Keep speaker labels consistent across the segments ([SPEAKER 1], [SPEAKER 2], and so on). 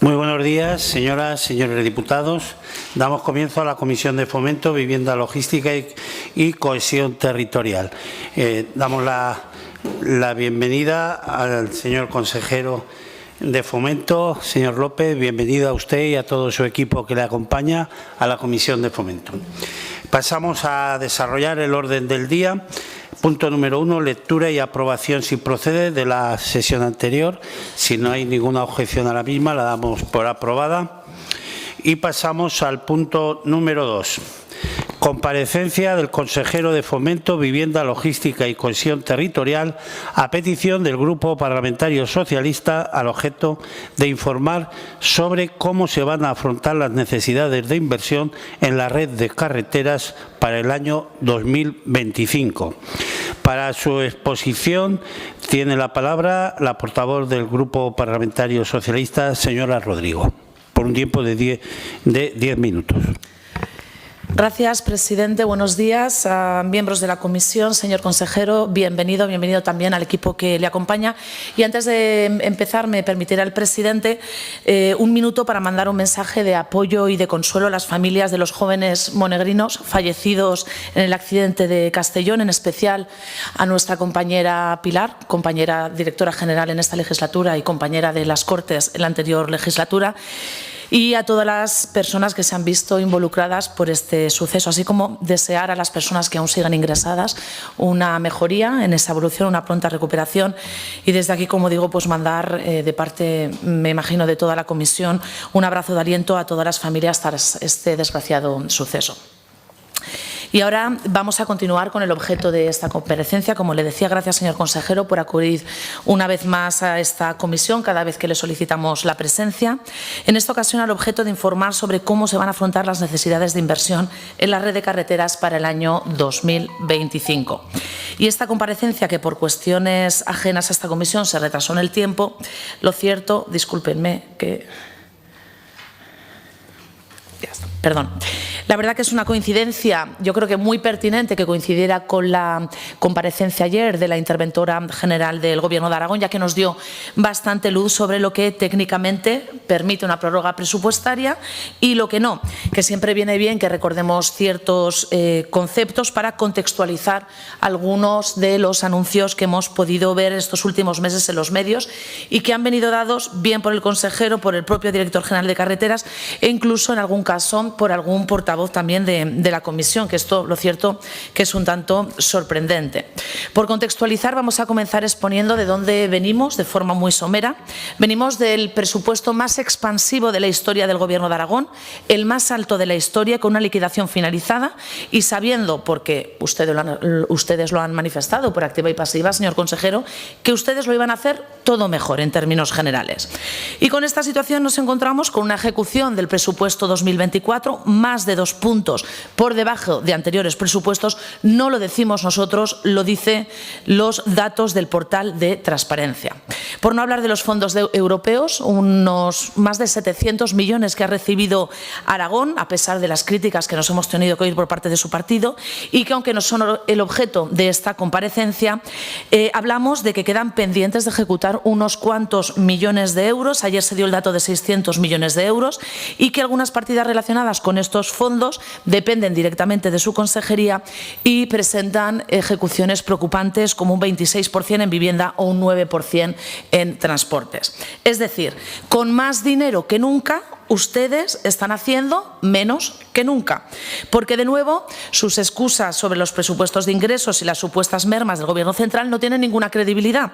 [SPEAKER 1] Muy buenos días, señoras, señores diputados. Damos comienzo a la Comisión de Fomento, Vivienda, Logística y Cohesión Territorial. Damos la bienvenida al señor consejero de Fomento, señor López. Bienvenido a usted y a todo su equipo que le acompaña a la Comisión de Fomento. Pasamos a desarrollar el orden del día. Punto número 1, lectura y aprobación, si procede, de la sesión anterior. Si no hay ninguna objeción a la misma, la damos por aprobada. Y pasamos al punto número 2. Comparecencia del consejero de Fomento, Vivienda, Logística y Cohesión Territorial a petición del Grupo Parlamentario Socialista al objeto de informar sobre cómo se van a afrontar las necesidades de inversión en la red de carreteras para el año 2025. Para su exposición tiene la palabra la portavoz del Grupo Parlamentario Socialista, señora Rodrigo, por un tiempo de 10 minutos.
[SPEAKER 2] Gracias, presidente. Buenos días a miembros de la comisión. Señor consejero, bienvenido también al equipo que le acompaña. Y antes de empezar, me permitirá el presidente un minuto para mandar un mensaje de apoyo y de consuelo a las familias de los jóvenes monegrinos fallecidos en el accidente de Castellón, en especial a nuestra compañera Pilar, compañera directora general en esta legislatura y compañera de las Cortes en la anterior legislatura, y a todas las personas que se han visto involucradas por este suceso, así como desear a las personas que aún sigan ingresadas una mejoría en esa evolución, una pronta recuperación. Y desde aquí, como digo, pues mandar de parte, me imagino, de toda la comisión, un abrazo de aliento a todas las familias tras este desgraciado suceso. Y ahora vamos a continuar con el objeto de esta comparecencia. Como le decía, gracias, señor consejero, por acudir una vez más a esta comisión cada vez que le solicitamos la presencia. En esta ocasión, al objeto de informar sobre cómo se van a afrontar las necesidades de inversión en la red de carreteras para el año 2025. Y esta comparecencia, que por cuestiones ajenas a esta comisión se retrasó en el tiempo, lo cierto, discúlpenme que... Ya está, perdón. La verdad que es una coincidencia, yo creo que muy pertinente, que coincidiera con la comparecencia ayer de la interventora general del Gobierno de Aragón, ya que nos dio bastante luz sobre lo que técnicamente permite una prórroga presupuestaria y lo que no, que siempre viene bien que recordemos ciertos conceptos para contextualizar algunos de los anuncios que hemos podido ver estos últimos meses en los medios y que han venido dados bien por el consejero, por el propio director general de carreteras e incluso en algún caso por algún portavoz también de la comisión, que esto, lo cierto, que es un tanto sorprendente. Por contextualizar, vamos a comenzar exponiendo de dónde venimos, de forma muy somera. Venimos del presupuesto más expansivo de la historia del Gobierno de Aragón, el más alto de la historia, con una liquidación finalizada y sabiendo, porque ustedes lo han manifestado por activa y pasiva, señor consejero, que ustedes lo iban a hacer todo mejor en términos generales. Y con esta situación nos encontramos con una ejecución del presupuesto 2024 más de 2 puntos por debajo de anteriores presupuestos. No lo decimos nosotros, lo dicen los datos del portal de transparencia. Por no hablar de los fondos europeos, unos más de 700 millones que ha recibido Aragón, a pesar de las críticas que nos hemos tenido que oír por parte de su partido y que, aunque no son el objeto de esta comparecencia, hablamos de que quedan pendientes de ejecutar unos cuantos millones de euros. Ayer se dio el dato de 600 millones de euros y que algunas partidas relacionadas con estos fondos dependen directamente de su consejería y presentan ejecuciones preocupantes, como un 26% en vivienda o un 9% en transportes. Es decir, con más dinero que nunca, ustedes están haciendo menos que nunca, porque de nuevo sus excusas sobre los presupuestos de ingresos y las supuestas mermas del Gobierno central no tienen ninguna credibilidad,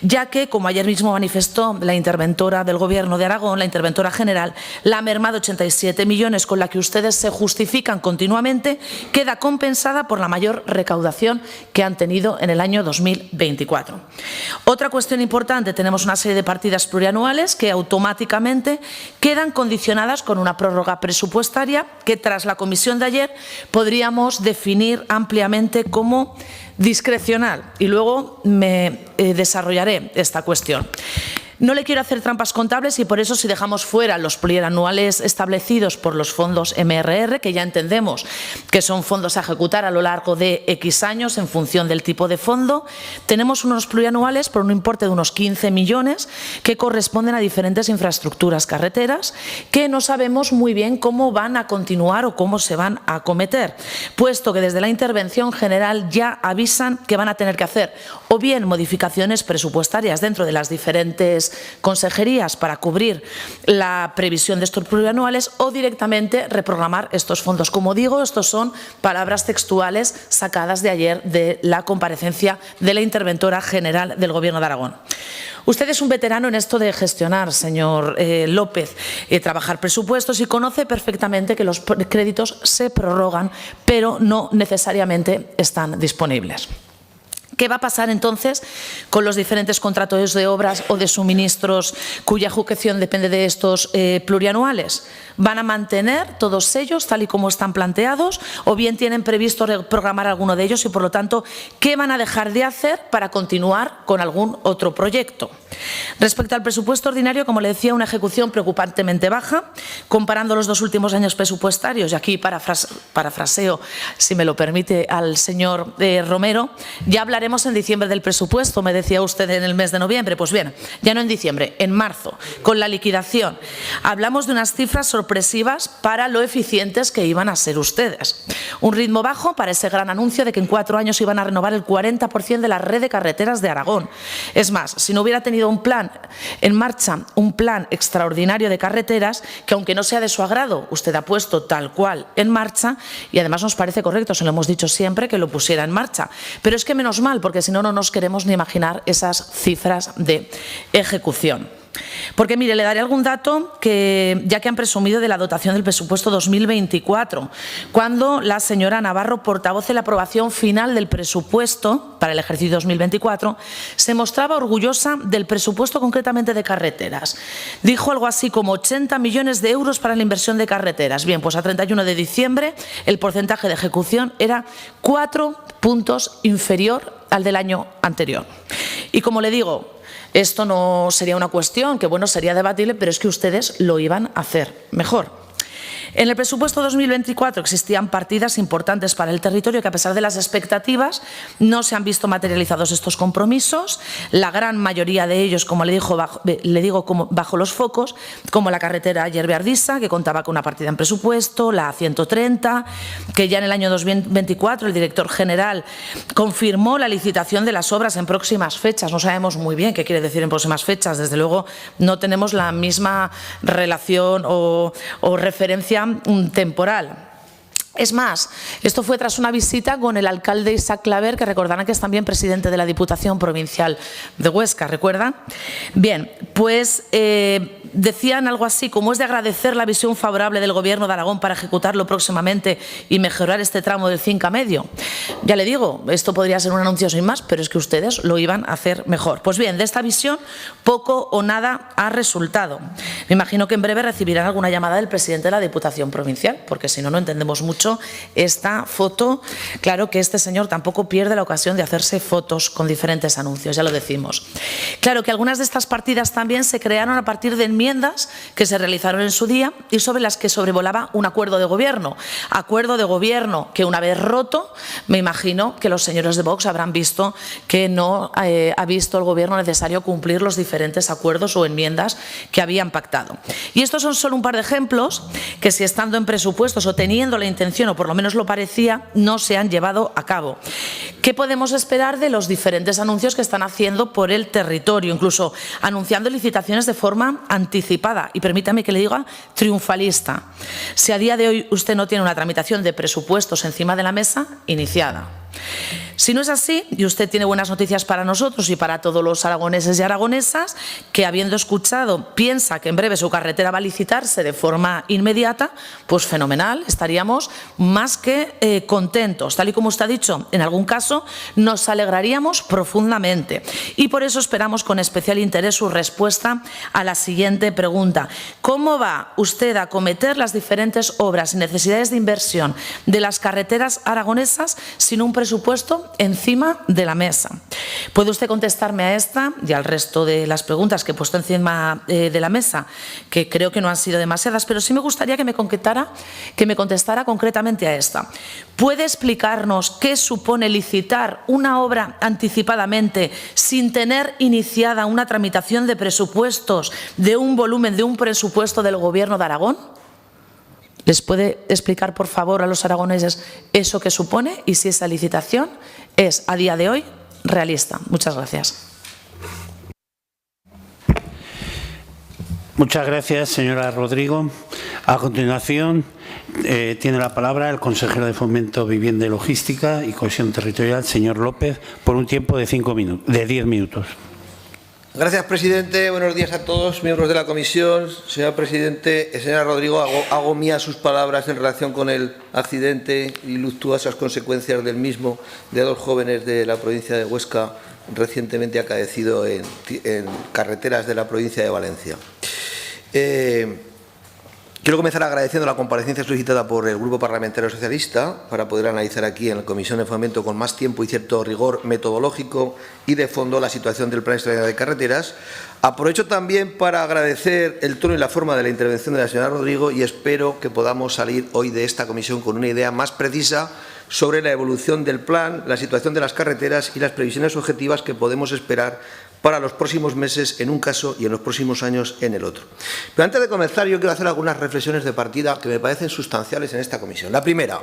[SPEAKER 2] ya que, como ayer mismo manifestó la interventora del Gobierno de Aragón, la interventora general, la merma de 87 millones con la que ustedes se justifican continuamente queda compensada por la mayor recaudación que han tenido en el año 2024. Otra cuestión importante: tenemos una serie de partidas plurianuales que automáticamente quedan condicionadas con una prórroga presupuestaria que, tras la comisión de ayer, podríamos definir ampliamente como discrecional, y luego me desarrollaré esta cuestión. No le quiero hacer trampas contables y por eso si dejamos fuera los plurianuales establecidos por los fondos MRR, que ya entendemos que son fondos a ejecutar a lo largo de X años en función del tipo de fondo, tenemos unos plurianuales por un importe de unos 15 millones que corresponden a diferentes infraestructuras carreteras que no sabemos muy bien cómo van a continuar o cómo se van a acometer, puesto que desde la intervención general ya avisan que van a tener que hacer o bien modificaciones presupuestarias dentro de las diferentes consejerías para cubrir la previsión de estos plurianuales o directamente reprogramar estos fondos. Como digo, estos son palabras textuales sacadas de ayer de la comparecencia de la interventora general del Gobierno de Aragón. Usted es un veterano en esto de gestionar, señor López, trabajar presupuestos y conoce perfectamente que los créditos se prorrogan, pero no necesariamente están disponibles. ¿Qué va a pasar entonces con los diferentes contratos de obras o de suministros cuya ejecución depende de estos plurianuales? ¿Van a mantener todos ellos tal y como están planteados o bien tienen previsto reprogramar alguno de ellos y, por lo tanto, qué van a dejar de hacer para continuar con algún otro proyecto? Respecto al presupuesto ordinario, como le decía, una ejecución preocupantemente baja, comparando los dos últimos años presupuestarios, y aquí parafraseo, si me lo permite, al señor Romero, ya hablaremos en diciembre del presupuesto, me decía usted en el mes de noviembre. Pues bien, ya no en diciembre, en marzo, con la liquidación. Hablamos de unas cifras sorpresivas para lo eficientes que iban a ser ustedes. Un ritmo bajo para ese gran anuncio de que en 4 años iban a renovar el 40% de la red de carreteras de Aragón. Es más, si no hubiera tenido un plan en marcha, un plan extraordinario de carreteras, que aunque no sea de su agrado, usted ha puesto tal cual en marcha, y además nos parece correcto, se lo hemos dicho siempre, que lo pusiera en marcha. Pero es que menos mal, porque si no, no nos queremos ni imaginar esas cifras de ejecución. Porque, mire, le daré algún dato ya que han presumido de la dotación del presupuesto 2024, cuando la señora Navarro, portavoz de la aprobación final del presupuesto para el ejercicio 2024, se mostraba orgullosa del presupuesto concretamente de carreteras. Dijo algo así como 80 millones de euros para la inversión de carreteras. Bien, pues a 31 de diciembre el porcentaje de ejecución era 4 puntos inferior al del año anterior. Y como le digo, esto no sería una cuestión que, bueno, sería debatible, pero es que ustedes lo iban a hacer mejor. En el presupuesto 2024 existían partidas importantes para el territorio que, a pesar de las expectativas, no se han visto materializados estos compromisos. La gran mayoría de ellos, como le digo, bajo los focos, como la carretera Yerbe-Ardisa, que contaba con una partida en presupuesto, la A130, que ya en el año 2024 el director general confirmó la licitación de las obras en próximas fechas. No sabemos muy bien qué quiere decir en próximas fechas. Desde luego no tenemos la misma relación o referencia temporal. Es más, esto fue tras una visita con el alcalde Isaac Claver, que recordarán que es también presidente de la Diputación Provincial de Huesca, ¿recuerdan? Bien, pues decían algo así como: es de agradecer la visión favorable del Gobierno de Aragón para ejecutarlo próximamente y mejorar este tramo del Cinca Medio. Ya le digo, esto podría ser un anuncio sin más, pero es que ustedes lo iban a hacer mejor. Pues bien, de esta visión poco o nada ha resultado. Me imagino que en breve recibirán alguna llamada del presidente de la Diputación Provincial, porque si no, no entendemos mucho esta foto. Claro que este señor tampoco pierde la ocasión de hacerse fotos con diferentes anuncios, ya lo decimos. Claro que algunas de estas partidas también se crearon a partir de enmiendas que se realizaron en su día y sobre las que sobrevolaba un acuerdo de gobierno. Acuerdo de gobierno que, una vez roto, me imagino que los señores de Vox habrán visto que no ha visto el gobierno necesario cumplir los diferentes acuerdos o enmiendas que habían pactado. Y estos son solo un par de ejemplos que, si estando en presupuestos o teniendo la intención, o por lo menos lo parecía, no se han llevado a cabo. ¿Qué podemos esperar de los diferentes anuncios que están haciendo por el territorio, incluso anunciando licitaciones de forma anticipada y, permítame que le diga, triunfalista? Si a día de hoy usted no tiene una tramitación de presupuestos encima de la mesa iniciada. Si no es así, y usted tiene buenas noticias para nosotros y para todos los aragoneses y aragonesas, que, habiendo escuchado, piensa que en breve su carretera va a licitarse de forma inmediata, pues fenomenal, estaríamos más que contentos. Tal y como usted ha dicho, en algún caso caso, nos alegraríamos profundamente. Y por eso esperamos con especial interés su respuesta a la siguiente pregunta. ¿Cómo va usted a acometer las diferentes obras y necesidades de inversión de las carreteras aragonesas sin un presupuesto encima de la mesa? ¿Puede usted contestarme a esta y al resto de las preguntas que he puesto encima de la mesa, que creo que no han sido demasiadas, pero sí me gustaría que me contestara concretamente a esta? ¿Puede explicarnos qué supone licitar una obra anticipadamente sin tener iniciada una tramitación de presupuestos de un volumen de un presupuesto del Gobierno de Aragón? ¿Les puede explicar, por favor, a los aragoneses eso que supone y si esa licitación es, a día de hoy, realista? Muchas gracias.
[SPEAKER 1] Muchas gracias, señora Rodrigo. A continuación, tiene la palabra el consejero de Fomento, Vivienda y Logística y Cohesión Territorial, señor López, por un tiempo de 10 minutos.
[SPEAKER 3] Gracias, presidente. Buenos días a todos, miembros de la comisión. Señor presidente, señora Rodrigo, hago mías sus palabras en relación con el accidente y luctuosas consecuencias del mismo de dos jóvenes de la provincia de Huesca, recientemente acaecido en carreteras de la provincia de Valencia. Quiero comenzar agradeciendo la comparecencia solicitada por el Grupo Parlamentario Socialista para poder analizar aquí en la Comisión de Fomento con más tiempo y cierto rigor metodológico y de fondo la situación del Plan Extraordinario de Carreteras. Aprovecho también para agradecer el tono y la forma de la intervención de la señora Rodrigo y espero que podamos salir hoy de esta comisión con una idea más precisa sobre la evolución del plan, la situación de las carreteras y las previsiones objetivas que podemos esperar para los próximos meses en un caso y en los próximos años en el otro. Pero antes de comenzar, yo quiero hacer algunas reflexiones de partida que me parecen sustanciales en esta comisión. La primera,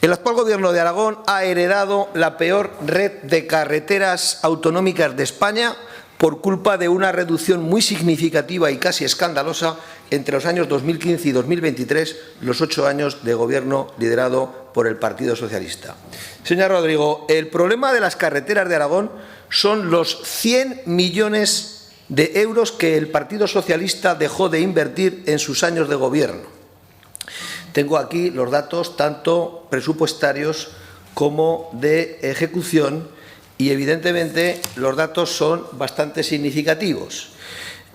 [SPEAKER 3] el actual Gobierno de Aragón ha heredado la peor red de carreteras autonómicas de España por culpa de una reducción muy significativa y casi escandalosa entre los años 2015 y 2023, los 8 años de gobierno liderado por el Partido Socialista. Señor Rodrigo, el problema de las carreteras de Aragón son los 100 millones de euros que el Partido Socialista dejó de invertir en sus años de gobierno. Tengo aquí los datos tanto presupuestarios como de ejecución y, evidentemente, los datos son bastante significativos.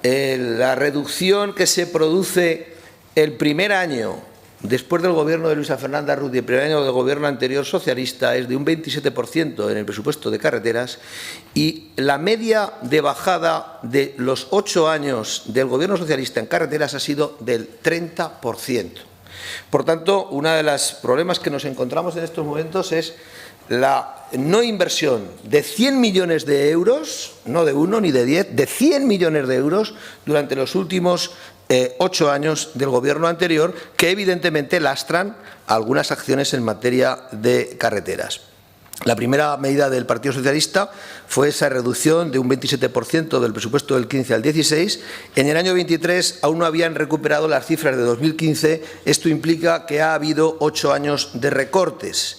[SPEAKER 3] La reducción que se produce el primer año después del gobierno de Luisa Fernanda Ruz y el primer año del gobierno anterior socialista es de un 27% en el presupuesto de carreteras y la media de bajada de los 8 años del gobierno socialista en carreteras ha sido del 30%. Por tanto, uno de los problemas que nos encontramos en estos momentos es la no inversión de 100 millones de euros, no de 1 ni de 10, de 100 millones de euros durante los últimos 8 años del gobierno anterior, que evidentemente lastran algunas acciones en materia de carreteras. La primera medida del Partido Socialista fue esa reducción de un 27% del presupuesto del 15 al 16. En el año 23 aún no habían recuperado las cifras de 2015. Esto implica que ha habido 8 años de recortes.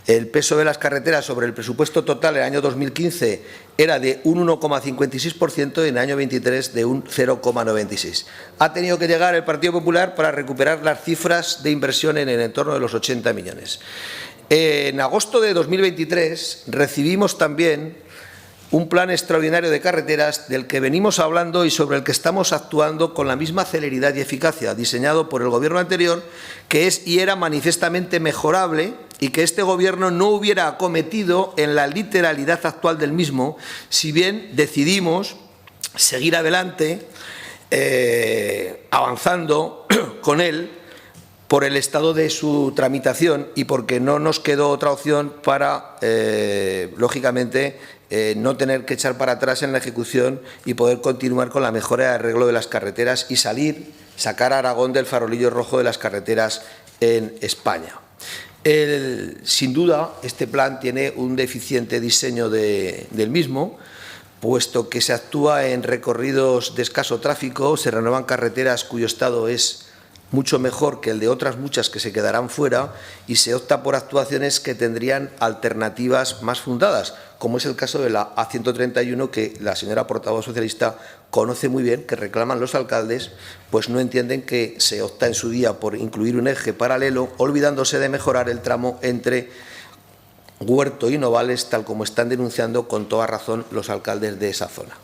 [SPEAKER 3] El peso de las carreteras sobre el presupuesto total en el año 2015 era de un 1,56% y en el año 23 de un 0,96%. Ha tenido que llegar el Partido Popular para recuperar las cifras de inversión en el entorno de los 80 millones. En agosto de 2023 recibimos también un plan extraordinario de carreteras del que venimos hablando y sobre el que estamos actuando con la misma celeridad y eficacia, diseñado por el gobierno anterior, que es y era manifiestamente mejorable y que este gobierno no hubiera acometido en la literalidad actual del mismo, si bien decidimos seguir adelante, avanzando con él, por el estado de su tramitación y porque no nos quedó otra opción para, lógicamente, no tener que echar para atrás en la ejecución y poder continuar con la mejora de arreglo de las carreteras y sacar a Aragón del farolillo rojo de las carreteras en España. Sin duda, este plan tiene un deficiente diseño del mismo, puesto que se actúa en recorridos de escaso tráfico, se renuevan carreteras cuyo estado es mucho mejor que el de otras muchas que se quedarán fuera y se opta por actuaciones que tendrían alternativas más fundadas, como es el caso de la A131 que la señora portavoz socialista conoce muy bien, que reclaman los alcaldes, pues no entienden que se opta en su día por incluir un eje paralelo, olvidándose de mejorar el tramo entre huerto y novales, tal como están denunciando con toda razón los alcaldes de esa zona.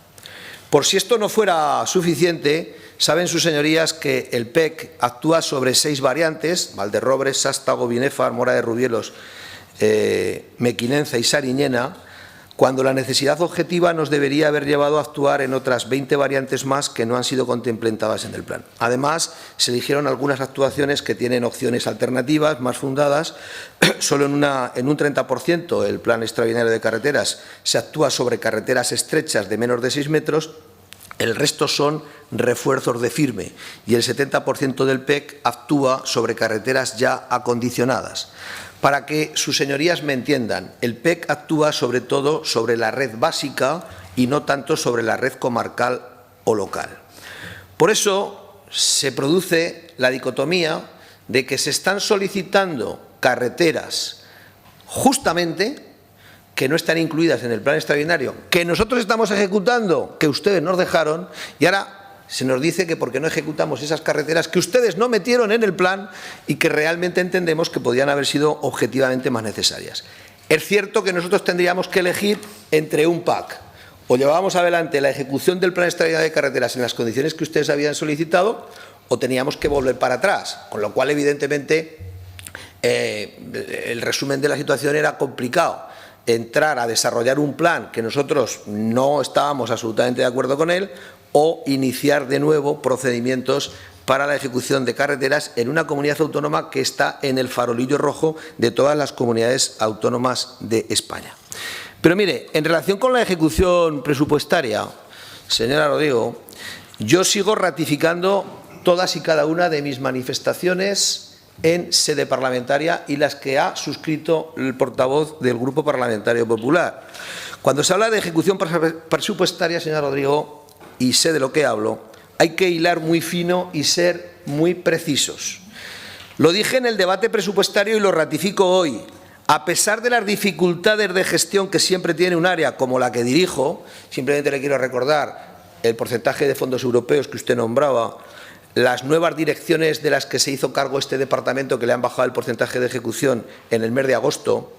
[SPEAKER 3] Por si esto no fuera suficiente, saben sus señorías que el PEC actúa sobre 6 variantes: Valderrobres, Sástago, Binéfar, Mora de Rubielos, Mequinenza y Sariñena, cuando la necesidad objetiva nos debería haber llevado a actuar en otras 20 variantes más que no han sido contempladas en el plan. Además, se eligieron algunas actuaciones que tienen opciones alternativas más fundadas. Solo en un 30% el plan extraordinario de carreteras se actúa sobre carreteras estrechas de menos de 6 metros. El resto son refuerzos de firme y el 70% del PEC actúa sobre carreteras ya acondicionadas. Para que sus señorías me entiendan, el PEC actúa sobre todo sobre la red básica y no tanto sobre la red comarcal o local. Por eso se produce la dicotomía de que se están solicitando carreteras justamente que no están incluidas en el plan extraordinario, que nosotros estamos ejecutando, que ustedes nos dejaron, y ahora se nos dice que porque no ejecutamos esas carreteras que ustedes no metieron en el plan y que realmente entendemos que podían haber sido objetivamente más necesarias. Es cierto que nosotros tendríamos que elegir entre un pack: o llevábamos adelante la ejecución del plan extraordinario de carreteras en las condiciones que ustedes habían solicitado, o teníamos que volver para atrás, con lo cual evidentemente el resumen de la situación era complicado. Entrar a desarrollar un plan que nosotros no estábamos absolutamente de acuerdo con él, o iniciar de nuevo procedimientos para la ejecución de carreteras en una comunidad autónoma que está en el farolillo rojo de todas las comunidades autónomas de España. Pero mire, en relación con la ejecución presupuestaria, señora Rodrigo, yo sigo ratificando todas y cada una de mis manifestaciones en sede parlamentaria y las que ha suscrito el portavoz del Grupo Parlamentario Popular. Cuando se habla de ejecución presupuestaria, señora Rodrigo, y sé de lo que hablo, hay que hilar muy fino y ser muy precisos. Lo dije en el debate presupuestario y lo ratifico hoy. A pesar de las dificultades de gestión que siempre tiene un área como la que dirijo, simplemente le quiero recordar el porcentaje de fondos europeos que usted nombraba, las nuevas direcciones de las que se hizo cargo este departamento, que le han bajado el porcentaje de ejecución en el mes de agosto,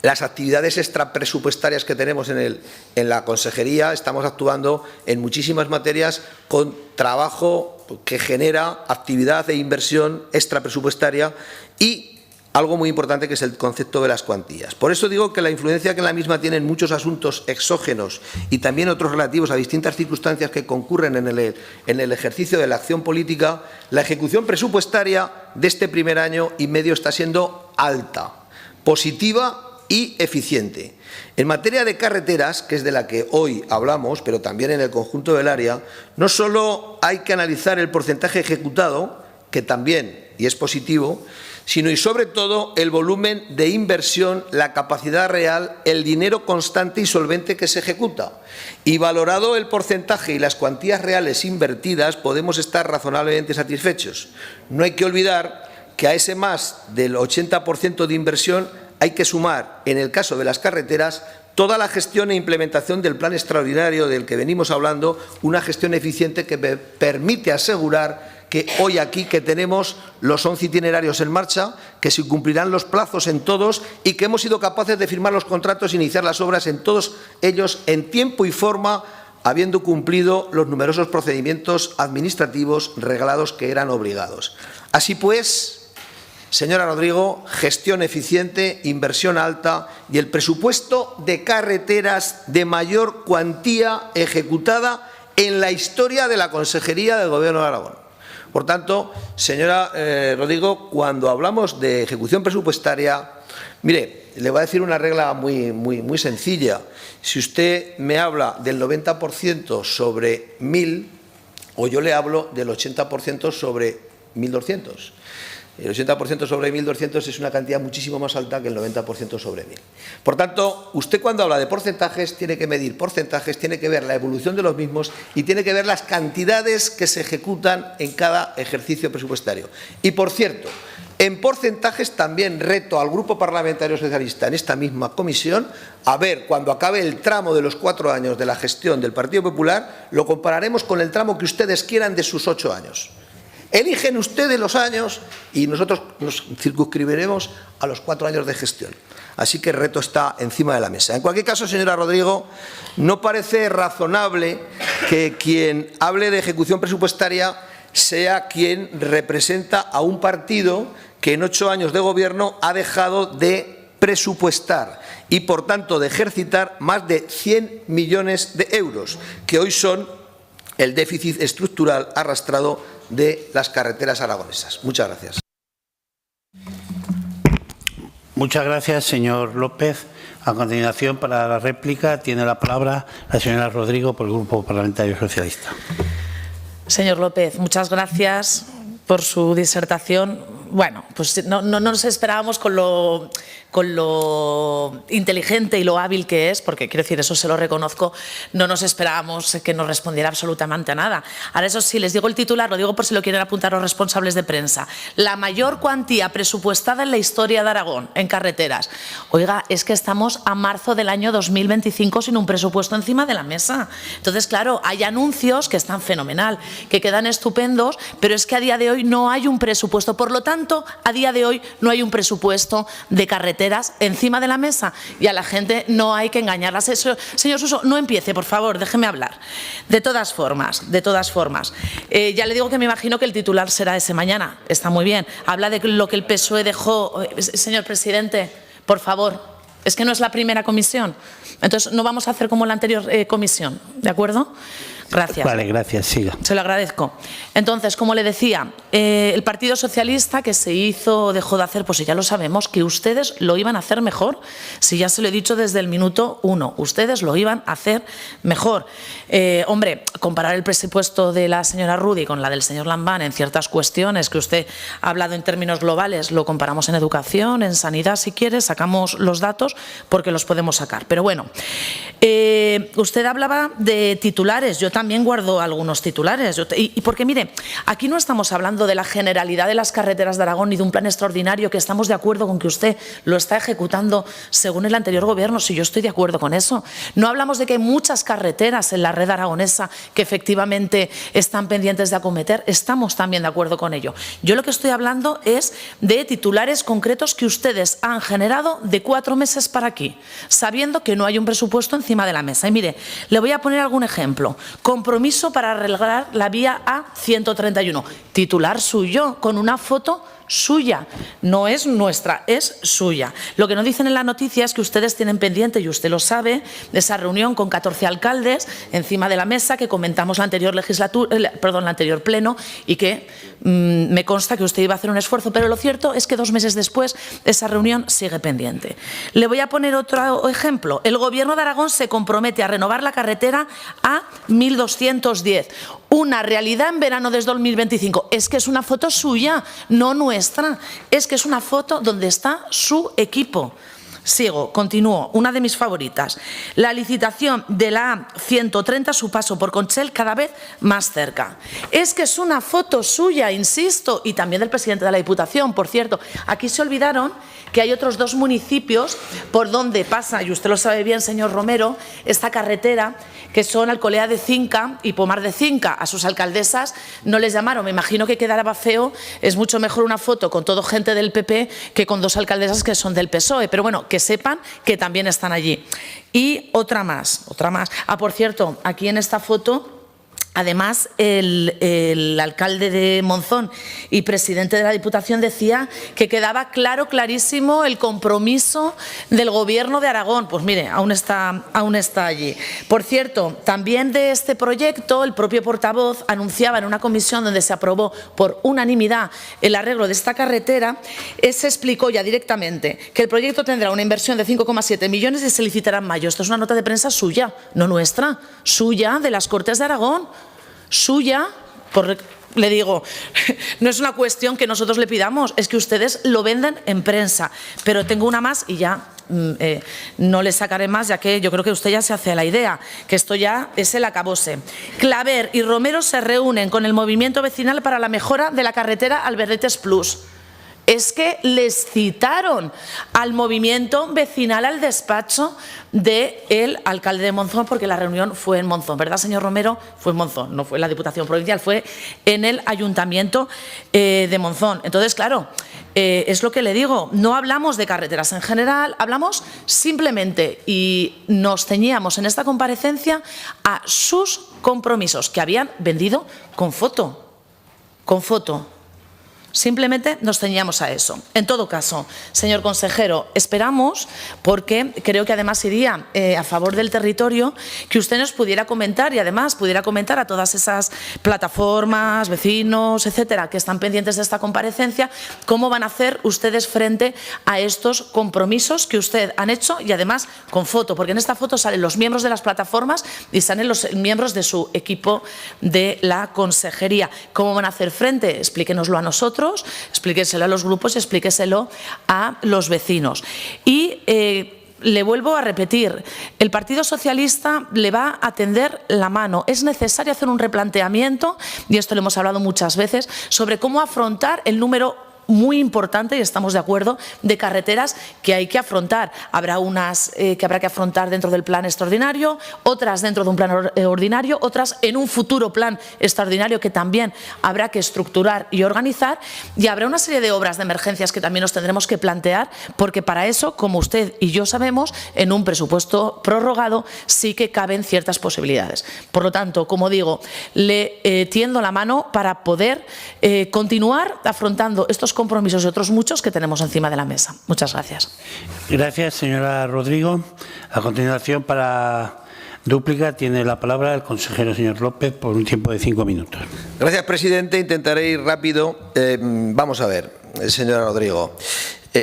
[SPEAKER 3] las actividades extrapresupuestarias que tenemos en la consejería. Estamos actuando en muchísimas materias con trabajo que genera actividad e inversión extrapresupuestaria y algo muy importante, que es el concepto de las cuantías. Por eso digo que la influencia que en la misma tienen muchos asuntos exógenos y también otros relativos a distintas circunstancias que concurren en el ejercicio de la acción política, la ejecución presupuestaria de este primer año y medio está siendo alta, positiva y eficiente. En materia de carreteras, que es de la que hoy hablamos, pero también en el conjunto del área, no solo hay que analizar el porcentaje ejecutado, que también y es positivo, sino y sobre todo el volumen de inversión, la capacidad real, el dinero constante y solvente que se ejecuta. Y valorado el porcentaje y las cuantías reales invertidas, podemos estar razonablemente satisfechos. No hay que olvidar que a ese más del 80% de inversión hay que sumar, en el caso de las carreteras, toda la gestión e implementación del plan extraordinario del que venimos hablando, una gestión eficiente que me permite asegurar que hoy aquí que tenemos los 11 itinerarios en marcha, que se cumplirán los plazos en todos y que hemos sido capaces de firmar los contratos e iniciar las obras en todos ellos en tiempo y forma, habiendo cumplido los numerosos procedimientos administrativos reglados que eran obligados. Así pues, señora Rodrigo, gestión eficiente, inversión alta y el presupuesto de carreteras de mayor cuantía ejecutada en la historia de la Consejería del Gobierno de Aragón. Por tanto, señora Rodrigo, cuando hablamos de ejecución presupuestaria, mire, le voy a decir una regla muy sencilla. Si usted me habla del 90% sobre 1.000, o yo le hablo del 80% sobre 1.200. El 80% sobre 1.200 es una cantidad muchísimo más alta que el 90% sobre 1.000. Por tanto, usted cuando habla de porcentajes tiene que medir porcentajes, tiene que ver la evolución de los mismos y tiene que ver las cantidades que se ejecutan en cada ejercicio presupuestario. Y por cierto, en porcentajes también reto al Grupo Parlamentario Socialista en esta misma comisión a ver, cuando acabe el tramo de los 4 años de la gestión del Partido Popular, lo compararemos con el tramo que ustedes quieran de sus 8 años. Eligen ustedes los años y nosotros nos circunscribiremos a los 4 años de gestión. Así que el reto está encima de la mesa. En cualquier caso, señora Rodrigo, no parece razonable que quien hable de ejecución presupuestaria sea quien representa a un partido que en 8 años de gobierno ha dejado de presupuestar y, por tanto, de ejercitar más de 100 millones de euros, que hoy son el déficit estructural arrastrado de las carreteras aragonesas. Muchas gracias.
[SPEAKER 1] Muchas gracias, señor López. A continuación, para la réplica, tiene la palabra la señora Rodrigo por el Grupo Parlamentario Socialista.
[SPEAKER 2] Señor López, muchas gracias por su disertación. Bueno, pues no nos esperábamos con lo inteligente y lo hábil que es, porque quiero decir, eso se lo reconozco, no nos esperábamos que nos respondiera absolutamente a nada. Ahora, eso sí, les digo el titular, lo digo por si lo quieren apuntar los responsables de prensa. La mayor cuantía presupuestada en la historia de Aragón en carreteras. Oiga, es que estamos a marzo del año 2025 sin un presupuesto encima de la mesa. Entonces, claro, hay anuncios que están fenomenal, que quedan estupendos, pero es que a día de hoy no hay un presupuesto. Por lo tanto, a día de hoy no hay un presupuesto de carreteras encima de la mesa y a la gente no hay que engañarlas. Eso, señor Suso, no empiece, por favor, déjeme hablar. De todas formas, ya le digo que me imagino que el titular será ese mañana. Está muy bien. Habla de lo que el PSOE dejó. Señor presidente, por favor, es que no es la primera comisión. Entonces, no vamos a hacer como la anterior comisión, ¿de acuerdo? Gracias.
[SPEAKER 1] Vale, gracias. Siga.
[SPEAKER 2] Se lo agradezco. Entonces, como le decía, el Partido Socialista que se hizo, dejó de hacer, pues ya lo sabemos, que ustedes lo iban a hacer mejor. Si ya se lo he dicho desde el minuto 1, ustedes lo iban a hacer mejor. Hombre, comparar el presupuesto de la señora Rudy con la del señor Lambán en ciertas cuestiones que usted ha hablado en términos globales, lo comparamos en educación, en sanidad, si quiere, sacamos los datos porque los podemos sacar. Pero bueno, usted hablaba de titulares, yo también guardo algunos titulares. Y porque, mire, aquí no estamos hablando de la generalidad de las carreteras de Aragón ni de un plan extraordinario, que estamos de acuerdo con que usted lo está ejecutando según el anterior gobierno, si yo estoy de acuerdo con eso. No hablamos de que hay muchas carreteras en la red aragonesa que efectivamente están pendientes de acometer, estamos también de acuerdo con ello. Yo lo que estoy hablando es de titulares concretos que ustedes han generado de 4 meses para aquí, sabiendo que no hay un presupuesto encima de la mesa. Y mire, le voy a poner algún ejemplo. Compromiso para arreglar la vía A131. Titular suyo, con una foto suya. No es nuestra, es suya. Lo que no dicen en la noticia es que ustedes tienen pendiente, y usted lo sabe, de esa reunión con 14 alcaldes encima de la mesa que comentamos la anterior legislatura, el anterior pleno, y que me consta que usted iba a hacer un esfuerzo, pero lo cierto es que 2 meses después esa reunión sigue pendiente. Le voy a poner otro ejemplo. El Gobierno de Aragón se compromete a renovar la carretera A1210. Una realidad en verano desde 2025. Es que es una foto suya, no nuestra. Es que es una foto donde está su equipo. Sigo, continúo. Una de mis favoritas. La licitación de la A130, su paso por Conchel, cada vez más cerca. Es que es una foto suya, insisto, y también del presidente de la Diputación. Por cierto, aquí se olvidaron que hay otros 2 municipios por donde pasa, y usted lo sabe bien, señor Romero, esta carretera, que son Alcolea de Cinca y Pomar de Cinca. A sus alcaldesas no les llamaron, me imagino que quedaba feo, es mucho mejor una foto con todo gente del PP que con 2 alcaldesas que son del PSOE, pero bueno, que sepan que también están allí. Y otra más. Por cierto, aquí en esta foto, además, el alcalde de Monzón y presidente de la Diputación decía que quedaba clarísimo el compromiso del Gobierno de Aragón. Pues mire, aún está allí. Por cierto, también de este proyecto, el propio portavoz anunciaba en una comisión donde se aprobó por unanimidad el arreglo de esta carretera, se explicó ya directamente que el proyecto tendrá una inversión de 5,7 millones y se licitará en mayo. Esto es una nota de prensa suya, no nuestra, suya, de las Cortes de Aragón. Suya, le digo, no es una cuestión que nosotros le pidamos, es que ustedes lo venden en prensa. Pero tengo una más y ya no le sacaré más, ya que yo creo que usted ya se hace la idea, que esto ya es el acabose. Claver y Romero se reúnen con el movimiento vecinal para la mejora de la carretera Alberretes Plus. es que les citaron al movimiento vecinal al despacho del alcalde de Monzón, porque la reunión fue en Monzón, ¿verdad, señor Romero? Fue en Monzón, no fue en la Diputación Provincial, fue en el Ayuntamiento de Monzón. Entonces, claro, es lo que le digo, no hablamos de carreteras en general, hablamos simplemente y nos ceñíamos en esta comparecencia a sus compromisos que habían vendido con foto, Simplemente nos ceñíamos a eso. En todo caso, señor consejero, esperamos, porque creo que además iría a favor del territorio, que usted nos pudiera comentar y además pudiera comentar a todas esas plataformas, vecinos, etcétera, que están pendientes de esta comparecencia, cómo van a hacer ustedes frente a estos compromisos que usted han hecho y además con foto, porque en esta foto salen los miembros de las plataformas y salen los miembros de su equipo de la consejería. ¿Cómo van a hacer frente? Explíquenoslo a nosotros, explíqueselo a los grupos y explíqueselo a los vecinos. Y le vuelvo a repetir, el Partido Socialista le va a tender la mano. Es necesario hacer un replanteamiento, y esto lo hemos hablado muchas veces, sobre cómo afrontar el número muy importante, y estamos de acuerdo, de carreteras que hay que afrontar. Habrá unas que habrá que afrontar dentro del plan extraordinario, otras dentro de un plan ordinario, otras en un futuro plan extraordinario que también habrá que estructurar y organizar, y habrá una serie de obras de emergencias que también nos tendremos que plantear, porque para eso, como usted y yo sabemos, en un presupuesto prorrogado sí que caben ciertas posibilidades. Por lo tanto, como digo, le tiendo la mano para poder continuar afrontando estos compromisos y otros muchos que tenemos encima de la mesa. Muchas gracias.
[SPEAKER 1] Gracias, señora Rodrigo. A continuación, para dúplica, tiene la palabra el consejero señor López por un tiempo de 5 minutos.
[SPEAKER 3] Gracias, presidente. Intentaré ir rápido. Vamos a ver, señora Rodrigo.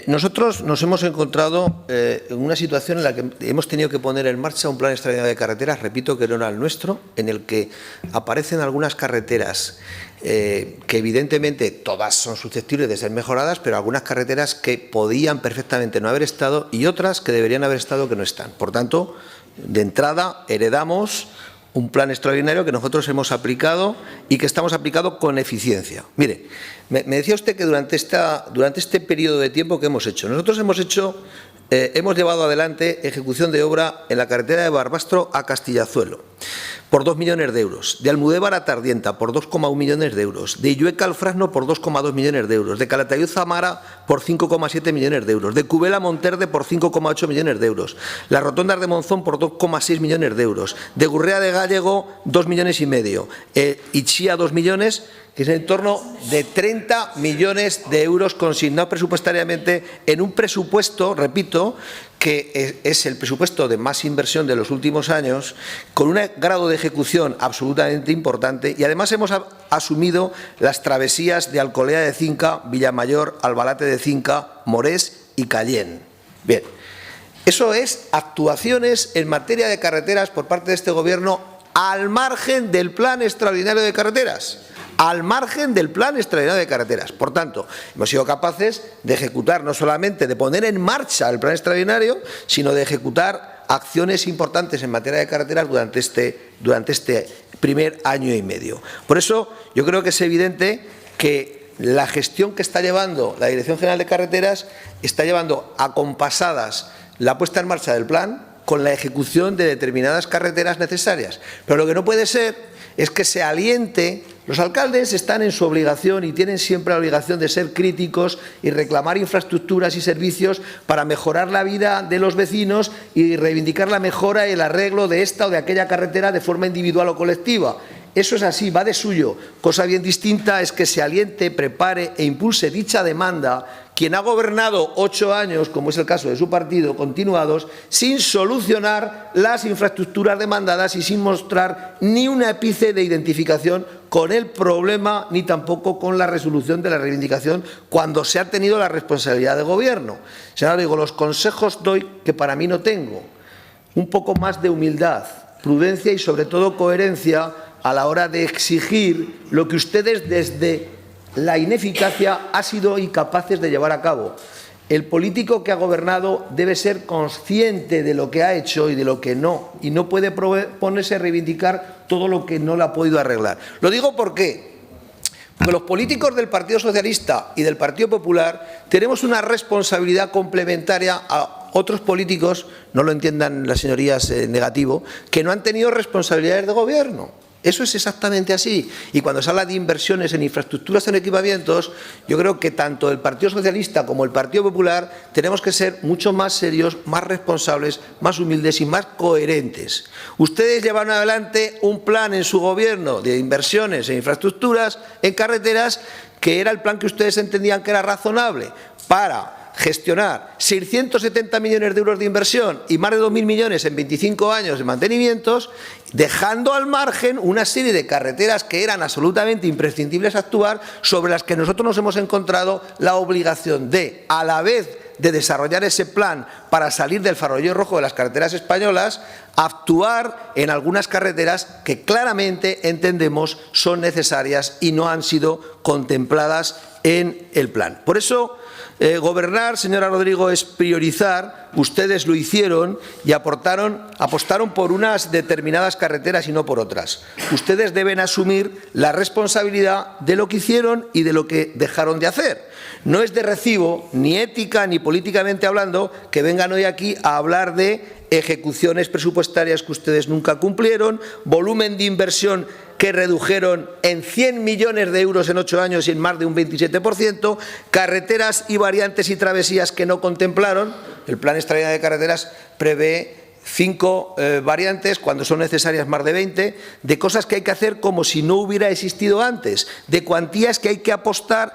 [SPEAKER 3] Nosotros nos hemos encontrado en una situación en la que hemos tenido que poner en marcha un plan extraordinario de carreteras, repito que no era el nuestro, en el que aparecen algunas carreteras que evidentemente todas son susceptibles de ser mejoradas, pero algunas carreteras que podían perfectamente no haber estado y otras que deberían haber estado que no están. Por tanto, de entrada heredamos un plan extraordinario que nosotros hemos aplicado y que estamos aplicando con eficiencia. Mire, me decía usted que durante este periodo de tiempo que hemos hecho, nosotros hemos llevado adelante ejecución de obra en la carretera de Barbastro a Castillazuelo por 2 millones de euros, de Almudévar a Tardienta por 2,1 millones de euros, de Illueca al Frasno por 2,2 millones de euros, de Calatayud a Mara por 5,7 millones de euros, de Cubela a Monterde por 5,8 millones de euros, las rotondas de Monzón por 2,6 millones de euros, de Gurrea de Gállego 2,5 millones, y Chía 2 millones, que es en torno de 30 millones de euros consignados presupuestariamente en un presupuesto, repito, que es el presupuesto de más inversión de los últimos años, con un grado de ejecución absolutamente importante, y además hemos asumido las travesías de Alcolea de Cinca, Villamayor, Albalate de Cinca, Morés y Callén. Bien, eso es actuaciones en materia de carreteras por parte de este Gobierno al margen del Plan Extraordinario de Carreteras. Al margen del Plan Extraordinario de Carreteras. Por tanto, hemos sido capaces de ejecutar, no solamente de poner en marcha el Plan Extraordinario, sino de ejecutar acciones importantes en materia de carreteras durante este primer año y medio. Por eso, yo creo que es evidente que la gestión que está llevando la Dirección General de Carreteras está llevando acompasadas la puesta en marcha del plan con la ejecución de determinadas carreteras necesarias. Pero lo que no puede ser es que se aliente. Los alcaldes están en su obligación y tienen siempre la obligación de ser críticos y reclamar infraestructuras y servicios para mejorar la vida de los vecinos y reivindicar la mejora y el arreglo de esta o de aquella carretera de forma individual o colectiva. Eso es así, va de suyo. Cosa bien distinta es que se aliente, prepare e impulse dicha demanda quien ha gobernado 8 años, como es el caso de su partido, continuados, sin solucionar las infraestructuras demandadas y sin mostrar ni un ápice de identificación con el problema, ni tampoco con la resolución de la reivindicación cuando se ha tenido la responsabilidad de gobierno. Señora, digo, los consejos doy que para mí no tengo. Un poco más de humildad, prudencia y sobre todo coherencia a la hora de exigir lo que ustedes desde la ineficacia han sido incapaces de llevar a cabo. El político que ha gobernado debe ser consciente de lo que ha hecho y de lo que no, y no puede ponerse a reivindicar todo lo que no le ha podido arreglar. Lo digo Porque los políticos del Partido Socialista y del Partido Popular tenemos una responsabilidad complementaria a otros políticos, no lo entiendan las señorías negativo, que no han tenido responsabilidades de gobierno. Eso es exactamente así. Y cuando se habla de inversiones en infraestructuras, en equipamientos, yo creo que tanto el Partido Socialista como el Partido Popular tenemos que ser mucho más serios, más responsables, más humildes y más coherentes. Ustedes llevaron adelante un plan en su gobierno de inversiones en infraestructuras, en carreteras, que era el plan que ustedes entendían que era razonable para gestionar 670 millones de euros de inversión y más de 2.000 millones en 25 años de mantenimientos, dejando al margen una serie de carreteras que eran absolutamente imprescindibles actuar, sobre las que nosotros nos hemos encontrado la obligación de, a la vez de desarrollar ese plan para salir del farolillo rojo de las carreteras españolas, actuar en algunas carreteras que claramente entendemos son necesarias y no han sido contempladas en el plan. Por eso, gobernar, señora Rodrigo, es priorizar. Ustedes lo hicieron y apostaron por unas determinadas carreteras y no por otras. Ustedes deben asumir la responsabilidad de lo que hicieron y de lo que dejaron de hacer. No es de recibo, ni ética ni políticamente hablando, que vengan hoy aquí a hablar de ejecuciones presupuestarias que ustedes nunca cumplieron, volumen de inversión que redujeron en 100 millones de euros en 8 años y en más de un 27%, carreteras y variantes y travesías que no contemplaron. El Plan Extraordinario de Carreteras prevé 5 variantes, cuando son necesarias más de 20, de cosas que hay que hacer como si no hubiera existido antes, de cuantías que hay que apostar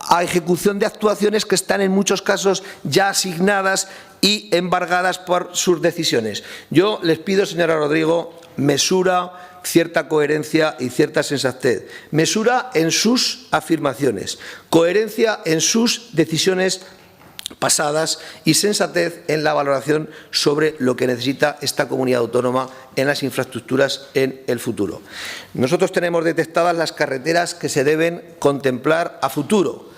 [SPEAKER 3] a ejecución de actuaciones que están en muchos casos ya asignadas y embargadas por sus decisiones. Yo les pido, señora Rodrigo, mesura, cierta coherencia y cierta sensatez. Mesura en sus afirmaciones, coherencia en sus decisiones pasadas y sensatez en la valoración sobre lo que necesita esta comunidad autónoma en las infraestructuras en el futuro. Nosotros tenemos detectadas las carreteras que se deben contemplar a futuro.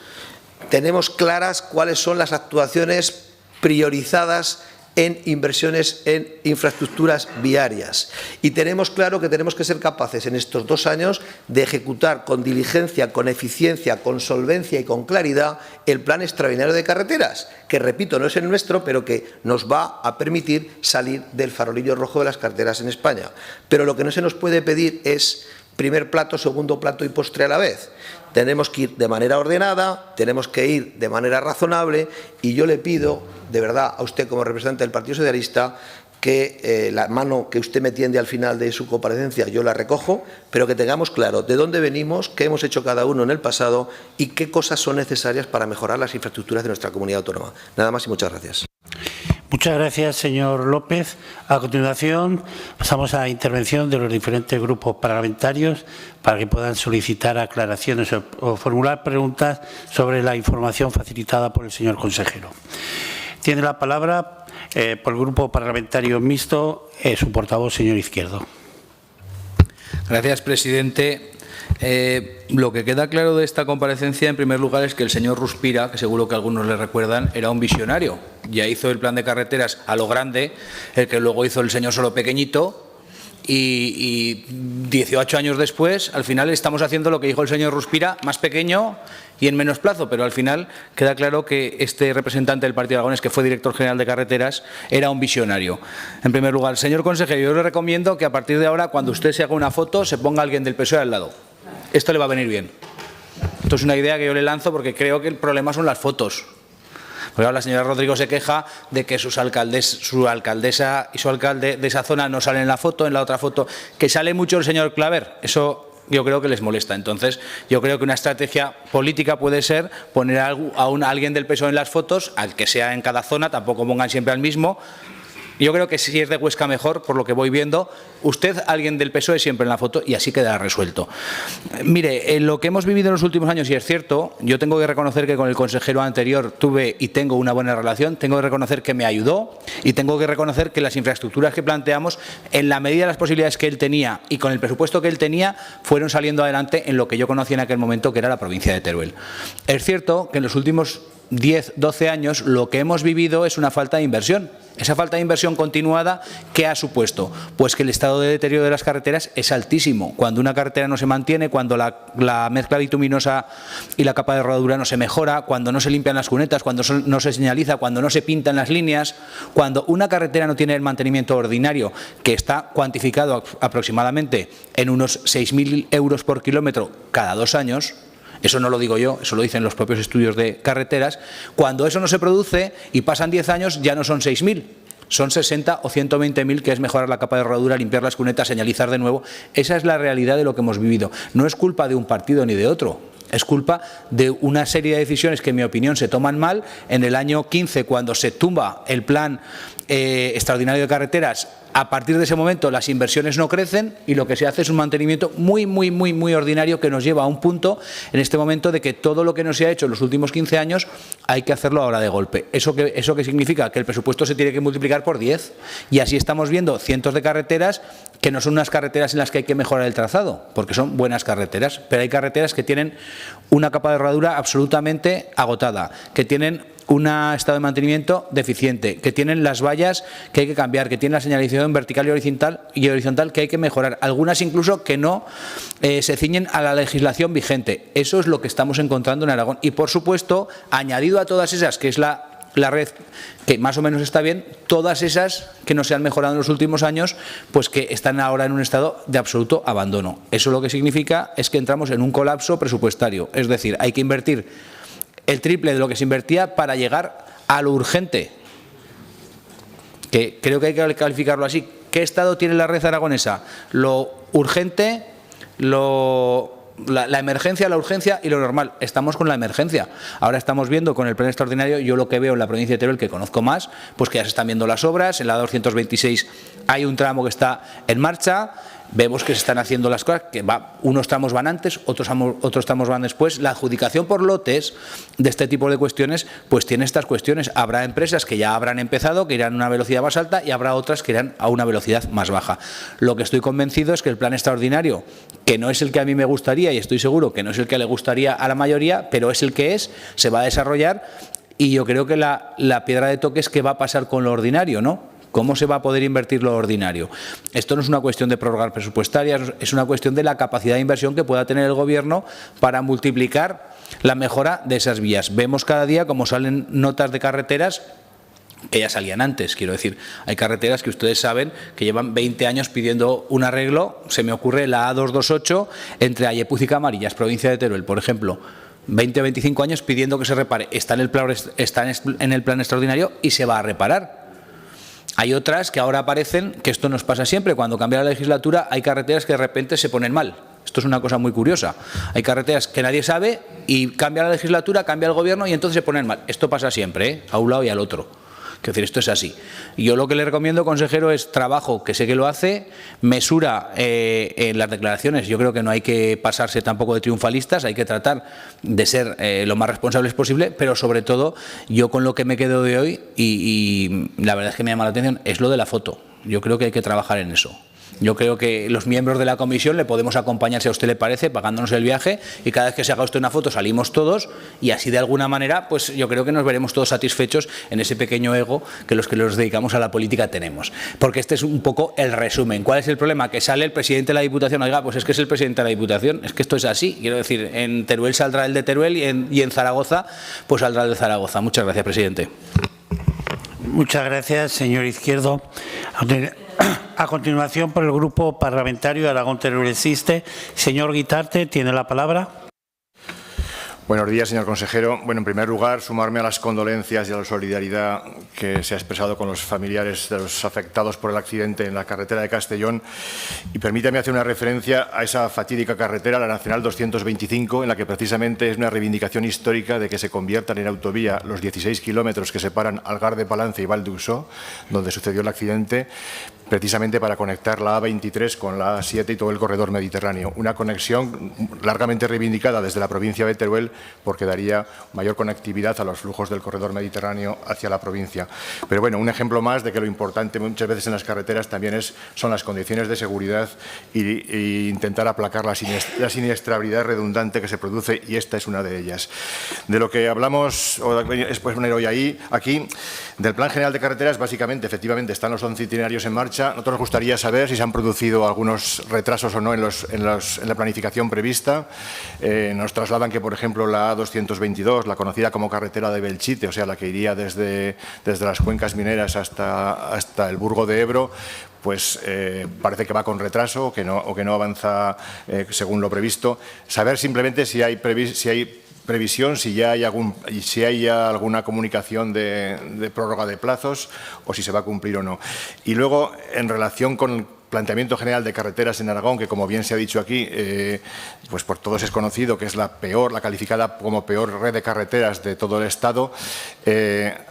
[SPEAKER 3] Tenemos claras cuáles son las actuaciones priorizadas en inversiones en infraestructuras viarias. Y tenemos claro que tenemos que ser capaces en estos 2 años de ejecutar con diligencia, con eficiencia, con solvencia y con claridad el Plan Extraordinario de Carreteras, que, repito, no es el nuestro, pero que nos va a permitir salir del farolillo rojo de las carreteras en España. Pero lo que no se nos puede pedir es primer plato, segundo plato y postre a la vez. Tenemos que ir de manera ordenada, tenemos que ir de manera razonable, y yo le pido, de verdad, a usted como representante del Partido Socialista, que la mano que usted me tiende al final de su comparecencia yo la recojo, pero que tengamos claro de dónde venimos, qué hemos hecho cada uno en el pasado y qué cosas son necesarias para mejorar las infraestructuras de nuestra comunidad autónoma. Nada más y muchas gracias.
[SPEAKER 1] Muchas gracias, señor López. A continuación, pasamos a la intervención de los diferentes grupos parlamentarios para que puedan solicitar aclaraciones o formular preguntas sobre la información facilitada por el señor consejero. Tiene la palabra por el Grupo Parlamentario Mixto su portavoz, señor Izquierdo.
[SPEAKER 4] Gracias, presidente. Lo que queda claro de esta comparecencia, en primer lugar, es que el señor Ruspira, que seguro que algunos le recuerdan, era un visionario. Ya hizo el plan de carreteras a lo grande, el que luego hizo el señor Solo pequeñito, y 18 años después, al final estamos haciendo lo que dijo el señor Ruspira, más pequeño y en menos plazo, pero al final queda claro que este representante del Partido Aragonés, que fue director general de carreteras, era un visionario. En primer lugar, señor consejero, yo le recomiendo que a partir de ahora, cuando usted se haga una foto, se ponga alguien del PSOE al lado. Esto le va a venir bien. Esto es una idea que yo le lanzo porque creo que el problema son las fotos. Porque ahora la señora Rodrigo se queja de que su alcaldesa y su alcalde de esa zona no salen en la foto, en la otra foto, que sale mucho el señor Claver. Eso yo creo que les molesta. Entonces, yo creo que una estrategia política puede ser poner a alguien del PSOE en las fotos, al que sea en cada zona, tampoco pongan siempre al mismo. Yo creo que si es de Huesca mejor, por lo que voy viendo, usted, alguien del PSOE siempre en la foto y así quedará resuelto. Mire, en lo que hemos vivido en los últimos años, y es cierto, yo tengo que reconocer que con el consejero anterior tuve y tengo una buena relación, tengo que reconocer que me ayudó y tengo que reconocer que las infraestructuras que planteamos, en la medida de las posibilidades que él tenía y con el presupuesto que él tenía, fueron saliendo adelante en lo que yo conocía en aquel momento, que era la provincia de Teruel. Es cierto que en los últimos 10, 12 años, lo que hemos vivido es una falta de inversión. Esa falta de inversión continuada, ¿qué ha supuesto? Pues que el estado de deterioro de las carreteras es altísimo. Cuando una carretera no se mantiene, cuando la mezcla bituminosa y la capa de rodadura no se mejora, cuando no se limpian las cunetas, cuando no se señaliza, cuando no se pintan las líneas, cuando una carretera no tiene el mantenimiento ordinario, que está cuantificado aproximadamente en unos 6.000 euros por kilómetro cada 2 años, eso no lo digo yo, eso lo dicen los propios estudios de carreteras. Cuando eso no se produce y pasan 10 años, ya no son 6.000, son 60 o 120.000, que es mejorar la capa de rodadura, limpiar las cunetas, señalizar de nuevo. Esa es la realidad de lo que hemos vivido. No es culpa de un partido ni de otro. Es culpa de una serie de decisiones que, en mi opinión, se toman mal. En el año 15, cuando se tumba el plan extraordinario de carreteras, a partir de ese momento las inversiones no crecen y lo que se hace es un mantenimiento muy ordinario, que nos lleva a un punto en este momento de que todo lo que no se ha hecho en los últimos 15 años hay que hacerlo ahora de golpe. ¿Eso qué significa? Que el presupuesto se tiene que multiplicar por 10 y así estamos viendo cientos de carreteras que no son unas carreteras en las que hay que mejorar el trazado, porque son buenas carreteras, pero hay carreteras que tienen una capa de rodadura absolutamente agotada, que tienen un estado de mantenimiento deficiente, que tienen las vallas que hay que cambiar, que tienen la señalización vertical y horizontal que hay que mejorar, algunas incluso que no se ciñen a la legislación vigente. Eso es lo que estamos encontrando en Aragón y, por supuesto, añadido a todas esas, que es la red que más o menos está bien, todas esas que no se han mejorado en los últimos años, pues que están ahora en un estado de absoluto abandono. Eso lo que significa es que entramos en un colapso presupuestario, es decir, hay que invertir el triple de lo que se invertía para llegar a lo urgente, que creo que hay que calificarlo así. ¿Qué estado tiene la red aragonesa? Lo urgente, la emergencia, la urgencia y lo normal. Estamos con la emergencia. Ahora estamos viendo con el plan extraordinario, yo lo que veo en la provincia de Teruel, que conozco más, pues que ya se están viendo las obras. En la 226 hay un tramo que está en marcha. Vemos que se están haciendo las cosas, que unos tramos van antes, otros tramos van después. La adjudicación por lotes de este tipo de cuestiones, pues tiene estas cuestiones. Habrá empresas que ya habrán empezado, que irán a una velocidad más alta, y habrá otras que irán a una velocidad más baja. Lo que estoy convencido es que el plan extraordinario, que no es el que a mí me gustaría, y estoy seguro que no es el que le gustaría a la mayoría, pero es el que es, se va a desarrollar, y yo creo que la piedra de toque es qué va a pasar con lo ordinario, ¿no? ¿Cómo se va a poder invertir lo ordinario? Esto no es una cuestión de prórrogas presupuestarias, es una cuestión de la capacidad de inversión que pueda tener el Gobierno para multiplicar la mejora de esas vías. Vemos cada día cómo salen notas de carreteras que ya salían antes, quiero decir, hay carreteras que ustedes saben que llevan 20 años pidiendo un arreglo. Se me ocurre la A228 entre Ayepuz y Camarillas, provincia de Teruel, por ejemplo. 20 o 25 años pidiendo que se repare. Está en el plan extraordinario y se va a reparar. Hay otras que ahora aparecen, que esto nos pasa siempre, cuando cambia la legislatura hay carreteras que de repente se ponen mal. Esto es una cosa muy curiosa. Hay carreteras que nadie sabe y cambia la legislatura, cambia el Gobierno y entonces se ponen mal. Esto pasa siempre, a un lado y al otro. Quiero decir, esto es así. Y yo lo que le recomiendo, consejero, es trabajo, que sé que lo hace, mesura en las declaraciones. Yo creo que no hay que pasarse tampoco de triunfalistas, hay que tratar de ser lo más responsables posible, pero sobre todo, yo con lo que me quedo de hoy, y la verdad es que me llama la atención, es lo de la foto. Yo creo que hay que trabajar en eso. Yo creo que los miembros de la comisión le podemos acompañar, si a usted le parece, pagándonos el viaje, y cada vez que se haga usted una foto salimos todos y así de alguna manera pues yo creo que nos veremos todos satisfechos en ese pequeño ego que los dedicamos a la política tenemos. Porque este es un poco el resumen. ¿Cuál es el problema? Que sale el presidente de la Diputación, oiga, pues es que es el presidente de la Diputación, es que esto es así. Quiero decir, en Teruel saldrá el de Teruel y en Zaragoza pues saldrá el de Zaragoza. Muchas gracias, presidente.
[SPEAKER 1] Muchas gracias, señor Izquierdo. A continuación, por el Grupo Parlamentario Aragón Teruel Existe, señor Guitarte, tiene la palabra.
[SPEAKER 5] Buenos días, señor consejero. Bueno, en primer lugar, sumarme a las condolencias y a la solidaridad que se ha expresado con los familiares de los afectados por el accidente en la carretera de Castellón. Y permítame hacer una referencia a esa fatídica carretera, la Nacional 225, en la que precisamente es una reivindicación histórica de que se conviertan en autovía los 16 kilómetros que separan Algar de Palance y Val d'Uixó, donde sucedió el accidente, precisamente para conectar la A23 con la A7 y todo el corredor mediterráneo. Una conexión largamente reivindicada desde la provincia de Teruel porque daría mayor conectividad a los flujos del corredor mediterráneo hacia la provincia. Pero bueno, un ejemplo más de que lo importante muchas veces en las carreteras también son las condiciones de seguridad y intentar aplacar la siniestrabilidad redundante que se produce, y esta es una de ellas. De lo que hablamos, o después poner hoy aquí, del Plan General de Carreteras, básicamente, efectivamente, están los 11 itinerarios en marcha. Nosotros nos gustaría saber si se han producido algunos retrasos o no en la planificación prevista. Nos trasladan que, por ejemplo, la A222, la conocida como carretera de Belchite, o sea, la que iría desde las cuencas mineras hasta el Burgo de Ebro, pues parece que va con retraso o que no avanza según lo previsto. Saber simplemente si hay previsión, si ya hay alguna comunicación de prórroga de plazos o si se va a cumplir o no. Y luego, en relación con el planteamiento general de carreteras en Aragón, que como bien se ha dicho aquí, pues por todos es conocido que es la calificada como peor red de carreteras de todo el Estado,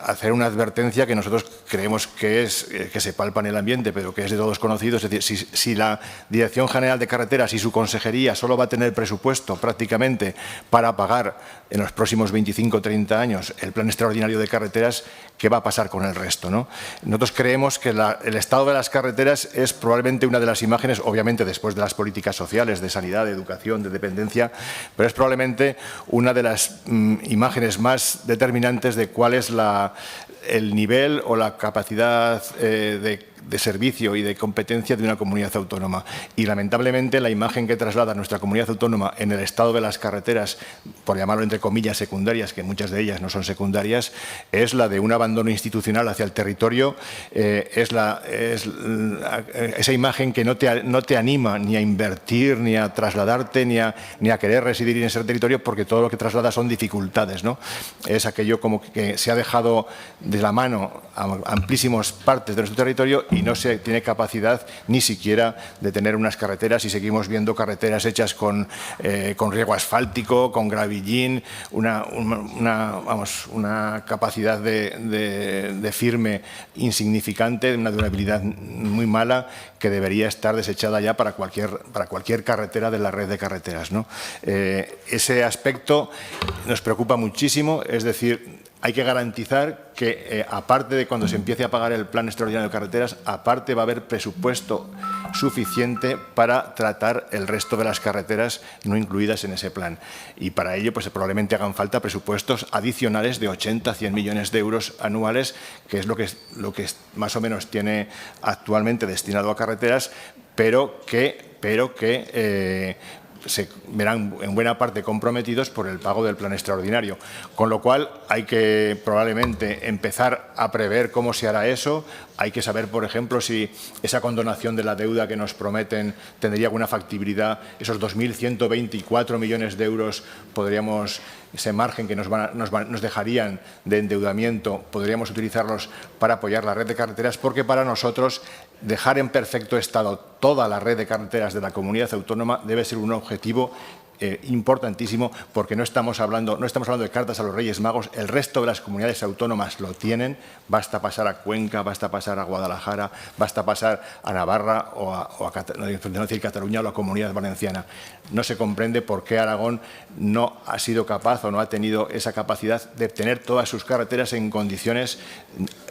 [SPEAKER 5] hacer una advertencia que nosotros creemos que se palpa en el ambiente, pero que es de todos conocido. Es decir, si la Dirección General de Carreteras y su consejería solo va a tener presupuesto prácticamente para pagar en los próximos 25 o 30 años el plan extraordinario de carreteras, ¿qué va a pasar con el resto, ¿no? Nosotros creemos que el estado de las carreteras es probablemente una de las imágenes, obviamente después de las políticas sociales, de sanidad, de educación, de dependencia, pero es probablemente una de las imágenes más determinantes de cuál es el nivel o la capacidad de servicio y de competencia de una comunidad autónoma. Y lamentablemente la imagen que traslada nuestra comunidad autónoma en el estado de las carreteras, por llamarlo entre comillas secundarias, que muchas de ellas no son secundarias, es la de un abandono institucional hacia el territorio, esa imagen que no te anima ni a invertir, ni a trasladarte, ni a querer residir en ese territorio, porque todo lo que traslada son dificultades, ¿no? Es aquello como que se ha dejado de la mano a amplísimas partes de nuestro territorio y no se tiene capacidad ni siquiera de tener unas carreteras, y seguimos viendo carreteras hechas con riego asfáltico, con gravillín, una capacidad de firme insignificante, una durabilidad muy mala, que debería estar desechada ya para cualquier carretera de la red de carreteras, ¿no? Ese aspecto nos preocupa muchísimo, es decir, hay que garantizar que, aparte de cuando se empiece a pagar el plan extraordinario de carreteras, aparte va a haber presupuesto suficiente para tratar el resto de las carreteras no incluidas en ese plan. Y para ello, pues probablemente hagan falta presupuestos adicionales de 80 a 100 millones de euros anuales, que es lo que más o menos tiene actualmente destinado a carreteras, pero que se verán en buena parte comprometidos por el pago del plan extraordinario. Con lo cual hay que probablemente empezar a prever cómo se hará eso. Hay que saber, por ejemplo, si esa condonación de la deuda que nos prometen tendría alguna factibilidad. Esos 2.124 millones de euros ese margen que nos dejarían de endeudamiento, podríamos utilizarlos para apoyar la red de carreteras, porque para nosotros dejar en perfecto estado toda la red de carreteras de la comunidad autónoma debe ser un objetivo importantísimo, porque no estamos hablando de cartas a los Reyes Magos. El resto de las comunidades autónomas lo tienen. Basta pasar a Cuenca, basta pasar a Guadalajara, basta pasar a Navarra no decir Cataluña, o la Comunidad Valenciana. No se comprende por qué Aragón no ha sido capaz o no ha tenido esa capacidad de tener todas sus carreteras en condiciones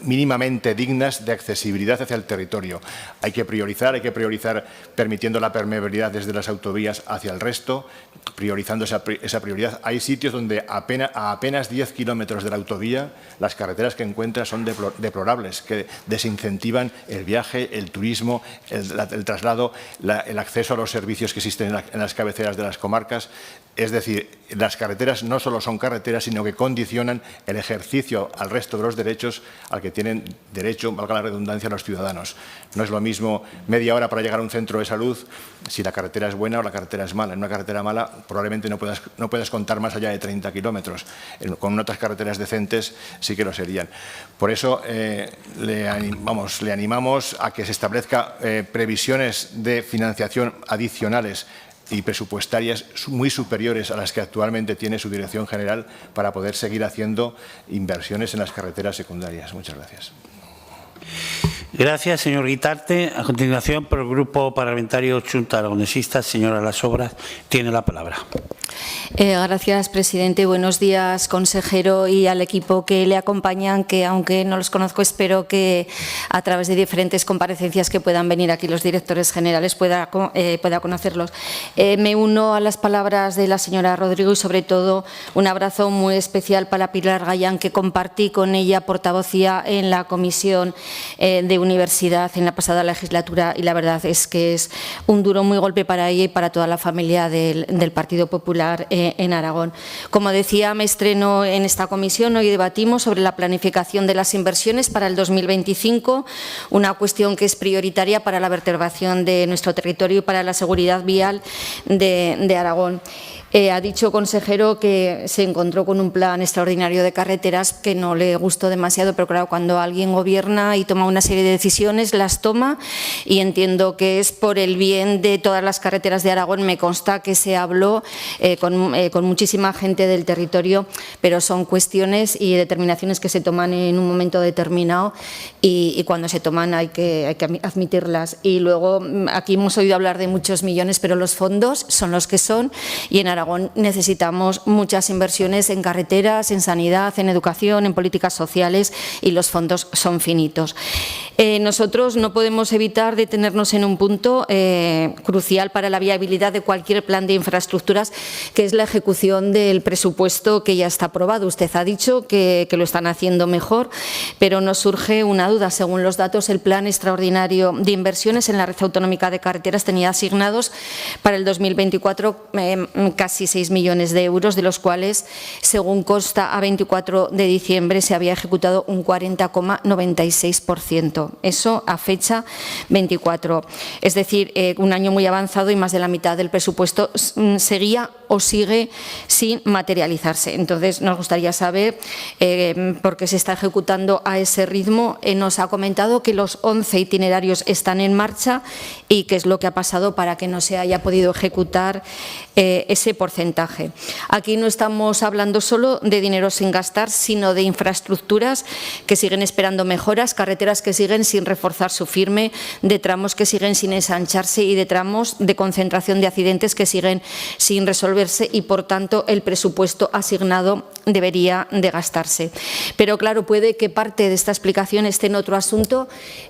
[SPEAKER 5] mínimamente dignas de accesibilidad hacia el territorio. Hay que priorizar permitiendo la permeabilidad desde las autovías hacia el resto, priorizando esa prioridad. Hay sitios donde a apenas 10 kilómetros de la autovía las carreteras que encuentras son deplorables, que desincentivan el viaje, el turismo, el traslado, el acceso a los servicios que existen en las cabeceras de las comarcas. Es decir, las carreteras no solo son carreteras, sino que condicionan el ejercicio al resto de los derechos al que tienen derecho, valga la redundancia, los ciudadanos. No es lo mismo media hora para llegar a un centro de salud si la carretera es buena o la carretera es mala. En una carretera mala probablemente no puedas contar más allá de 30 kilómetros. Con otras carreteras decentes sí que lo serían. Por eso le animamos a que se establezca previsiones de financiación adicionales y presupuestarias muy superiores a las que actualmente tiene su Dirección General para poder seguir haciendo inversiones en las carreteras secundarias. Muchas gracias.
[SPEAKER 1] Gracias, señor Guitarte. A continuación, por el Grupo Parlamentario Xunta Aragonesista, señora Las Obras, tiene la palabra.
[SPEAKER 6] Gracias, presidente. Buenos días, consejero, y al equipo que le acompañan, que aunque no los conozco, espero que a través de diferentes comparecencias que puedan venir aquí los directores generales pueda conocerlos. Me uno a las palabras de la señora Rodrigo y, sobre todo, un abrazo muy especial para Pilar Gallán, que compartí con ella portavocía en la Comisión de Universidad en la pasada legislatura, y la verdad es que es un duro muy golpe para ella y para toda la familia del Partido Popular en Aragón. Como decía, me estreno en esta comisión. Hoy debatimos sobre la planificación de las inversiones para el 2025, una cuestión que es prioritaria para la vertebración de nuestro territorio y para la seguridad vial de Aragón. Ha dicho, consejero, que se encontró con un plan extraordinario de carreteras que no le gustó demasiado, pero claro, cuando alguien gobierna y toma una serie de decisiones, las toma, y entiendo que es por el bien de todas las carreteras de Aragón. Me consta que se habló con muchísima gente del territorio, pero son cuestiones y determinaciones que se toman en un momento determinado, y cuando se toman hay que admitirlas. Y luego, aquí hemos oído hablar de muchos millones, pero los fondos son los que son, y en Aragón necesitamos muchas inversiones en carreteras, en sanidad, en educación, en políticas sociales, y los fondos son finitos. Nosotros no podemos evitar detenernos en un punto crucial para la viabilidad de cualquier plan de infraestructuras, que es la ejecución del presupuesto que ya está aprobado. Usted ha dicho que lo están haciendo mejor, pero nos surge una duda. Según los datos, el plan extraordinario de inversiones en la red autonómica de carreteras tenía asignados para el 2024 casi 6 millones de euros, de los cuales, según consta a 24 de diciembre, se había ejecutado un 40,96%. Eso a fecha 24. Es decir, un año muy avanzado, y más de la mitad del presupuesto seguía o sigue sin materializarse. Entonces, nos gustaría saber por qué se está ejecutando a ese ritmo. Nos ha comentado que los 11 itinerarios están en marcha, y qué es lo que ha pasado para que no se haya podido ejecutar ese porcentaje. Aquí no estamos hablando solo de dinero sin gastar, sino de infraestructuras que siguen esperando mejoras, carreteras que siguen sin reforzar su firme, de tramos que siguen sin ensancharse y de tramos de concentración de accidentes que siguen sin resolverse, y por tanto el presupuesto asignado debería de gastarse. Pero claro, puede que parte de esta explicación esté en otro asunto,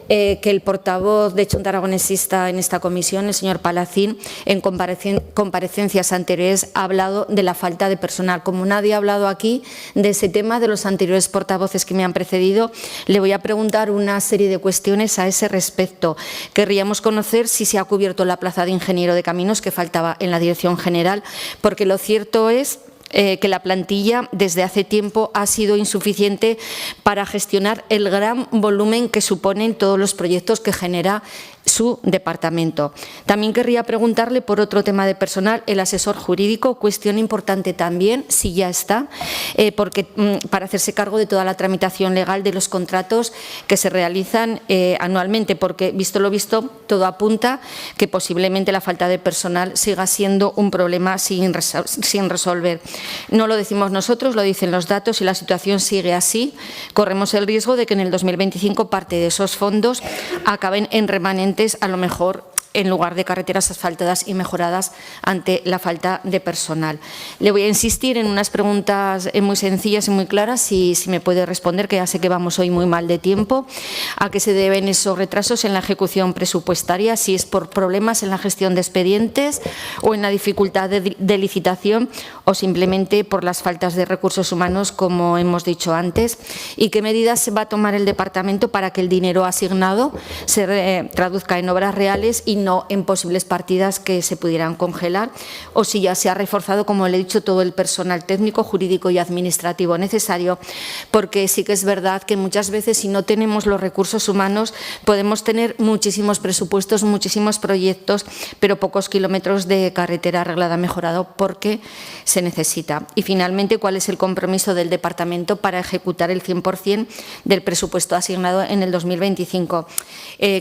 [SPEAKER 6] que el portavoz de Xunta Aragonesista en esta comisión, el señor Palacín, en comparecencias anteriores ha hablado de la falta de personal. Como nadie ha hablado aquí de ese tema de los anteriores portavoces que me han precedido, le voy a preguntar una serie de cuestiones a ese respecto. Querríamos conocer si se ha cubierto la plaza de ingeniero de caminos que faltaba en la Dirección General, porque lo cierto es que la plantilla desde hace tiempo ha sido insuficiente para gestionar el gran volumen que suponen todos los proyectos que genera su departamento. También querría preguntarle por otro tema de personal, el asesor jurídico, cuestión importante también, si ya está, porque para hacerse cargo de toda la tramitación legal de los contratos que se realizan anualmente, porque visto lo visto, todo apunta que posiblemente la falta de personal siga siendo un problema sin resolver. No lo decimos nosotros, lo dicen los datos, y la situación sigue así. Corremos el riesgo de que en el 2025 parte de esos fondos acaben en remanentes, a lo mejor en lugar de carreteras asfaltadas y mejoradas, ante la falta de personal. Le voy a insistir en unas preguntas muy sencillas y muy claras, si me puede responder, que ya sé que vamos hoy muy mal de tiempo. ¿A qué se deben esos retrasos en la ejecución presupuestaria? Si es por problemas en la gestión de expedientes o en la dificultad de licitación, o simplemente por las faltas de recursos humanos, como hemos dicho antes. ¿Y qué medidas va a tomar el departamento para que el dinero asignado se traduzca en obras reales y no en posibles partidas que se pudieran congelar? O si ya se ha reforzado, como le he dicho, todo el personal técnico, jurídico y administrativo necesario, porque sí que es verdad que muchas veces, si no tenemos los recursos humanos, podemos tener muchísimos presupuestos, muchísimos proyectos, pero pocos kilómetros de carretera arreglada, mejorado, porque se necesita. Y finalmente, ¿cuál es el compromiso del departamento para ejecutar el 100% del presupuesto asignado en el 2025?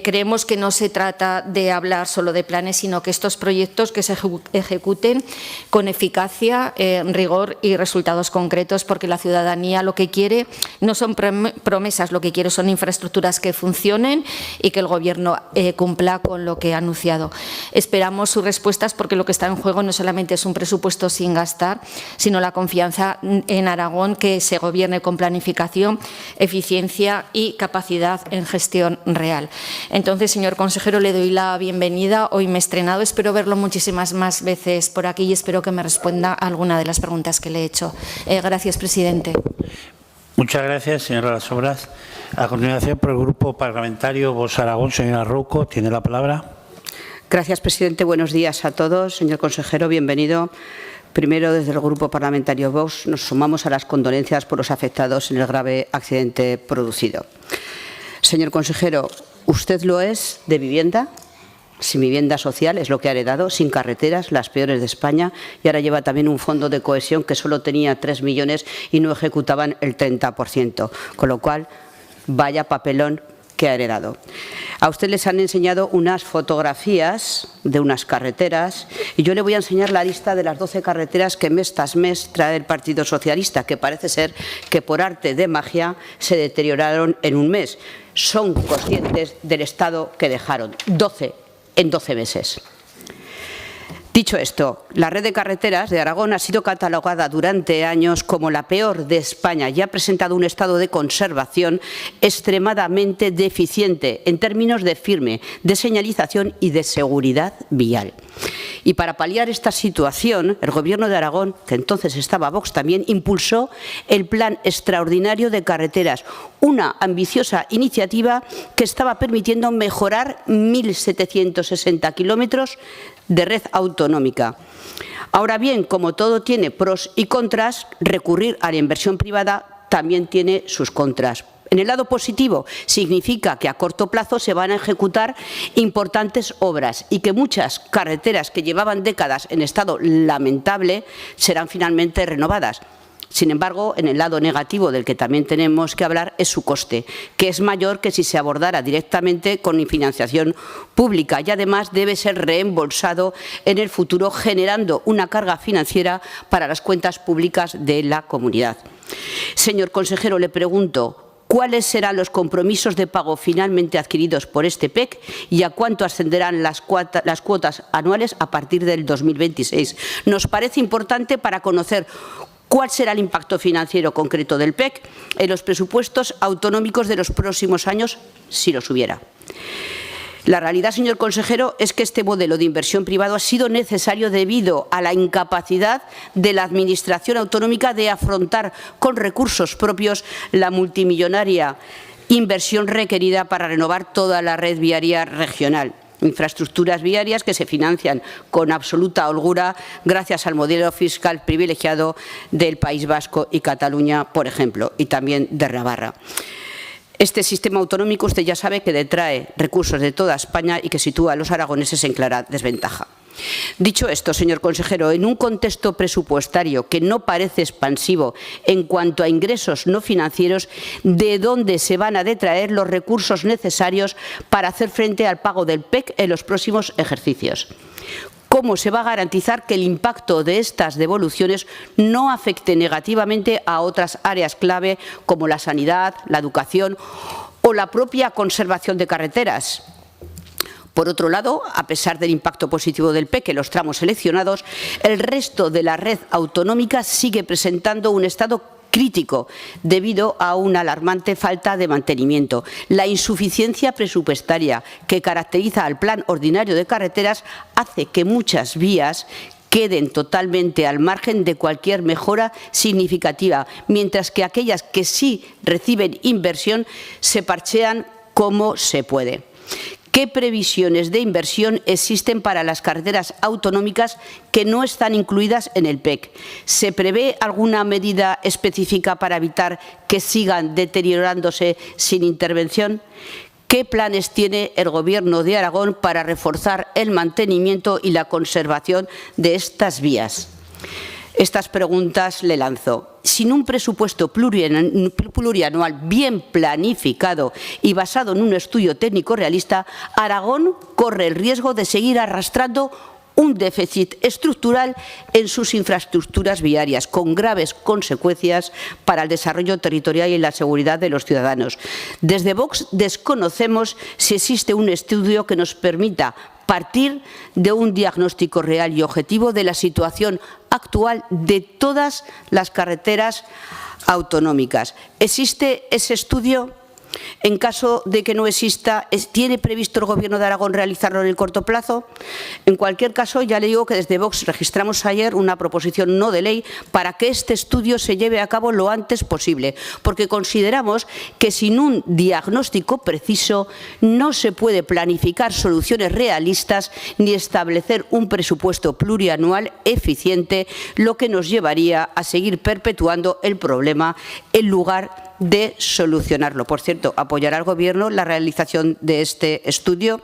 [SPEAKER 6] Creemos que no se trata de hablar hablar solo de planes, sino que estos proyectos que se ejecuten con eficacia, rigor y resultados concretos, porque la ciudadanía lo que quiere no son promesas, lo que quiere son infraestructuras que funcionen y que el Gobierno cumpla con lo que ha anunciado. Esperamos sus respuestas, porque lo que está en juego no solamente es un presupuesto sin gastar, sino la confianza en Aragón, que se gobierne con planificación, eficiencia y capacidad en gestión real. Entonces, señor consejero, le doy la bienvenida. Hoy me he estrenado, espero verlo muchísimas más veces por aquí y espero que me responda a alguna de las preguntas que le he hecho. Gracias, presidente.
[SPEAKER 1] Muchas gracias, señora Las Obras. A continuación, por el Grupo Parlamentario Vox Aragón, señora Rouco, tiene la palabra.
[SPEAKER 7] Gracias, presidente. Buenos días a todos. Señor consejero, bienvenido. Primero, desde el Grupo Parlamentario Vox, nos sumamos a las condolencias por los afectados en el grave accidente producido. Señor consejero, usted lo es de vivienda, sin vivienda social, es lo que ha heredado, sin carreteras, las peores de España, y ahora lleva también un fondo de cohesión que solo tenía 3 millones y no ejecutaban el 30%, con lo cual, vaya papelón que ha heredado. A usted les han enseñado unas fotografías de unas carreteras y yo le voy a enseñar la lista de las 12 carreteras que mes tras mes trae el Partido Socialista, que parece ser que por arte de magia se deterioraron en un mes. Son conscientes del estado que dejaron, 12 en 12 meses. Dicho esto, la red de carreteras de Aragón ha sido catalogada durante años como la peor de España y ha presentado un estado de conservación extremadamente deficiente en términos de firme, de señalización y de seguridad vial. Y para paliar esta situación, el Gobierno de Aragón, que entonces estaba Vox también, impulsó el Plan Extraordinario de Carreteras, una ambiciosa iniciativa que estaba permitiendo mejorar 1.760 kilómetros de red autonómica. Ahora bien, como todo tiene pros y contras, recurrir a la inversión privada también tiene sus contras. En el lado positivo, significa que a corto plazo se van a ejecutar importantes obras y que muchas carreteras que llevaban décadas en estado lamentable serán finalmente renovadas. Sin embargo, en el lado negativo del que también tenemos que hablar es su coste, que es mayor que si se abordara directamente con financiación pública y además debe ser reembolsado en el futuro, generando una carga financiera para las cuentas públicas de la comunidad. Señor consejero, le pregunto, ¿cuáles serán los compromisos de pago finalmente adquiridos por este PEC y a cuánto ascenderán las cuotas anuales a partir del 2026? Nos parece importante para conocer cuál será el impacto financiero concreto del PEC en los presupuestos autonómicos de los próximos años, si los hubiera. La realidad, señor consejero, es que este modelo de inversión privado ha sido necesario debido a la incapacidad de la Administración autonómica de afrontar con recursos propios la multimillonaria inversión requerida para renovar toda la red viaria regional. Infraestructuras viarias que se financian con absoluta holgura gracias al modelo fiscal privilegiado del País Vasco y Cataluña, por ejemplo, y también de Navarra. Este sistema autonómico, usted ya sabe que detrae recursos de toda España y que sitúa a los aragoneses en clara desventaja. Dicho esto, señor consejero, en un contexto presupuestario que no parece expansivo en cuanto a ingresos no financieros, ¿de dónde se van a detraer los recursos necesarios para hacer frente al pago del PEC en los próximos ejercicios? ¿Cómo se va a garantizar que el impacto de estas devoluciones no afecte negativamente a otras áreas clave como la sanidad, la educación o la propia conservación de carreteras? Por otro lado, a pesar del impacto positivo del PEC en los tramos seleccionados, el resto de la red autonómica sigue presentando un estado crítico debido a una alarmante falta de mantenimiento. La insuficiencia presupuestaria que caracteriza al Plan Ordinario de Carreteras hace que muchas vías queden totalmente al margen de cualquier mejora significativa, mientras que aquellas que sí reciben inversión se parchean como se puede. ¿Qué previsiones de inversión existen para las carreteras autonómicas que no están incluidas en el PEC? ¿Se prevé alguna medida específica para evitar que sigan deteriorándose sin intervención? ¿Qué planes tiene el Gobierno de Aragón para reforzar el mantenimiento y la conservación de estas vías? Estas preguntas le lanzo. Sin un presupuesto plurianual bien planificado y basado en un estudio técnico realista, Aragón corre el riesgo de seguir arrastrando un déficit estructural en sus infraestructuras viarias, con graves consecuencias para el desarrollo territorial y la seguridad de los ciudadanos. Desde Vox desconocemos si existe un estudio que nos permita partir de un diagnóstico real y objetivo de la situación actual de todas las carreteras autonómicas. ¿Existe ese estudio? En caso de que no exista, ¿tiene previsto el Gobierno de Aragón realizarlo en el corto plazo? En cualquier caso, ya le digo que desde Vox registramos ayer una proposición no de ley para que este estudio se lleve a cabo lo antes posible, porque consideramos que sin un diagnóstico preciso no se puede planificar soluciones realistas ni establecer un presupuesto plurianual eficiente, lo que nos llevaría a seguir perpetuando el problema en lugar de solucionarlo. Por cierto, ¿apoyará el Gobierno la realización de este estudio?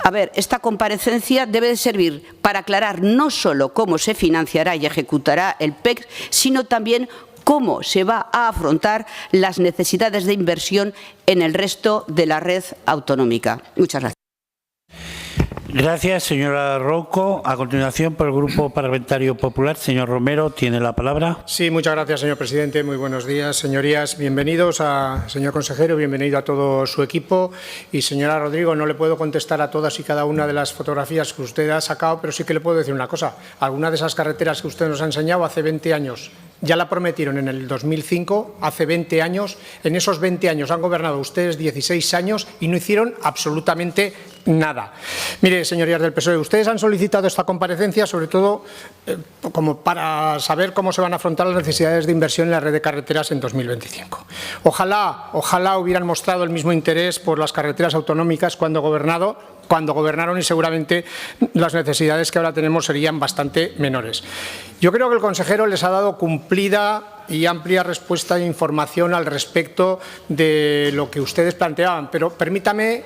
[SPEAKER 7] A ver, esta comparecencia debe de servir para aclarar no solo cómo se financiará y ejecutará el PEC, sino también cómo se va a afrontar las necesidades de inversión en el resto de la red autonómica. Muchas gracias.
[SPEAKER 1] Gracias, señora Rouco. A continuación, por el Grupo Parlamentario Popular, señor Romero, tiene la palabra.
[SPEAKER 8] Sí, muchas gracias, señor presidente. Muy buenos días, señorías. Bienvenidos, señor consejero, bienvenido a todo su equipo. Y, señora Rodrigo, no le puedo contestar a todas y cada una de las fotografías que usted ha sacado, pero sí que le puedo decir una cosa. Algunas de esas carreteras que usted nos ha enseñado hace 20 años ya la prometieron en el 2005, hace 20 años. En esos 20 años han gobernado ustedes 16 años y no hicieron absolutamente nada. Mire, señorías del PSOE, ustedes han solicitado esta comparecencia sobre todo como para saber cómo se van a afrontar las necesidades de inversión en la red de carreteras en 2025. Ojalá hubieran mostrado el mismo interés por las carreteras autonómicas cuando gobernaron, y seguramente las necesidades que ahora tenemos serían bastante menores. Yo creo que el consejero les ha dado cumplida y amplia respuesta e información al respecto de lo que ustedes planteaban, pero permítanme,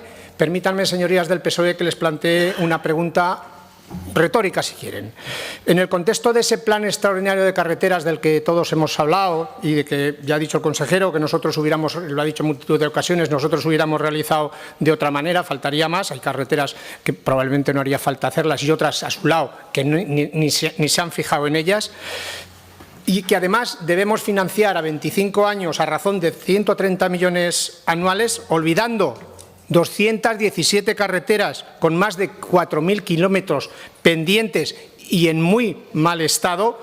[SPEAKER 8] señorías del PSOE, que les plantee una pregunta retórica, si quieren. En el contexto de ese plan extraordinario de carreteras del que todos hemos hablado y de que ya ha dicho el consejero que nosotros lo ha dicho en multitud de ocasiones, nosotros hubiéramos realizado de otra manera, faltaría más. Hay carreteras que probablemente no haría falta hacerlas y otras a su lado que ni se han fijado en ellas. Y que además debemos financiar a 25 años a razón de 130 millones anuales, olvidando 217 carreteras con más de 4.000 kilómetros pendientes y en muy mal estado.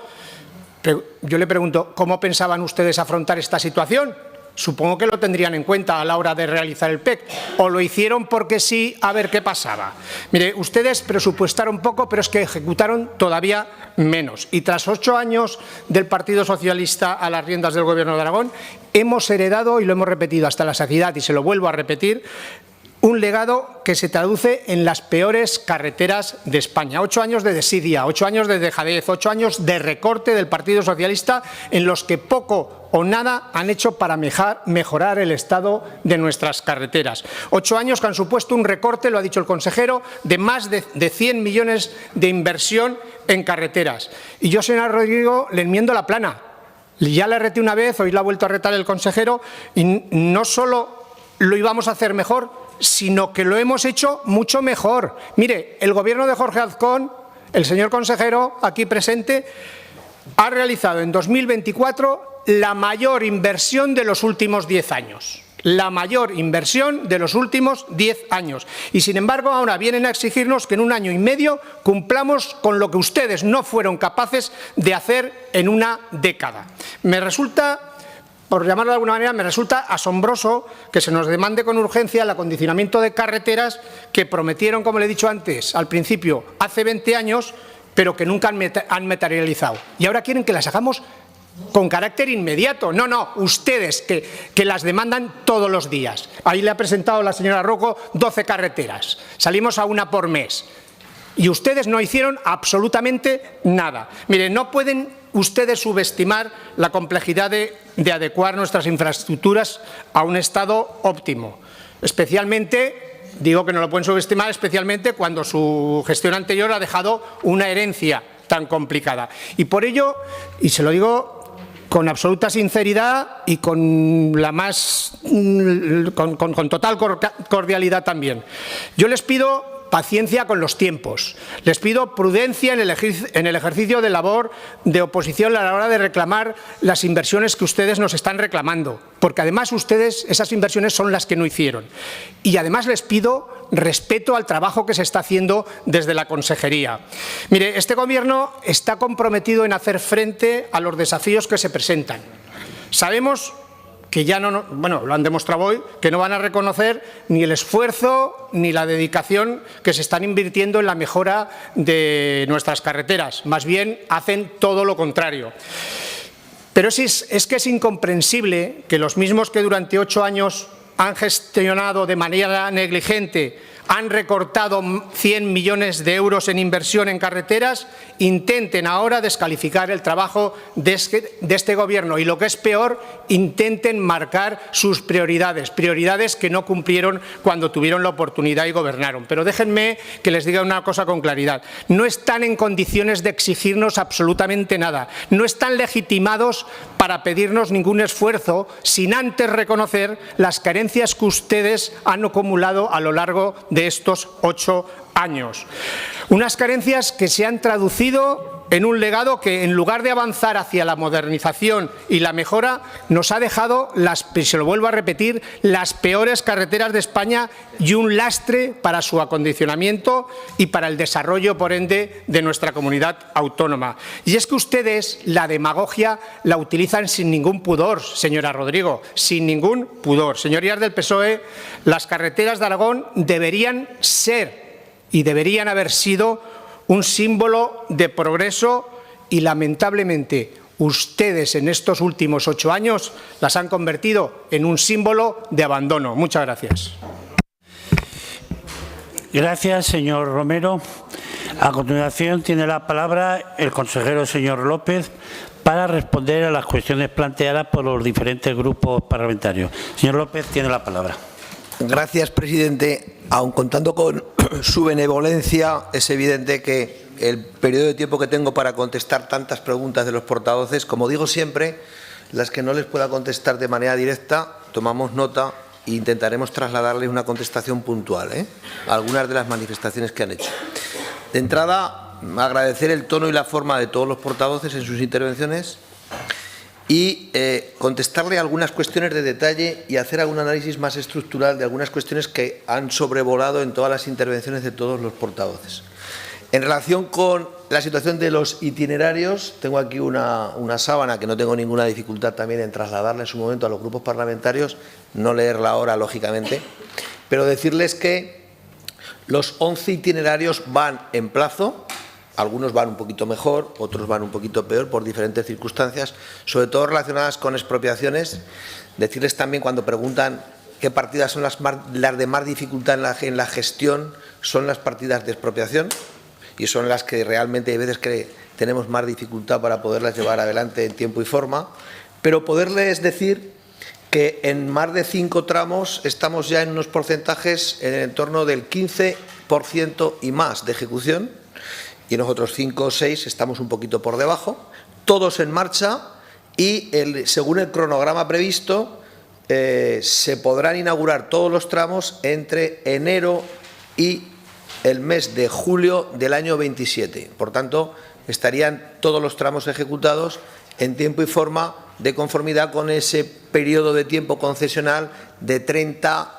[SPEAKER 8] Yo le pregunto, ¿cómo pensaban ustedes afrontar esta situación? Supongo que lo tendrían en cuenta a la hora de realizar el PEC, o lo hicieron porque sí, a ver qué pasaba. Mire, ustedes presupuestaron poco, pero es que ejecutaron todavía menos. Y tras 8 años del Partido Socialista a las riendas del Gobierno de Aragón, hemos heredado, y lo hemos repetido hasta la saciedad, y se lo vuelvo a repetir, un legado que se traduce en las peores carreteras de España. 8 años de desidia, 8 años de dejadez, 8 años de recorte del Partido Socialista, en los que poco o nada han hecho para mejorar el estado de nuestras carreteras. 8 años que han supuesto un recorte, lo ha dicho el consejero, de más de 100 millones de inversión en carreteras. Y yo, señora Rodrigo, le enmiendo la plana. Ya le reté una vez, hoy la ha vuelto a retar el consejero, y no solo lo íbamos a hacer mejor, sino que lo hemos hecho mucho mejor. Mire, el Gobierno de Jorge Azcón, el señor consejero aquí presente, ha realizado en 2024 la mayor inversión de los últimos 10 años. La mayor inversión de los últimos 10 años. Y, sin embargo, ahora vienen a exigirnos que en un año y medio cumplamos con lo que ustedes no fueron capaces de hacer en una década. Me resulta, por llamarlo de alguna manera, me resulta asombroso que se nos demande con urgencia el acondicionamiento de carreteras que prometieron, como le he dicho antes, al principio, hace 20 años, pero que nunca han materializado. Y ahora quieren que las hagamos con carácter inmediato. No, ustedes que las demandan todos los días. Ahí le ha presentado la señora Rouco 12 carreteras. Salimos a una por mes. Y ustedes no hicieron absolutamente nada. Mire, no pueden ustedes subestimar la complejidad de adecuar nuestras infraestructuras a un estado óptimo. Especialmente, digo que no lo pueden subestimar, especialmente cuando su gestión anterior ha dejado una herencia tan complicada. Y por ello, y se lo digo con absoluta sinceridad y con total cordialidad también, yo les pido paciencia con los tiempos. Les pido prudencia en el ejercicio de labor de oposición a la hora de reclamar las inversiones que ustedes nos están reclamando, porque además ustedes esas inversiones son las que no hicieron. Y además les pido respeto al trabajo que se está haciendo desde la consejería. Mire, este Gobierno está comprometido en hacer frente a los desafíos que se presentan. Sabemos que ya lo han demostrado hoy, que no van a reconocer ni el esfuerzo ni la dedicación que se están invirtiendo en la mejora de nuestras carreteras. Más bien, hacen todo lo contrario. Pero es que es incomprensible que los mismos que durante 8 años han gestionado de manera negligente, han recortado 100 millones de euros en inversión en carreteras, intenten ahora descalificar el trabajo de este Gobierno y, lo que es peor, intenten marcar sus prioridades, prioridades que no cumplieron cuando tuvieron la oportunidad y gobernaron. Pero déjenme que les diga una cosa con claridad. No están en condiciones de exigirnos absolutamente nada. No están legitimados para pedirnos ningún esfuerzo sin antes reconocer las carencias que ustedes han acumulado a lo largo de estos 8 años. Unas carencias que se han traducido en un legado que, en lugar de avanzar hacia la modernización y la mejora, nos ha dejado, se lo vuelvo a repetir, las peores carreteras de España y un lastre para su acondicionamiento y para el desarrollo, por ende, de nuestra comunidad autónoma. Y es que ustedes la demagogia la utilizan sin ningún pudor, señora Rodrigo, sin ningún pudor. Señorías del PSOE, las carreteras de Aragón deberían ser y deberían haber sido un símbolo de progreso y, lamentablemente, ustedes en estos últimos 8 años las han convertido en un símbolo de abandono. Muchas gracias.
[SPEAKER 1] Gracias, señor Romero. A continuación tiene la palabra el consejero señor López para responder a las cuestiones planteadas por los diferentes grupos parlamentarios. Señor López, tiene la palabra.
[SPEAKER 3] Gracias, presidente. Aun contando con su benevolencia, es evidente que el periodo de tiempo que tengo para contestar tantas preguntas de los portavoces, como digo siempre, las que no les pueda contestar de manera directa, tomamos nota e intentaremos trasladarles una contestación puntual a algunas de las manifestaciones que han hecho. De entrada, agradecer el tono y la forma de todos los portavoces en sus intervenciones y contestarle algunas cuestiones de detalle y hacer algún análisis más estructural de algunas cuestiones que han sobrevolado en todas las intervenciones de todos los portavoces. En relación con la situación de los itinerarios, tengo aquí una sábana que no tengo ninguna dificultad también en trasladarla en su momento a los grupos parlamentarios, no leerla ahora, lógicamente, pero decirles que los 11 itinerarios van en plazo. Algunos van un poquito mejor, otros van un poquito peor por diferentes circunstancias, sobre todo relacionadas con expropiaciones. Decirles también, cuando preguntan qué partidas son las de más dificultad en la gestión, son las partidas de expropiación y son las que realmente hay veces que tenemos más dificultad para poderlas llevar adelante en tiempo y forma. Pero poderles decir que en más de 5 tramos estamos ya en unos porcentajes en torno del 15% y más de ejecución, y en los otros 5 o 6 estamos un poquito por debajo, todos en marcha y según el cronograma previsto se podrán inaugurar todos los tramos entre enero y el mes de julio del año 27. Por tanto, estarían todos los tramos ejecutados en tiempo y forma de conformidad con ese periodo de tiempo concesional de 30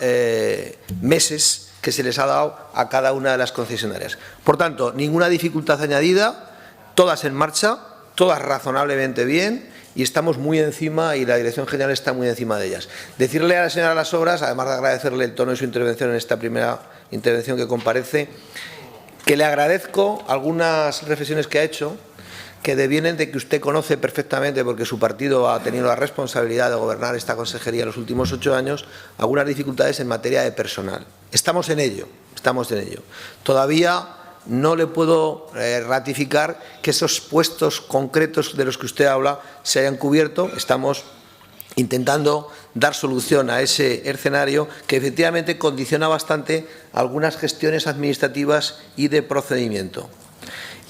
[SPEAKER 3] meses que se les ha dado a cada una de las concesionarias. Por tanto, ninguna dificultad añadida, todas en marcha, todas razonablemente bien y estamos muy encima y la Dirección General está muy encima de ellas. Decirle a la señora Las Obras, además de agradecerle el tono de su intervención en esta primera intervención que comparece, que le agradezco algunas reflexiones que ha hecho, que devienen de que usted conoce perfectamente, porque su partido ha tenido la responsabilidad de gobernar esta consejería en los últimos 8 años, algunas dificultades en materia de personal. Estamos en ello, estamos en ello. Todavía no le puedo ratificar que esos puestos concretos de los que usted habla se hayan cubierto. Estamos intentando dar solución a ese escenario que efectivamente condiciona bastante algunas gestiones administrativas y de procedimiento.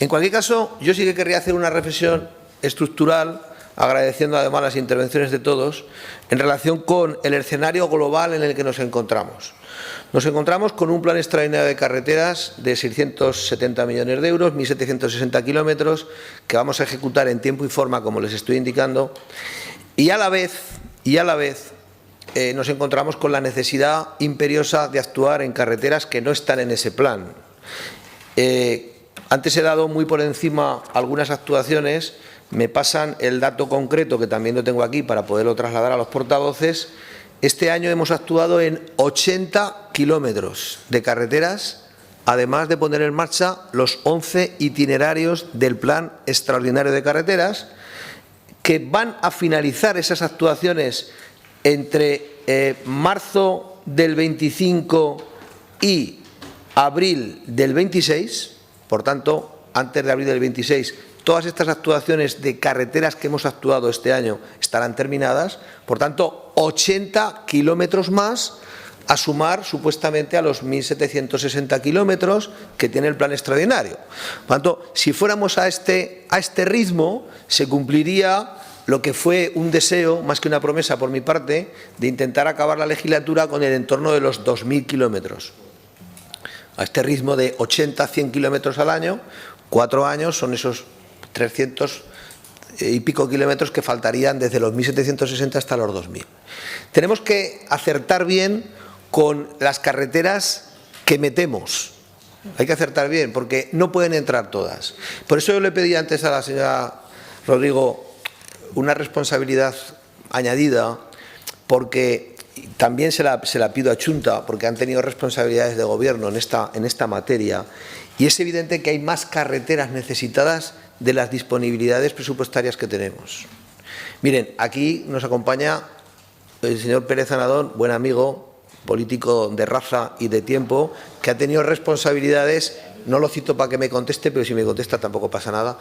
[SPEAKER 3] En cualquier caso, yo sí que querría hacer una reflexión estructural, agradeciendo además las intervenciones de todos, en relación con el escenario global en el que nos encontramos. Nos encontramos con un plan extraordinario de carreteras de 670 millones de euros, 1.760 kilómetros, que vamos a ejecutar en tiempo y forma, como les estoy indicando, y a la vez nos encontramos con la necesidad imperiosa de actuar en carreteras que no están en ese plan. Antes he dado muy por encima algunas actuaciones, me pasan el dato concreto, que también lo tengo aquí para poderlo trasladar a los portavoces. Este año hemos actuado en 80 kilómetros de carreteras, además de poner en marcha los 11 itinerarios del Plan Extraordinario de Carreteras, que van a finalizar esas actuaciones entre marzo del 25 y abril del 26, por tanto, antes de abril del 26, todas estas actuaciones de carreteras que hemos actuado este año estarán terminadas, por tanto, 80 kilómetros más a sumar supuestamente a los 1.760 kilómetros que tiene el plan extraordinario. Por tanto, si fuéramos a este ritmo, se cumpliría lo que fue un deseo, más que una promesa por mi parte, de intentar acabar la legislatura con el entorno de los 2.000 kilómetros. A este ritmo de 80 a 100 kilómetros al año, 4 años son esos 300 y pico kilómetros que faltarían desde los 1.760 hasta los 2.000. Tenemos que acertar bien con las carreteras que metemos. Hay que acertar bien, porque no pueden entrar todas. Por eso yo le pedí antes a la señora Rodrigo una responsabilidad añadida, porque también se la pido a Chunta, porque han tenido responsabilidades de gobierno en esta materia, y es evidente que hay más carreteras necesitadas de las disponibilidades presupuestarias que tenemos. Miren, aquí nos acompaña el señor Pérez Anadón, buen amigo, político de raza y de tiempo, que ha tenido responsabilidades, no lo cito para que me conteste, pero si me contesta tampoco pasa nada,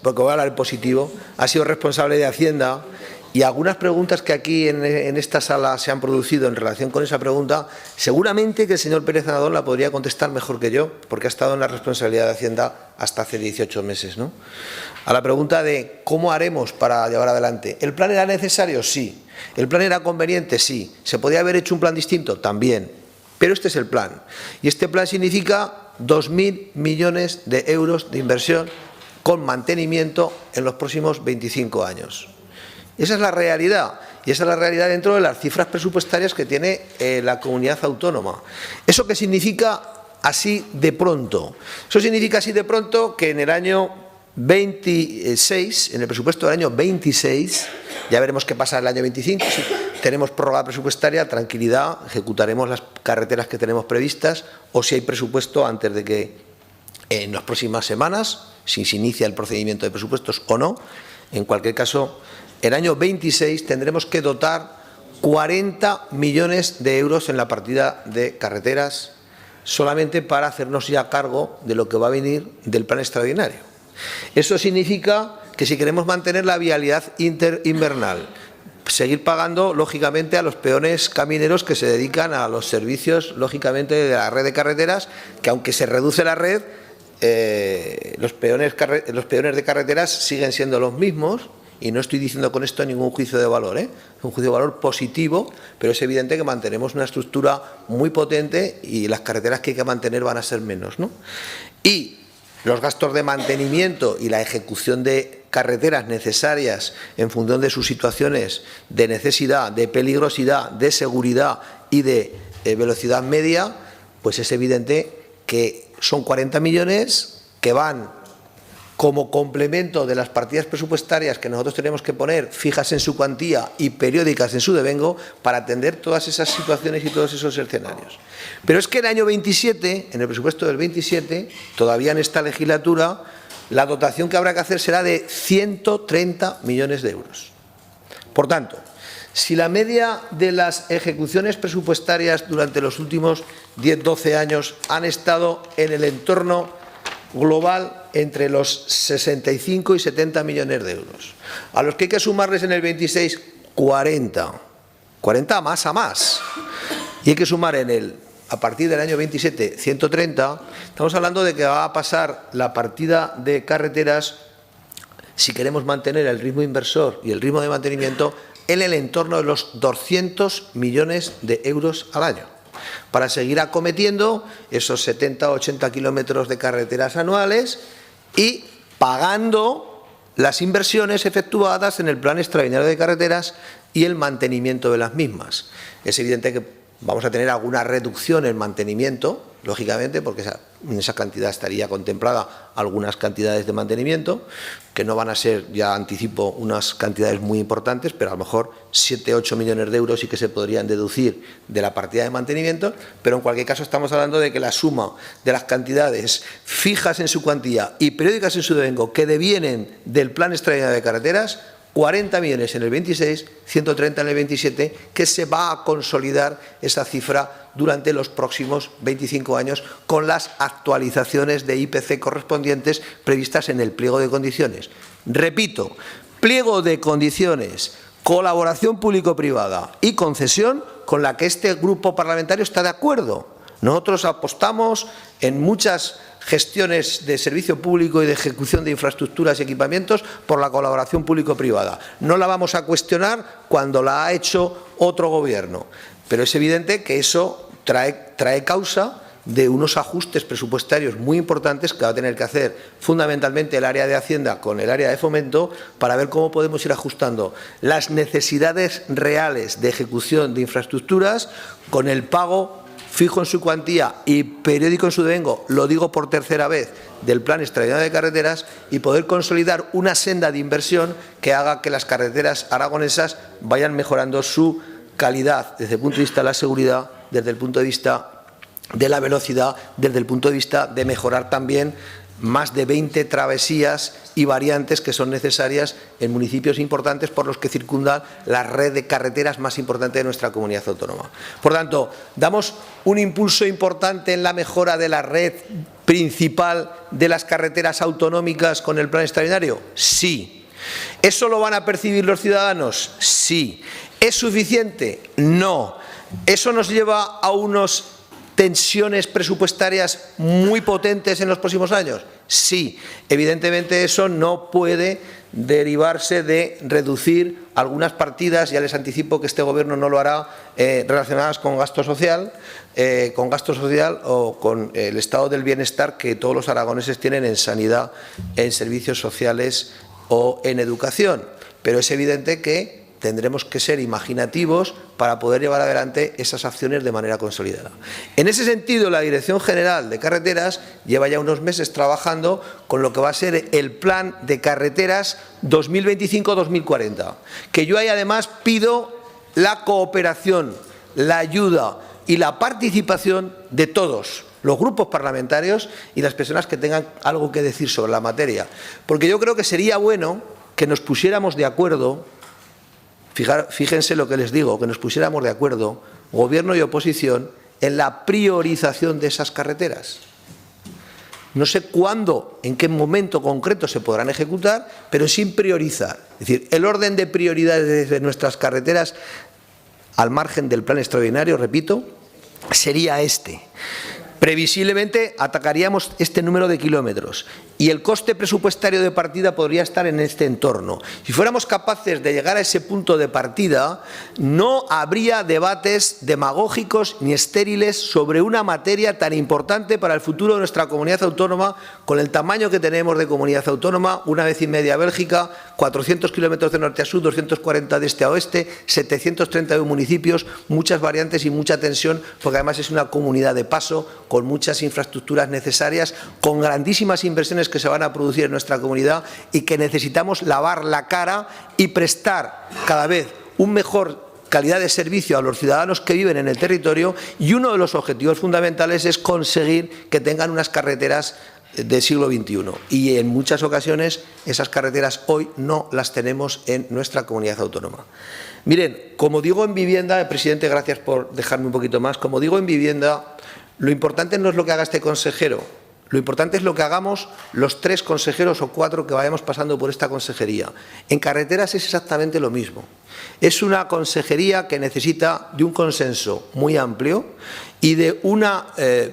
[SPEAKER 3] porque voy a hablar en positivo, ha sido responsable de Hacienda, y algunas preguntas que aquí en esta sala se han producido en relación con esa pregunta, seguramente que el señor Pérez Anadón la podría contestar mejor que yo, porque ha estado en la responsabilidad de Hacienda hasta hace 18 meses, ¿no? A la pregunta de cómo haremos para llevar adelante. ¿El plan era necesario? Sí. ¿El plan era conveniente? Sí. ¿Se podía haber hecho un plan distinto? También. Pero este es el plan. Y este plan significa 2.000 millones de euros de inversión con mantenimiento en los próximos 25 años. Esa es la realidad, y esa es la realidad dentro de las cifras presupuestarias que tiene la comunidad autónoma. ¿Eso qué significa así de pronto? Eso significa así de pronto que en el año 26, en el presupuesto del año 26, ya veremos qué pasa en el año 25, si tenemos prórroga presupuestaria, tranquilidad, ejecutaremos las carreteras que tenemos previstas, o si hay presupuesto antes de que en las próximas semanas, si se inicia el procedimiento de presupuestos o no, en cualquier caso, el año 26 tendremos que dotar 40 millones de euros en la partida de carreteras solamente para hacernos ya cargo de lo que va a venir del plan extraordinario. Eso significa que si queremos mantener la vialidad interinvernal, seguir pagando, lógicamente, a los peones camineros que se dedican a los servicios, lógicamente, de la red de carreteras, que aunque se reduce la red, los peones de carreteras siguen siendo los mismos. Y no estoy diciendo con esto ningún juicio de valor, es un juicio de valor positivo, pero es evidente que mantenemos una estructura muy potente y las carreteras que hay que mantener van a ser menos, ¿no? Y los gastos de mantenimiento y la ejecución de carreteras necesarias en función de sus situaciones de necesidad, de peligrosidad, de seguridad y de velocidad media, pues es evidente que son 40 millones que van como complemento de las partidas presupuestarias que nosotros tenemos que poner fijas en su cuantía y periódicas en su devengo para atender todas esas situaciones y todos esos escenarios. Pero es que el año 27, en el presupuesto del 27, todavía en esta legislatura, la dotación que habrá que hacer será de 130 millones de euros. Por tanto, si la media de las ejecuciones presupuestarias durante los últimos 10-12 años han estado en el entorno global entre los 65 y 70 millones de euros, a los que hay que sumarles en el 26 40 más a más, y hay que sumar en el a partir del año 27, 130, estamos hablando de que va a pasar la partida de carreteras, si queremos mantener el ritmo inversor y el ritmo de mantenimiento, en el entorno de los 200 millones de euros al año, para seguir acometiendo esos 70 o 80 kilómetros de carreteras anuales y pagando las inversiones efectuadas en el Plan Extraordinario de Carreteras y el mantenimiento de las mismas. Es evidente que vamos a tener alguna reducción en mantenimiento, lógicamente, porque en esa cantidad estaría contemplada algunas cantidades de mantenimiento, que no van a ser, ya anticipo, unas cantidades muy importantes, pero a lo mejor 7 o 8 millones de euros sí que se podrían deducir de la partida de mantenimiento, pero en cualquier caso estamos hablando de que la suma de las cantidades fijas en su cuantía y periódicas en su devengo que devienen del Plan Extraordinario de Carreteras, 40 millones en el 26, 130 en el 27, que se va a consolidar esa cifra durante los próximos 25 años con las actualizaciones de IPC correspondientes previstas en el pliego de condiciones. Repito, pliego de condiciones, colaboración público-privada y concesión con la que este grupo parlamentario está de acuerdo. Nosotros apostamos en muchas gestiones de servicio público y de ejecución de infraestructuras y equipamientos por la colaboración público-privada. No la vamos a cuestionar cuando la ha hecho otro gobierno, pero es evidente que eso trae causa de unos ajustes presupuestarios muy importantes que va a tener que hacer fundamentalmente el área de Hacienda con el área de Fomento para ver cómo podemos ir ajustando las necesidades reales de ejecución de infraestructuras con el pago fijo en su cuantía y periódico en su devengo, lo digo por tercera vez, del Plan Extraordinario de Carreteras y poder consolidar una senda de inversión que haga que las carreteras aragonesas vayan mejorando su calidad desde el punto de vista de la seguridad, desde el punto de vista de la velocidad, desde el punto de vista de mejorar también más de 20 travesías y variantes que son necesarias en municipios importantes por los que circunda la red de carreteras más importante de nuestra comunidad autónoma. Por tanto, damos un impulso importante en la mejora de la red principal de las carreteras autonómicas con el Plan Extraordinario. Sí. ¿Eso lo van a percibir los ciudadanos? Sí. ¿Es suficiente? No. ¿Eso nos lleva a unos tensiones presupuestarias muy potentes en los próximos años? Sí, evidentemente eso no puede derivarse de reducir algunas partidas, ya les anticipo que este Gobierno no lo hará, relacionadas con gasto social o con el estado del bienestar que todos los aragoneses tienen en sanidad, en servicios sociales o en educación. Pero es evidente que tendremos que ser imaginativos para poder llevar adelante esas acciones de manera consolidada. En ese sentido, la Dirección General de Carreteras lleva ya unos meses trabajando con lo que va a ser el Plan de Carreteras 2025-2040, que yo ahí además pido la cooperación, la ayuda y la participación de todos los grupos parlamentarios y las personas que tengan algo que decir sobre la materia, porque yo creo que sería bueno que nos pusiéramos de acuerdo. Fíjense lo que les digo, que nos pusiéramos de acuerdo, Gobierno y oposición, en la priorización de esas carreteras. No sé cuándo, en qué momento concreto se podrán ejecutar, pero sin priorizar. Es decir, el orden de prioridades de nuestras carreteras, al margen del Plan Extraordinario, repito, sería este. Previsiblemente atacaríamos este número de kilómetros y el coste presupuestario de partida podría estar en este entorno. Si fuéramos capaces de llegar a ese punto de partida, no habría debates demagógicos ni estériles sobre una materia tan importante para el futuro de nuestra comunidad autónoma, con el tamaño que tenemos de comunidad autónoma, una vez y media Bélgica, 400 kilómetros de norte a sur, 240 de este a oeste, 731 municipios, muchas variantes y mucha tensión, porque además es una comunidad de paso, con muchas infraestructuras necesarias, con grandísimas inversiones que se van a producir en nuestra comunidad y que necesitamos lavar la cara y prestar cada vez un mejor calidad de servicio a los ciudadanos que viven en el territorio, y uno de los objetivos fundamentales es conseguir que tengan unas carreteras del siglo XXI. Y en muchas ocasiones esas carreteras hoy no las tenemos en nuestra comunidad autónoma. Miren, como digo en vivienda, presidente, gracias por dejarme un poquito más, como digo en vivienda, lo importante no es lo que haga este consejero, Lo importante es lo que hagamos los 3 consejeros o 4 que vayamos pasando por esta consejería. En carreteras es exactamente lo mismo. Es una consejería que necesita de un consenso muy amplio y de una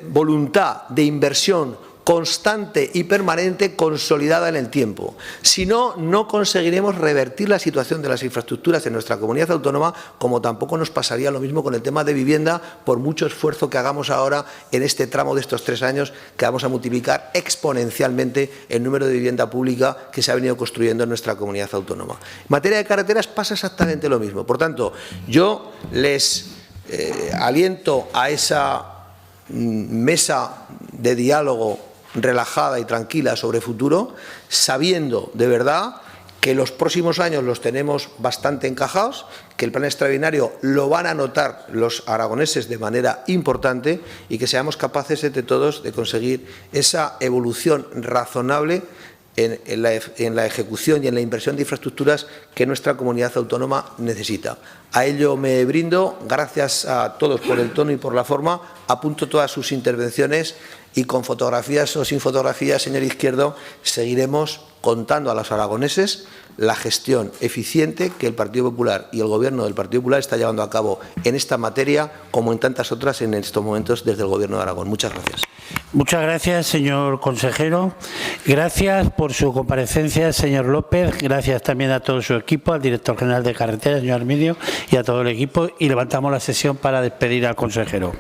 [SPEAKER 3] voluntad de inversión constante y permanente consolidada en el tiempo. Si no, no conseguiremos revertir la situación de las infraestructuras en nuestra comunidad autónoma, como tampoco nos pasaría lo mismo con el tema de vivienda, por mucho esfuerzo que hagamos ahora en este tramo de estos 3 años, que vamos a multiplicar exponencialmente el número de vivienda pública que se ha venido construyendo en nuestra comunidad autónoma. En materia de carreteras pasa exactamente lo mismo. Por tanto, yo les aliento a esa mesa de diálogo relajada y tranquila sobre futuro, sabiendo de verdad que los próximos años los tenemos bastante encajados, que el plan extraordinario lo van a notar los aragoneses de manera importante y que seamos capaces entre todos de conseguir esa evolución razonable en la ejecución y en la inversión de infraestructuras que nuestra comunidad autónoma necesita. A ello me brindo, gracias a todos por el tono y por la forma, apunto todas sus intervenciones y con fotografías o sin fotografías, señor Izquierdo, seguiremos contando a los aragoneses la gestión eficiente que el Partido Popular y el Gobierno del Partido Popular está llevando a cabo en esta materia, como en tantas otras en estos momentos desde el Gobierno de Aragón. Muchas gracias.
[SPEAKER 1] Muchas gracias, señor consejero. Gracias por su comparecencia, señor López. Gracias también a todo su equipo, al director general de Carreteras, señor Armidio, y a todo el equipo. Y levantamos la sesión para despedir al consejero.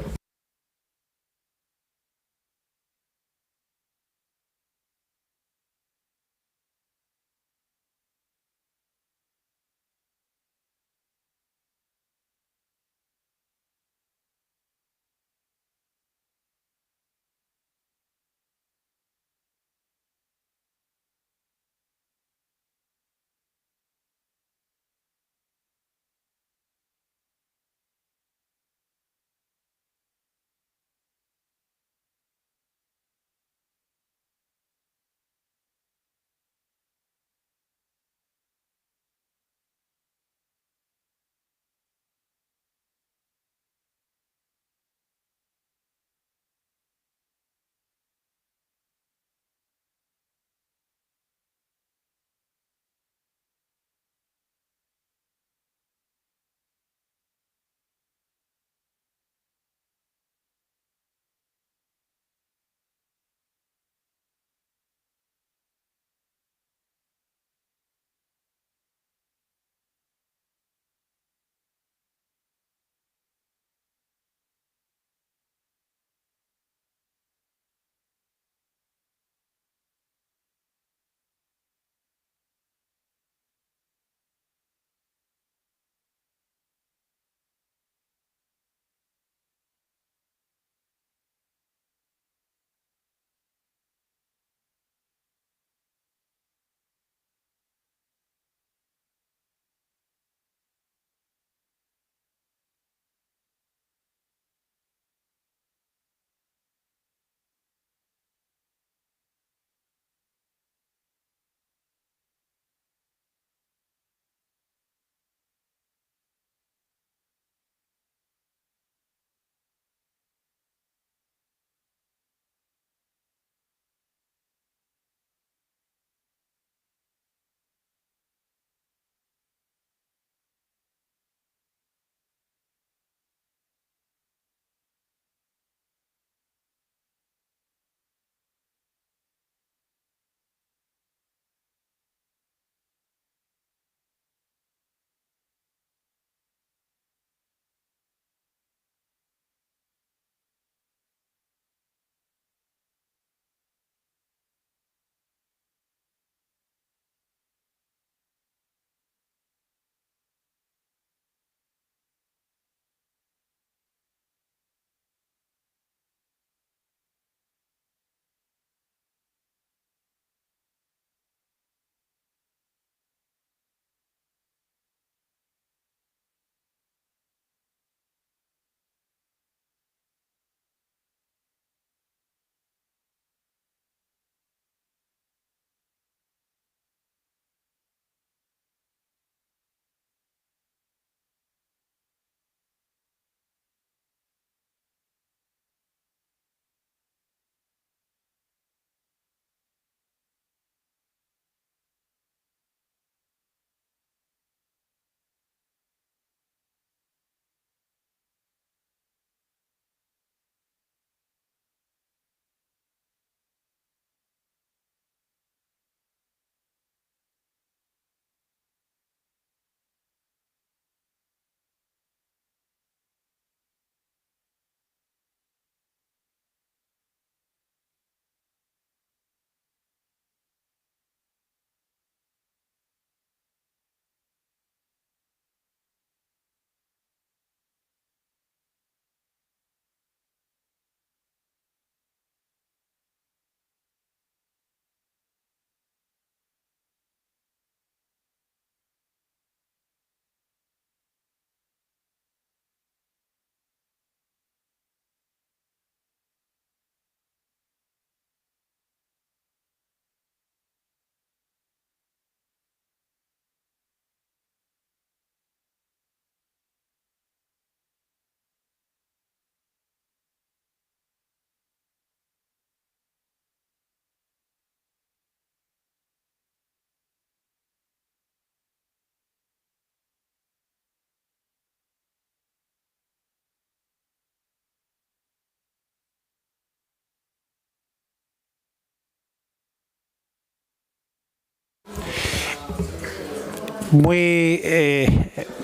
[SPEAKER 1] Muy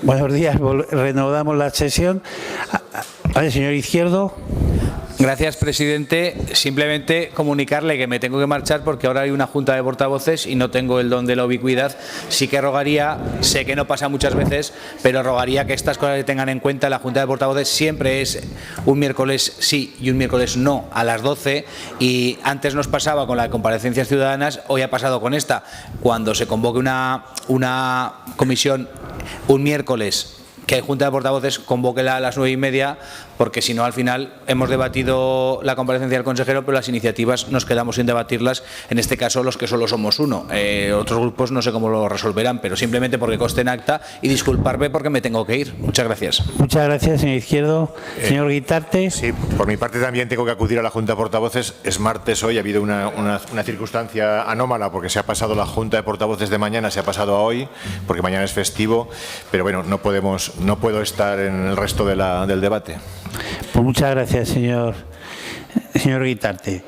[SPEAKER 1] buenos días, reanudamos la sesión. A ver, señor Izquierdo.
[SPEAKER 4] Gracias, presidente. Simplemente comunicarle que me tengo que marchar porque ahora hay una junta de portavoces y no tengo el don de la ubicuidad. Sí que rogaría, sé que no pasa muchas veces, pero rogaría que estas cosas se tengan en cuenta. La junta de portavoces siempre es un miércoles sí y un miércoles no a las 12, y antes nos pasaba con las comparecencias ciudadanas, hoy ha pasado con esta. Cuando se convoque una comisión un miércoles que hay junta de portavoces, convóquela a las 9:30, porque si no, al final hemos debatido la comparecencia del consejero, pero las iniciativas nos quedamos sin debatirlas, en este caso los que solo somos uno. Otros grupos no sé cómo lo resolverán, pero simplemente porque conste en acta, y disculparme porque me tengo que ir. Muchas gracias.
[SPEAKER 1] Muchas gracias, señor Izquierdo. Señor Guitarte.
[SPEAKER 5] Sí, por mi parte también tengo que acudir a la junta de portavoces. Es martes hoy, ha habido una circunstancia anómala porque se ha pasado la junta de portavoces de mañana, se ha pasado a hoy, porque mañana es festivo, pero bueno, no puedo estar en el resto del debate.
[SPEAKER 1] Pues muchas gracias, señor Guitarte.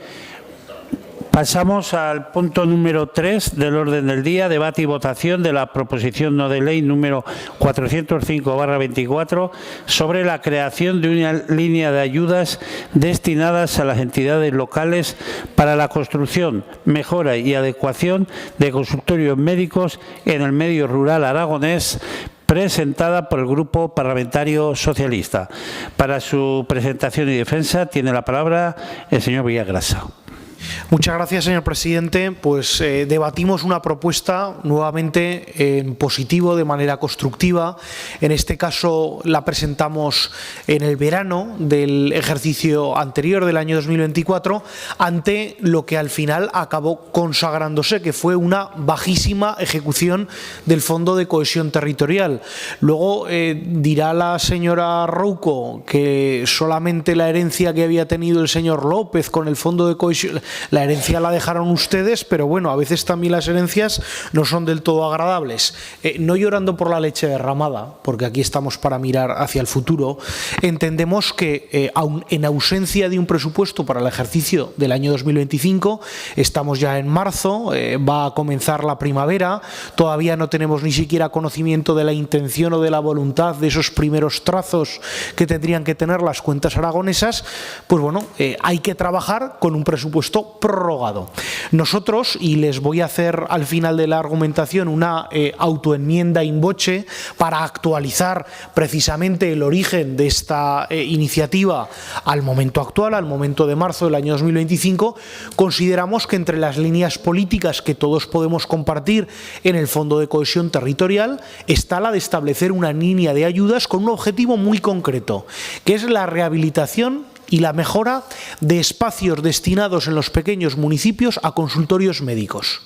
[SPEAKER 1] Pasamos al punto número 3 del orden del día, debate y votación de la proposición no de ley número 405/24 sobre la creación de una línea de ayudas destinadas a las entidades locales para la construcción, mejora y adecuación de consultorios médicos en el medio rural aragonés, presentada por el Grupo Parlamentario Socialista. Para su presentación y defensa tiene la palabra el señor Villagrasa.
[SPEAKER 8] Muchas gracias, señor presidente. Pues debatimos una propuesta nuevamente en positivo, de manera constructiva. En este caso la presentamos en el verano del ejercicio anterior, del año 2024, ante lo que al final acabó consagrándose, que fue una bajísima ejecución del Fondo de Cohesión Territorial. Luego dirá la señora Rouco que solamente la herencia que había tenido el señor López con el Fondo de Cohesión, la herencia la dejaron ustedes, pero bueno, a veces también las herencias no son del todo agradables. No llorando por la leche derramada, porque aquí estamos para mirar hacia el futuro, entendemos que aun en ausencia de un presupuesto para el ejercicio del año 2025, estamos ya en marzo, va a comenzar la primavera, todavía no tenemos ni siquiera conocimiento de la intención o de la voluntad de esos primeros trazos que tendrían que tener las cuentas aragonesas. Pues bueno, hay que trabajar con un presupuesto prorrogado. Nosotros, y les voy a hacer al final de la argumentación una autoenmienda in voce para actualizar precisamente el origen de esta iniciativa al momento actual, al momento de marzo del año 2025, consideramos que entre las líneas políticas que todos podemos compartir en el Fondo de Cohesión Territorial está la de establecer una línea de ayudas con un objetivo muy concreto, que es la rehabilitación y la mejora de espacios destinados en los pequeños municipios a consultorios médicos.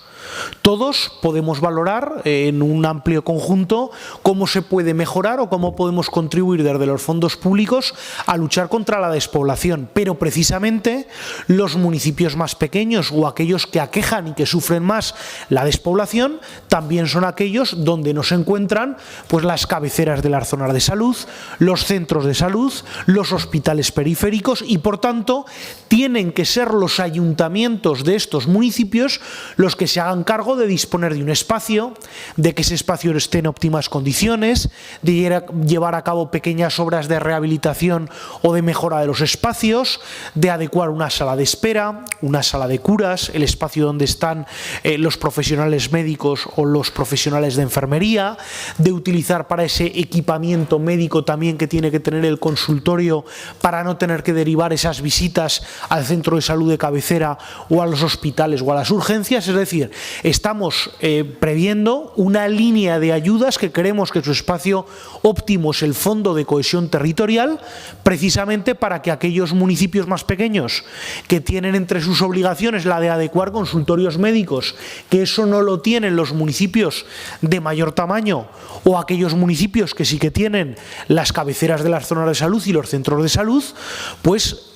[SPEAKER 8] Todos podemos valorar en un amplio conjunto cómo se puede mejorar o cómo podemos contribuir desde los fondos públicos a luchar contra la despoblación, pero precisamente los municipios más pequeños o aquellos que aquejan y que sufren más la despoblación también son aquellos donde no se encuentran pues las cabeceras de las zonas de salud, los centros de salud, los hospitales periféricos, y por tanto tienen que ser los ayuntamientos de estos municipios los que se hagan cargo de disponer de un espacio, de que ese espacio esté en óptimas condiciones, de llevar a cabo pequeñas obras de rehabilitación o de mejora de los espacios, de adecuar una sala de espera, una sala de curas, el espacio donde están los profesionales médicos o los profesionales de enfermería, de utilizar para ese equipamiento médico también que tiene que tener el consultorio para no tener que derivar esas visitas al centro de salud de cabecera o a los hospitales o a las urgencias. Es decir, estamos previendo una línea de ayudas que creemos que su espacio óptimo es el Fondo de Cohesión Territorial, precisamente para que aquellos municipios más pequeños que tienen entre sus obligaciones la de adecuar consultorios médicos, que eso no lo tienen los municipios de mayor tamaño, o aquellos municipios que sí que tienen las cabeceras de las zonas de salud y los centros de salud, pues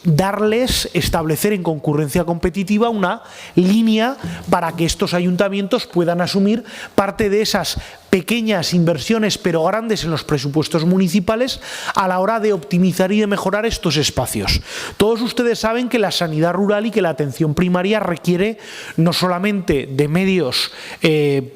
[SPEAKER 8] establecer en concurrencia competitiva una línea para que estos
[SPEAKER 9] ayuntamientos puedan asumir parte de esas pequeñas inversiones pero grandes en los presupuestos municipales a la hora de optimizar y de mejorar estos espacios. Todos ustedes saben que la sanidad rural y que la atención primaria requiere no solamente de medios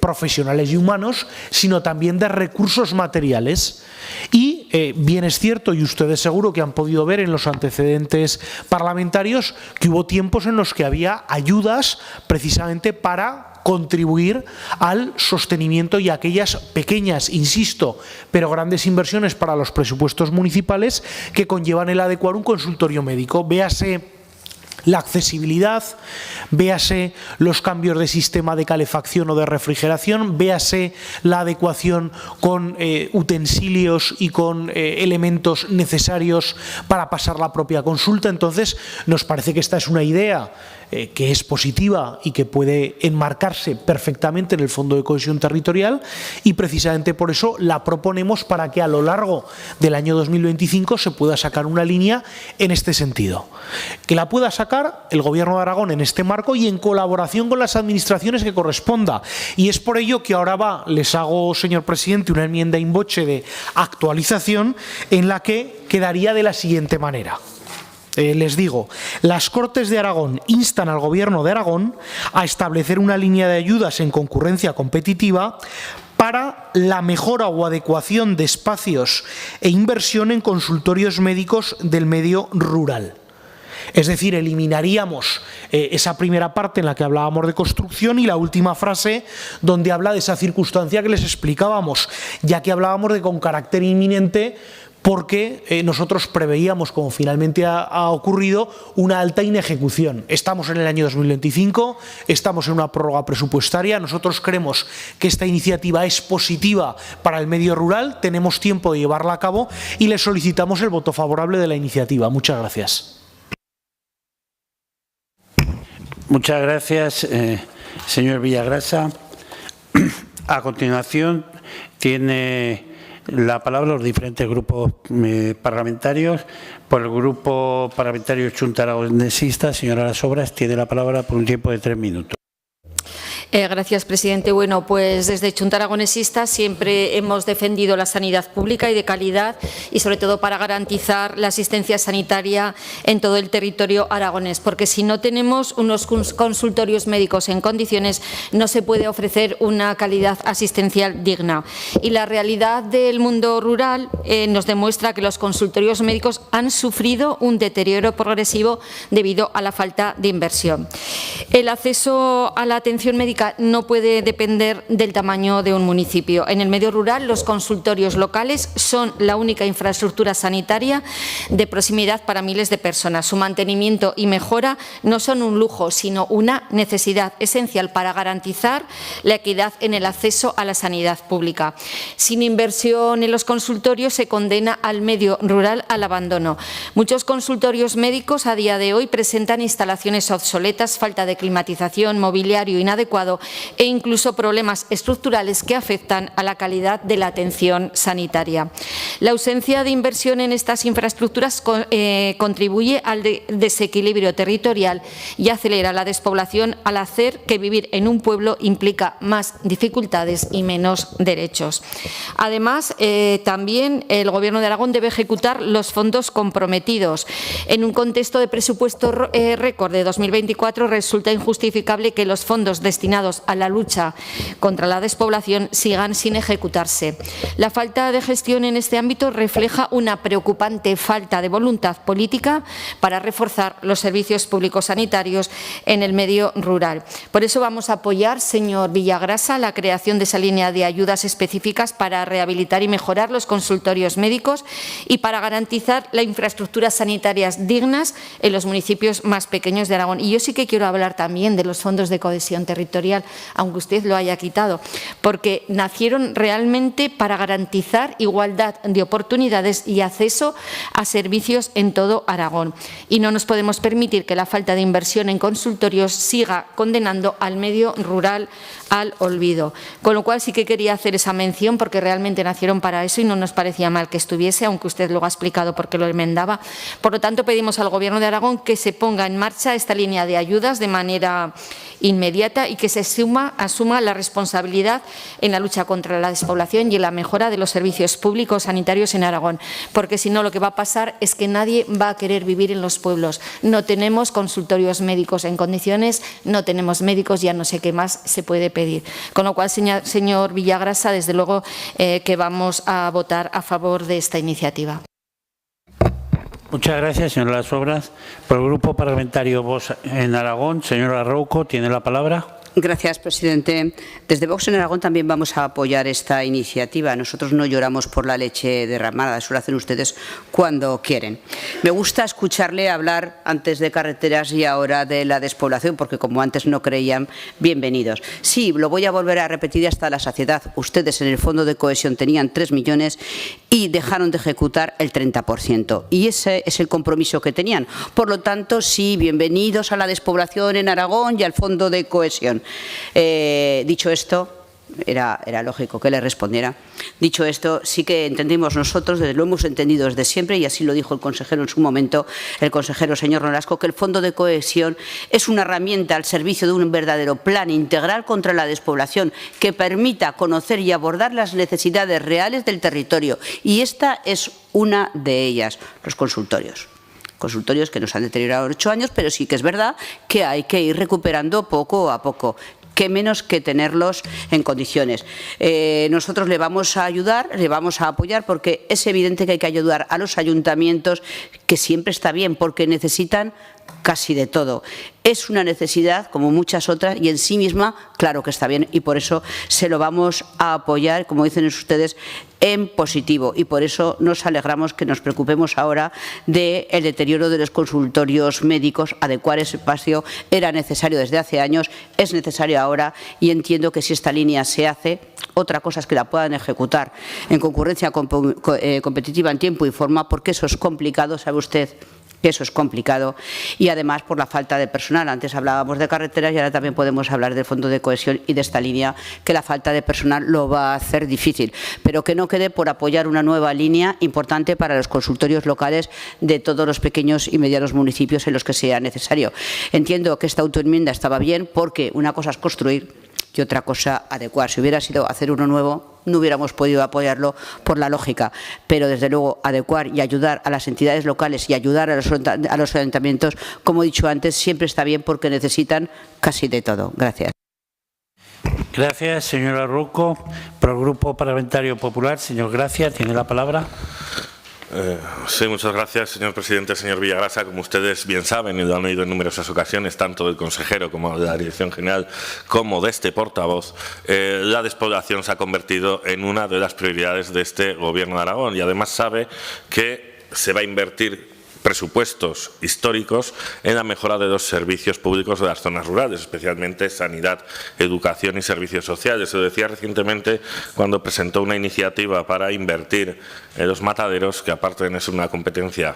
[SPEAKER 9] profesionales y humanos, sino también de recursos materiales. Y bien es cierto, y ustedes seguro que han podido ver en los antecedentes parlamentarios, que hubo tiempos en los que había ayudas precisamente para contribuir al sostenimiento y a aquellas pequeñas, insisto, pero grandes inversiones para los presupuestos municipales que conllevan el adecuar un consultorio médico. Véase la accesibilidad, véase los cambios de sistema de calefacción o de refrigeración, véase la adecuación con utensilios y con elementos necesarios para pasar la propia consulta. Entonces, nos parece que esta es una idea que es positiva y que puede enmarcarse perfectamente en el Fondo de Cohesión Territorial, y precisamente por eso la proponemos para que a lo largo del año 2025 se pueda sacar una línea en este sentido. Que la pueda sacar el Gobierno de Aragón en este marco y en colaboración con las administraciones que corresponda. Y es por ello que ahora les hago, señor presidente, una enmienda in voce de actualización en la que quedaría de la siguiente manera. Les digo, las Cortes de Aragón instan al Gobierno de Aragón a establecer una línea de ayudas en concurrencia competitiva para la mejora o adecuación de espacios e inversión en consultorios médicos del medio rural. Es decir, eliminaríamos esa primera parte en la que hablábamos de construcción y la última frase donde habla de esa circunstancia que les explicábamos, ya que hablábamos de con carácter inminente, porque nosotros preveíamos, como finalmente ha ocurrido, una alta inejecución. Estamos en el año 2025, estamos en una prórroga presupuestaria, nosotros creemos que esta iniciativa es positiva para el medio rural, tenemos tiempo de llevarla a cabo y le solicitamos el voto favorable de la iniciativa. Muchas gracias.
[SPEAKER 1] Muchas gracias, señor Villagrasa. A continuación, tiene la palabra los diferentes grupos parlamentarios. Por el Grupo Parlamentario Xunta Aragonesista, señora Las Obras, tiene la palabra por un tiempo de 3 minutos.
[SPEAKER 6] Gracias, presidente. Bueno, pues desde Xunta Aragonesista siempre hemos defendido la sanidad pública y de calidad, y sobre todo para garantizar la asistencia sanitaria en todo el territorio aragonés, porque si no tenemos unos consultorios médicos en condiciones no se puede ofrecer una calidad asistencial digna. Y la realidad del mundo rural nos demuestra que los consultorios médicos han sufrido un deterioro progresivo debido a la falta de inversión. El acceso a la atención médica no puede depender del tamaño de un municipio. En el medio rural, los consultorios locales son la única infraestructura sanitaria de proximidad para miles de personas. Su mantenimiento y mejora no son un lujo, sino una necesidad esencial para garantizar la equidad en el acceso a la sanidad pública. Sin inversión en los consultorios se condena al medio rural al abandono. Muchos consultorios médicos a día de hoy presentan instalaciones obsoletas, falta de climatización, mobiliario inadecuado e incluso problemas estructurales que afectan a la calidad de la atención sanitaria. La ausencia de inversión en estas infraestructuras contribuye al desequilibrio territorial y acelera la despoblación, al hacer que vivir en un pueblo implica más dificultades y menos derechos. Además, también el Gobierno de Aragón debe ejecutar los fondos comprometidos. En un contexto de presupuesto récord de 2024 resulta injustificable que los fondos destinados a la lucha contra la despoblación sigan sin ejecutarse. La falta de gestión en este ámbito refleja una preocupante falta de voluntad política para reforzar los servicios públicos sanitarios en el medio rural. Por eso vamos a apoyar, señor Villagrasa, la creación de esa línea de ayudas específicas para rehabilitar y mejorar los consultorios médicos y para garantizar las infraestructuras sanitarias dignas en los municipios más pequeños de Aragón. Y yo sí que quiero hablar también de los fondos de cohesión territorial, aunque usted lo haya quitado, porque nacieron realmente para garantizar igualdad de oportunidades y acceso a servicios en todo Aragón. Y no nos podemos permitir que la falta de inversión en consultorios siga condenando al medio rural al olvido. Con lo cual sí que quería hacer esa mención, porque realmente nacieron para eso y no nos parecía mal que estuviese, aunque usted luego ha explicado por qué lo enmendaba. Por lo tanto, pedimos al Gobierno de Aragón que se ponga en marcha esta línea de ayudas de manera inmediata y que se se asuma la responsabilidad en la lucha contra la despoblación y en la mejora de los servicios públicos sanitarios en Aragón, porque si no lo que va a pasar es que nadie va a querer vivir en los pueblos. No tenemos consultorios médicos en condiciones, no tenemos médicos, ya no sé qué más se puede pedir. Con lo cual, señor Villagrasa, desde luego que vamos a votar a favor de esta iniciativa.
[SPEAKER 1] Muchas gracias, señora Las Obras. Por el Grupo Parlamentario Vox en Aragón, señora Rouco, tiene la palabra.
[SPEAKER 7] Gracias, presidente. Desde Vox en Aragón también vamos a apoyar esta iniciativa. Nosotros no lloramos por la leche derramada, eso lo hacen ustedes cuando quieren. Me gusta escucharle hablar antes de carreteras y ahora de la despoblación, porque como antes no creían, bienvenidos. Sí, lo voy a volver a repetir hasta la saciedad. Ustedes en el Fondo de Cohesión tenían 3 millones y dejaron de ejecutar el 30%. Y ese es el compromiso que tenían. Por lo tanto, sí, bienvenidos a la despoblación en Aragón y al Fondo de Cohesión. Dicho esto, era lógico que le respondiera. Dicho esto, sí que entendimos nosotros, lo hemos entendido desde siempre, y así lo dijo el consejero en su momento, el consejero señor Nolasco, que el Fondo de Cohesión es una herramienta al servicio de un verdadero plan integral contra la despoblación que permita conocer y abordar las necesidades reales del territorio. Y esta es una de ellas, los consultorios. Consultorios que nos han deteriorado 8 años, pero sí que es verdad que hay que ir recuperando poco a poco. Qué menos que tenerlos en condiciones. Nosotros le vamos a ayudar, le vamos a apoyar, porque es evidente que hay que ayudar a los ayuntamientos, que siempre está bien, porque necesitan casi de todo. Es una necesidad, como muchas otras, y en sí misma, claro que está bien, y por eso se lo vamos a apoyar, como dicen ustedes, en positivo. Y por eso nos alegramos que nos preocupemos ahora del deterioro de los consultorios médicos. Adecuar ese espacio era necesario desde hace años, es necesario ahora, y entiendo que si esta línea se hace, otra cosa es que la puedan ejecutar en concurrencia competitiva en tiempo y forma, porque eso es complicado, sabe usted que eso es complicado, y además por la falta de personal. Antes hablábamos de carreteras y ahora también podemos hablar del Fondo de Cohesión y de esta línea, que la falta de personal lo va a hacer difícil, pero que no quede por apoyar una nueva línea importante para los consultorios locales de todos los pequeños y medianos municipios en los que sea necesario. Entiendo que esta autoenmienda estaba bien, porque una cosa es construir y otra cosa adecuar. Si hubiera sido hacer uno nuevo, no hubiéramos podido apoyarlo por la lógica, pero desde luego adecuar y ayudar a las entidades locales y ayudar a los ayuntamientos, como he dicho antes, siempre está bien, porque necesitan casi de todo. Gracias.
[SPEAKER 1] Gracias, señora Rouco. Por el Grupo Parlamentario Popular, señor Gracia, tiene la palabra.
[SPEAKER 10] Sí, muchas gracias, señor presidente. Señor Villagrasa, como ustedes bien saben y lo han oído en numerosas ocasiones, tanto del consejero como de la Dirección General como de este portavoz, la despoblación se ha convertido en una de las prioridades de este Gobierno de Aragón, y además sabe que se va a invertir presupuestos históricos en la mejora de los servicios públicos de las zonas rurales, especialmente sanidad, educación y servicios sociales. Se decía recientemente cuando presentó una iniciativa para invertir en los mataderos, que aparte de ser una competencia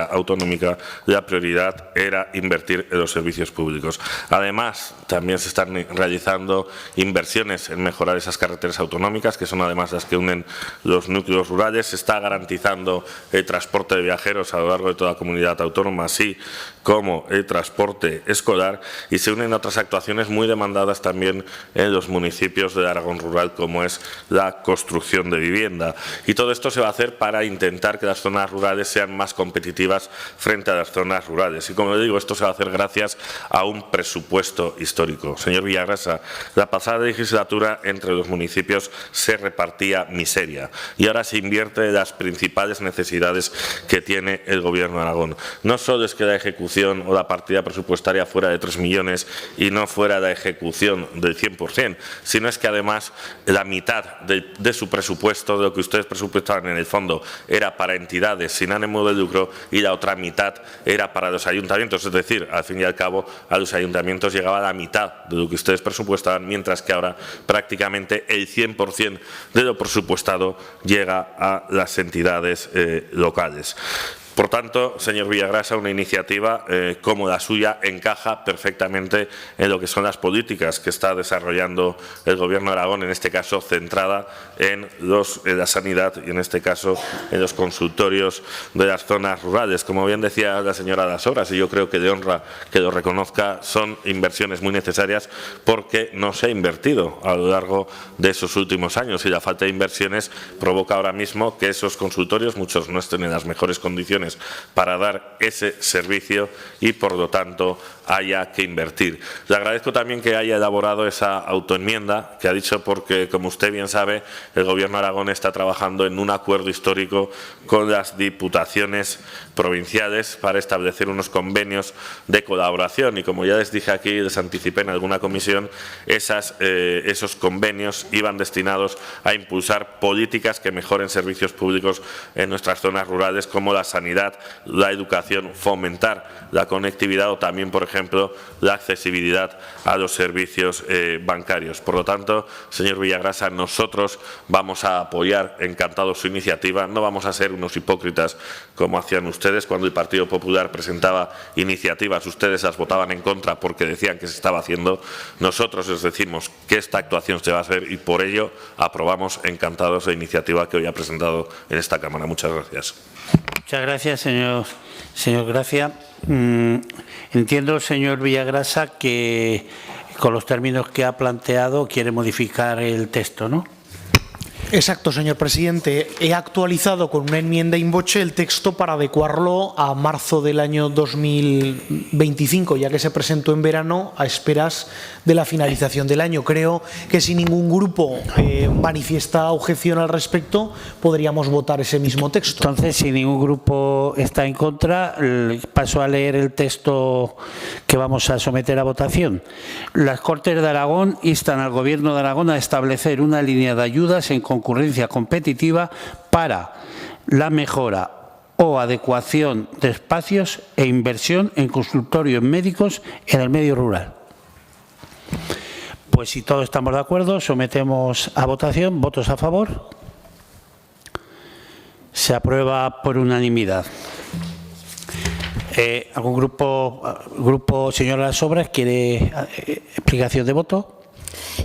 [SPEAKER 10] autonómica, la prioridad era invertir en los servicios públicos. Además, también se están realizando inversiones en mejorar esas carreteras autonómicas, que son además las que unen los núcleos rurales. Se está garantizando el transporte de viajeros a lo largo de toda la comunidad autónoma, así como el transporte escolar, y se unen otras actuaciones muy demandadas también en los municipios de Aragón rural, como es la construcción de vivienda. Y todo esto se va a hacer para intentar que las zonas rurales sean más competitivas frente a las zonas rurales. Y como le digo, esto se va a hacer gracias a un presupuesto histórico. Señor Villagrasa, la pasada legislatura entre los municipios se repartía miseria, y ahora se invierte en las principales necesidades que tiene el Gobierno de Aragón. No solo es que la ejecución o la partida presupuestaria fuera de 3 millones y no fuera la ejecución del 100%, sino es que además la mitad de su presupuesto, de lo que ustedes presupuestaban en el fondo, era para entidades sin ánimo de lucro, y la otra mitad era para los ayuntamientos. Es decir, al fin y al cabo, a los ayuntamientos llegaba la mitad de lo que ustedes presupuestaban, mientras que ahora prácticamente el 100% de lo presupuestado llega a las entidades locales. Por tanto, señor Villagrasa, una iniciativa como la suya encaja perfectamente en lo que son las políticas que está desarrollando el Gobierno de Aragón, en este caso centrada en la sanidad y en este caso en los consultorios de las zonas rurales. Como bien decía la señora Las Obras, y yo creo que de honra que lo reconozca, son inversiones muy necesarias porque no se ha invertido a lo largo de esos últimos años y la falta de inversiones provoca ahora mismo que esos consultorios, muchos no estén en las mejores condiciones para dar ese servicio y por lo tanto haya que invertir. Le agradezco también que haya elaborado esa autoenmienda que ha dicho porque, como usted bien sabe, el Gobierno de Aragón está trabajando en un acuerdo histórico con las diputaciones provinciales para establecer unos convenios de colaboración y, como ya les dije aquí, les anticipé en alguna comisión, esos convenios iban destinados a impulsar políticas que mejoren servicios públicos en nuestras zonas rurales como la sanidad, la educación, fomentar la conectividad o también, por ejemplo, la accesibilidad a los servicios bancarios. Por lo tanto, señor Villagrasa, nosotros vamos a apoyar encantados su iniciativa. No vamos a ser unos hipócritas como hacían ustedes cuando el Partido Popular presentaba iniciativas. Ustedes las votaban en contra porque decían que se estaba haciendo. Nosotros les decimos que esta actuación se va a hacer y por ello aprobamos encantados la iniciativa que hoy ha presentado en esta Cámara. Muchas gracias.
[SPEAKER 1] Muchas gracias, señor Gracia. Entiendo, señor Villagrasa, que con los términos que ha planteado quiere modificar el texto, ¿no?
[SPEAKER 9] Exacto, señor presidente. He actualizado con una enmienda in voce el texto para adecuarlo a marzo del año 2025, ya que se presentó en verano a esperas de la finalización del año. Creo que si ningún grupo manifiesta objeción al respecto, podríamos votar ese mismo texto.
[SPEAKER 1] Entonces, si ningún grupo está en contra, paso a leer el texto que vamos a someter a votación. Las Cortes de Aragón instan al Gobierno de Aragón a establecer una línea de ayudas en concurrencia competitiva para la mejora o adecuación de espacios e inversión en consultorios médicos en el medio rural. Pues si todos estamos de acuerdo, sometemos a votación. ¿Votos a favor? Se aprueba por unanimidad. ¿Algún grupo, señora Las Obras, quiere explicación de voto?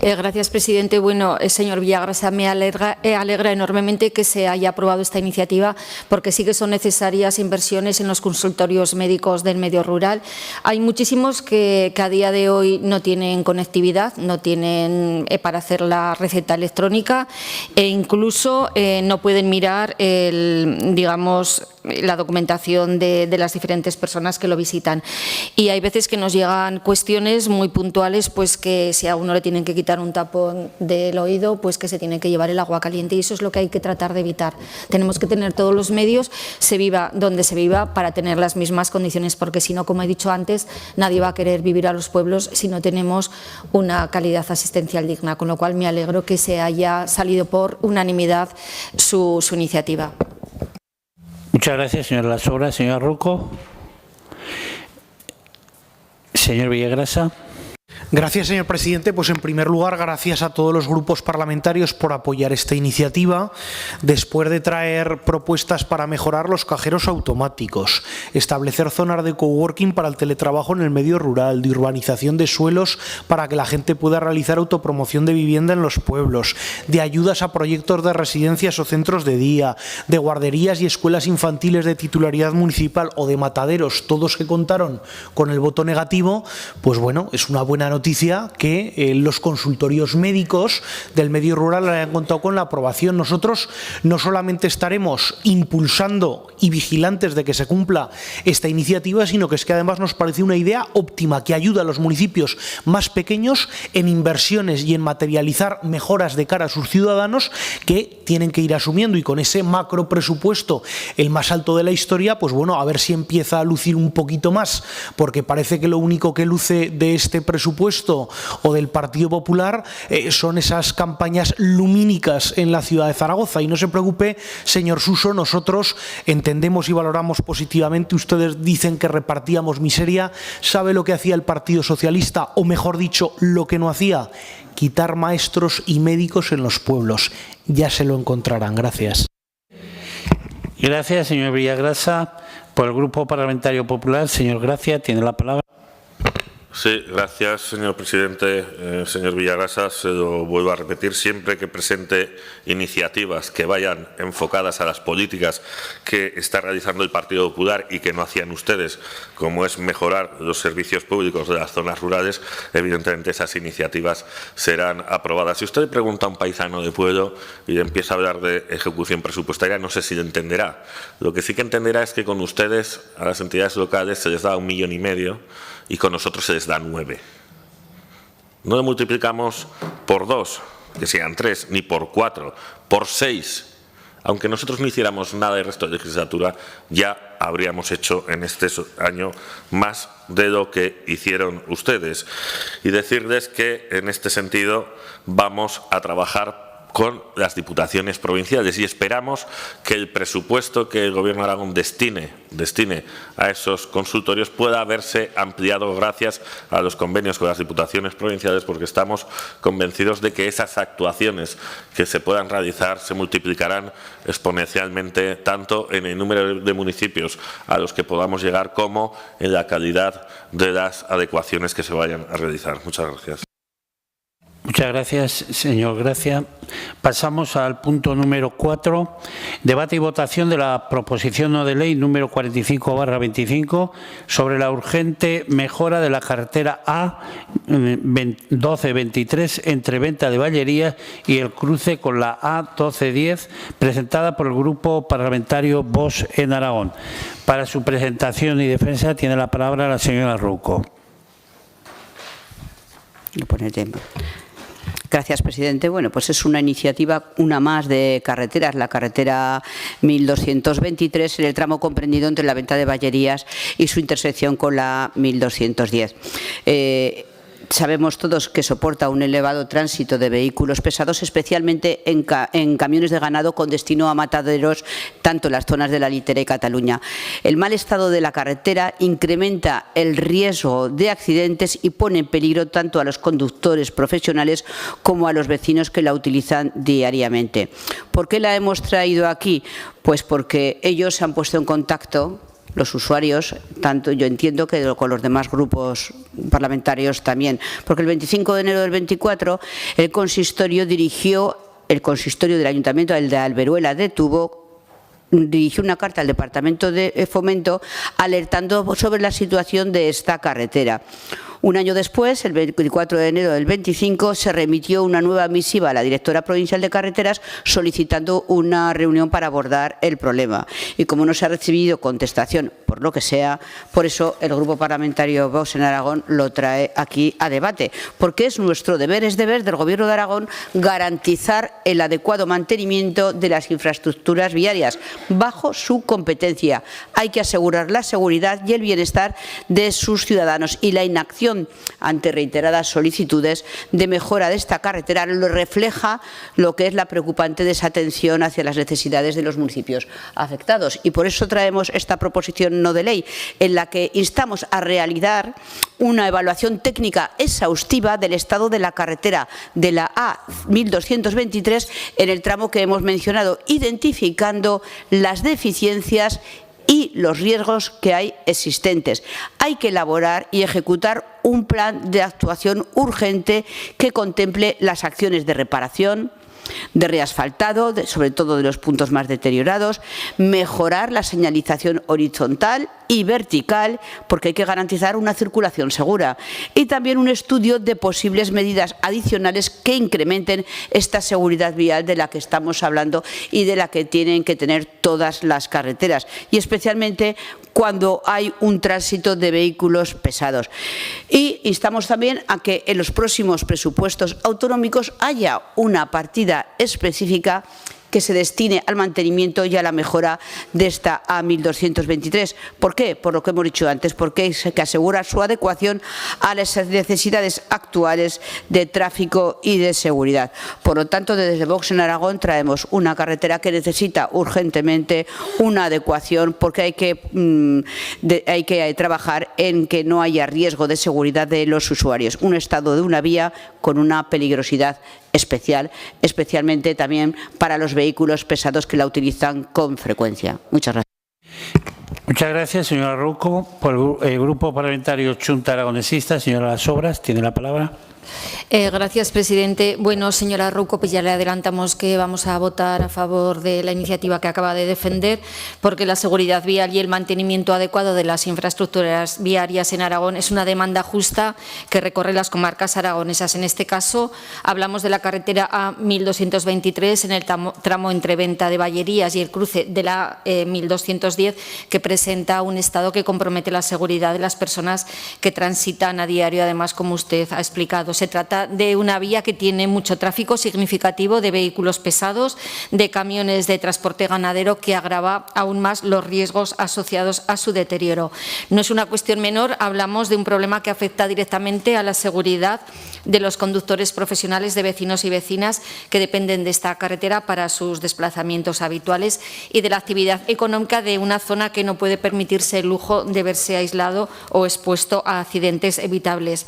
[SPEAKER 6] Gracias, presidente. Bueno, señor Villagrasa, me alegra enormemente que se haya aprobado esta iniciativa porque sí que son necesarias inversiones en los consultorios médicos del medio rural. Hay muchísimos que a día de hoy no tienen conectividad, no tienen para hacer la receta electrónica e incluso no pueden mirar la documentación de las diferentes personas que lo visitan. Y hay veces que nos llegan cuestiones muy puntuales, pues que si a uno le tienen que quitar un tapón del oído, pues que se tiene que llevar el agua caliente y eso es lo que hay que tratar de evitar. Tenemos que tener todos los medios, se viva donde se viva, para tener las mismas condiciones, porque si no, como he dicho antes, nadie va a querer vivir a los pueblos si no tenemos una calidad asistencial digna, con lo cual me alegro que se haya salido por unanimidad su iniciativa.
[SPEAKER 1] Muchas gracias, señor Las Obras. Señor Rouco. Señor Villagrasa.
[SPEAKER 9] Gracias, señor presidente. Pues en primer lugar, gracias a todos los grupos parlamentarios por apoyar esta iniciativa. Después de traer propuestas para mejorar los cajeros automáticos, establecer zonas de coworking para el teletrabajo en el medio rural, de urbanización de suelos para que la gente pueda realizar autopromoción de vivienda en los pueblos, de ayudas a proyectos de residencias o centros de día, de guarderías y escuelas infantiles de titularidad municipal o de mataderos, todos que contaron con el voto negativo, pues bueno, es una buena noticia que los consultorios médicos del medio rural hayan contado con la aprobación. Nosotros no solamente estaremos impulsando y vigilantes de que se cumpla esta iniciativa, sino que es que además nos parece una idea óptima que ayuda a los municipios más pequeños en inversiones y en materializar mejoras de cara a sus ciudadanos que tienen que ir asumiendo, y con ese macro presupuesto, el más alto de la historia, pues bueno, a ver si empieza a lucir un poquito más, porque parece que lo único que luce de este presupuesto o del Partido Popular son esas campañas lumínicas en la ciudad de Zaragoza. Y no se preocupe, señor Suso, nosotros entendemos y valoramos positivamente. Ustedes dicen que repartíamos miseria. ¿Sabe lo que hacía el Partido Socialista? O mejor dicho, lo que no hacía: quitar maestros y médicos en los pueblos. Ya se lo encontrarán. Gracias.
[SPEAKER 1] Gracias, señor Villagrasa. Por el Grupo Parlamentario Popular, señor Gracia, tiene la palabra.
[SPEAKER 10] Sí, gracias, señor presidente. Señor Villagrasa, se lo vuelvo a repetir, siempre que presente iniciativas que vayan enfocadas a las políticas que está realizando el Partido Popular y que no hacían ustedes, como es mejorar los servicios públicos de las zonas rurales, evidentemente esas iniciativas serán aprobadas. Si usted le pregunta a un paisano de pueblo y le empieza a hablar de ejecución presupuestaria, no sé si lo entenderá. Lo que sí que entenderá es que con ustedes, a las entidades locales, se les da 1,5 millones y con nosotros se les da 9. No lo multiplicamos por 2, que sean 3, ni por 4, por 6. Aunque nosotros no hiciéramos nada el resto de legislatura, ya habríamos hecho en este año más de lo que hicieron ustedes. Y decirles que en este sentido vamos a trabajar con las diputaciones provinciales y esperamos que el presupuesto que el Gobierno de Aragón destine a esos consultorios pueda haberse ampliado gracias a los convenios con las diputaciones provinciales, porque estamos convencidos de que esas actuaciones que se puedan realizar se multiplicarán exponencialmente tanto en el número de municipios a los que podamos llegar como en la calidad de las adecuaciones que se vayan a realizar. Muchas gracias.
[SPEAKER 1] Muchas gracias, señor Gracia. Pasamos al punto número 4, debate y votación de la proposición no de ley número 45/25 sobre la urgente mejora de la carretera A1223 entre Venta de Vallerías y el cruce con la A1210, presentada por el Grupo Parlamentario Vox en Aragón. Para su presentación y defensa tiene la palabra la señora Rouco.
[SPEAKER 7] Gracias, presidente. Bueno, pues es una iniciativa, una más de carreteras, la carretera 1223, en el tramo comprendido entre la Venta de Vallerías y su intersección con la 1210. Sabemos todos que soporta un elevado tránsito de vehículos pesados, especialmente en camiones de ganado con destino a mataderos, tanto en las zonas de la Litera y Cataluña. El mal estado de la carretera incrementa el riesgo de accidentes y pone en peligro tanto a los conductores profesionales como a los vecinos que la utilizan diariamente. ¿Por qué la hemos traído aquí? Pues porque ellos se han puesto en contacto, los usuarios, tanto yo entiendo que con los demás grupos parlamentarios también, porque el 25 de enero del 24 el consistorio del Ayuntamiento de Alberuela de Tubo dirigió una carta al Departamento de Fomento alertando sobre la situación de esta carretera. Un año después, el 24 de enero del 25, se remitió una nueva misiva a la directora provincial de carreteras solicitando una reunión para abordar el problema. Y como no se ha recibido contestación, por lo que sea, por eso el Grupo Parlamentario Vox en Aragón lo trae aquí a debate, porque es nuestro deber, es deber del Gobierno de Aragón garantizar el adecuado mantenimiento de las infraestructuras viarias bajo su competencia. Hay que asegurar la seguridad y el bienestar de sus ciudadanos, y la inacción ante reiteradas solicitudes de mejora de esta carretera lo refleja lo que es la preocupante desatención hacia las necesidades de los municipios afectados. Y por eso traemos esta proposición no de ley, en la que instamos a realizar una evaluación técnica exhaustiva del estado de la carretera de la A1223 en el tramo que hemos mencionado, identificando las deficiencias y los riesgos que hay existentes. Hay que elaborar y ejecutar un plan de actuación urgente que contemple las acciones de reparación, de reasfaltado, sobre todo de los puntos más deteriorados, mejorar la señalización horizontal y vertical, porque hay que garantizar una circulación segura, y también un estudio de posibles medidas adicionales que incrementen esta seguridad vial de la que estamos hablando y de la que tienen que tener todas las carreteras, y especialmente cuando hay un tránsito de vehículos pesados. Y instamos también a que en los próximos presupuestos autonómicos haya una partida específica que se destine al mantenimiento y a la mejora de esta A1223. ¿Por qué? Por lo que hemos dicho antes, porque hay que asegurar su adecuación a las necesidades actuales de tráfico y de seguridad. Por lo tanto, desde Vox en Aragón traemos una carretera que necesita urgentemente una adecuación, porque hay que trabajar en que no haya riesgo de seguridad de los usuarios. Un estado de una vía con una peligrosidad especial, especialmente también para los vehículos pesados que la utilizan con frecuencia. Muchas gracias.
[SPEAKER 1] Muchas gracias, señora Rouco. Por el Grupo Parlamentario Chunta Aragonesista, señora Las Obras, tiene la palabra.
[SPEAKER 6] Gracias, presidente. Bueno, señora Rouco, pues ya le adelantamos que vamos a votar a favor de la iniciativa que acaba de defender, porque la seguridad vial y el mantenimiento adecuado de las infraestructuras viarias en Aragón es una demanda justa que recorre las comarcas aragonesas. En este caso, hablamos de la carretera A1223 en el tramo entre Venta de Vallerías y el cruce de la 1210, que presenta un estado que compromete la seguridad de las personas que transitan a diario. Además, como usted ha explicado, se trata de una vía que tiene mucho tráfico significativo de vehículos pesados, de camiones de transporte ganadero, que agrava aún más los riesgos asociados a su deterioro. No es una cuestión menor, hablamos de un problema que afecta directamente a la seguridad de los conductores profesionales, de vecinos y vecinas que dependen de esta carretera para sus desplazamientos habituales, y de la actividad económica de una zona que no puede permitirse el lujo de verse aislado o expuesto a accidentes evitables.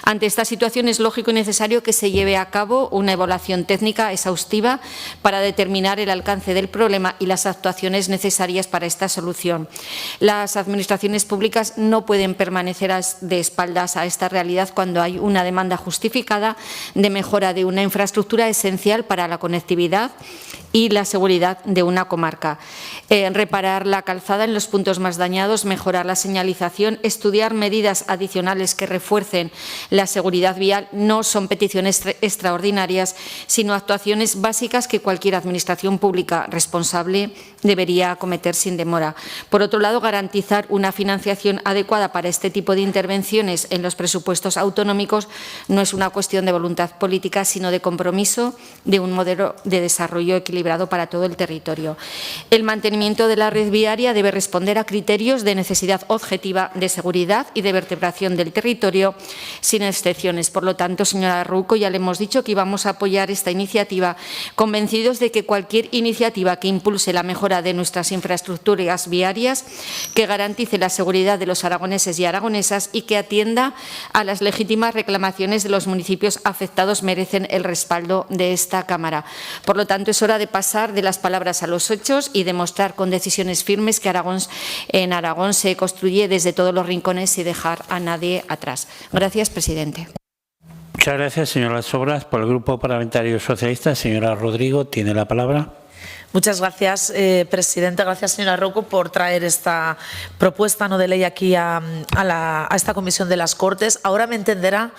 [SPEAKER 6] Ante esta situación es lógico y necesario que se lleve a cabo una evaluación técnica exhaustiva para determinar el alcance del problema y las actuaciones necesarias para esta solución. Las administraciones públicas no pueden permanecer de espaldas a esta realidad cuando hay una demanda justificada de mejora de una infraestructura esencial para la conectividad y la seguridad de una comarca. Reparar la calzada en los puntos más dañados, mejorar la señalización, estudiar medidas adicionales que refuercen la seguridad vial no son peticiones extraordinarias, sino actuaciones básicas que cualquier administración pública responsable debería acometer sin demora. Por otro lado, garantizar una financiación adecuada para este tipo de intervenciones en los presupuestos autonómicos no es una cuestión de voluntad política, sino de compromiso de un modelo de desarrollo equilibrado para todo el territorio. El mantenimiento de la red viaria debe responder a criterios de necesidad objetiva de seguridad y de vertebración del territorio, sin excepciones. Por lo tanto, señora Rouco, ya le hemos dicho que íbamos a apoyar esta iniciativa, convencidos de que cualquier iniciativa que impulse la mejora de nuestras infraestructuras viarias, que garantice la seguridad de los aragoneses y aragonesas y que atienda a las legítimas reclamaciones de los municipios afectados merecen el respaldo de esta Cámara. Por lo tanto, es hora de pasar de las palabras a los hechos y demostrar con decisiones firmes que en Aragón se construye desde todos los rincones y dejar a nadie atrás. Gracias, presidente.
[SPEAKER 1] Muchas gracias, señora Las Obras. Por el Grupo Parlamentario Socialista, señora Rodrigo, tiene la palabra.
[SPEAKER 2] Muchas gracias, presidente. Gracias, señora Rouco, por traer esta propuesta no de ley aquí a esta comisión de las Cortes. Ahora me entenderá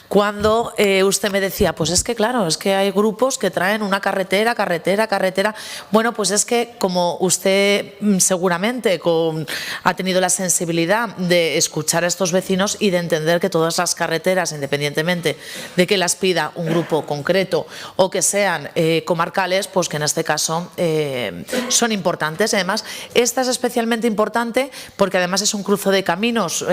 [SPEAKER 2] cuando usted me decía, pues es que claro, es que hay grupos que traen una carretera. Bueno, pues es que como usted seguramente ha tenido la sensibilidad de escuchar a estos vecinos y de entender que todas las carreteras, independientemente de que las pida un grupo concreto o que sean comarcales, pues que en este caso son importantes. Además, esta es especialmente importante porque además es un cruce de caminos.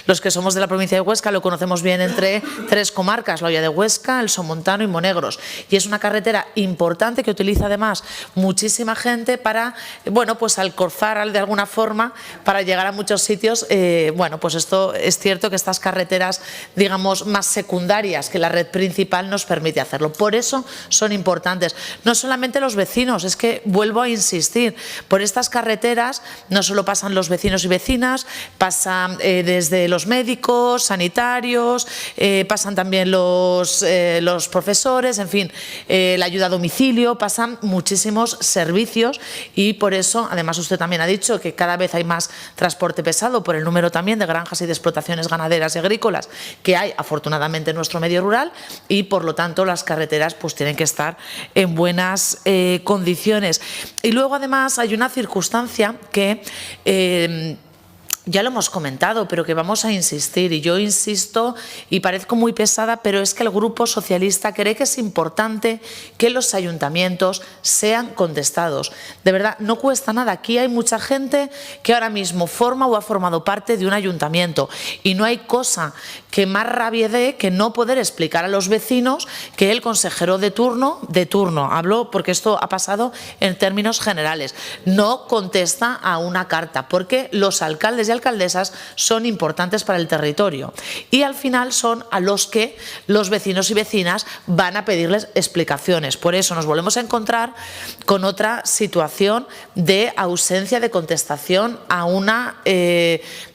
[SPEAKER 2] Los que somos de la provincia de Huesca lo conocemos bien entre tres comarcas, la Hoya de Huesca, el Somontano y Monegros. Y es una carretera importante que utiliza además muchísima gente para, bueno, pues alcorzar de alguna forma para llegar a muchos sitios. Bueno, pues esto es cierto que estas carreteras, digamos, más secundarias que la red principal nos permite hacerlo. Por eso son importantes. No solamente los vecinos, es que vuelvo a insistir, por estas carreteras no solo pasan los vecinos y vecinas, pasan desde los médicos, sanitarios, pasan también los profesores, en fin, la ayuda a domicilio, pasan muchísimos servicios y por eso, además usted también ha dicho que cada vez hay más transporte pesado por el número también de granjas y de explotaciones ganaderas y agrícolas que hay afortunadamente en nuestro medio rural y por lo tanto las carreteras pues tienen que estar en buenas condiciones. Y luego además hay una circunstancia que ya lo hemos comentado, pero que vamos a insistir, y yo insisto y parezco muy pesada, pero es que el Grupo Socialista cree que es importante que los ayuntamientos sean contestados. De verdad, no cuesta nada. Aquí hay mucha gente que ahora mismo forma o ha formado parte de un ayuntamiento y no hay cosa que más rabia dé que no poder explicar a los vecinos que el consejero de turno, hablo porque esto ha pasado en términos generales, no contesta a una carta, porque los alcaldes y alcaldesas son importantes para el territorio y al final son a los que los vecinos y vecinas van a pedirles explicaciones. Por eso nos volvemos a encontrar con otra situación de ausencia de contestación a una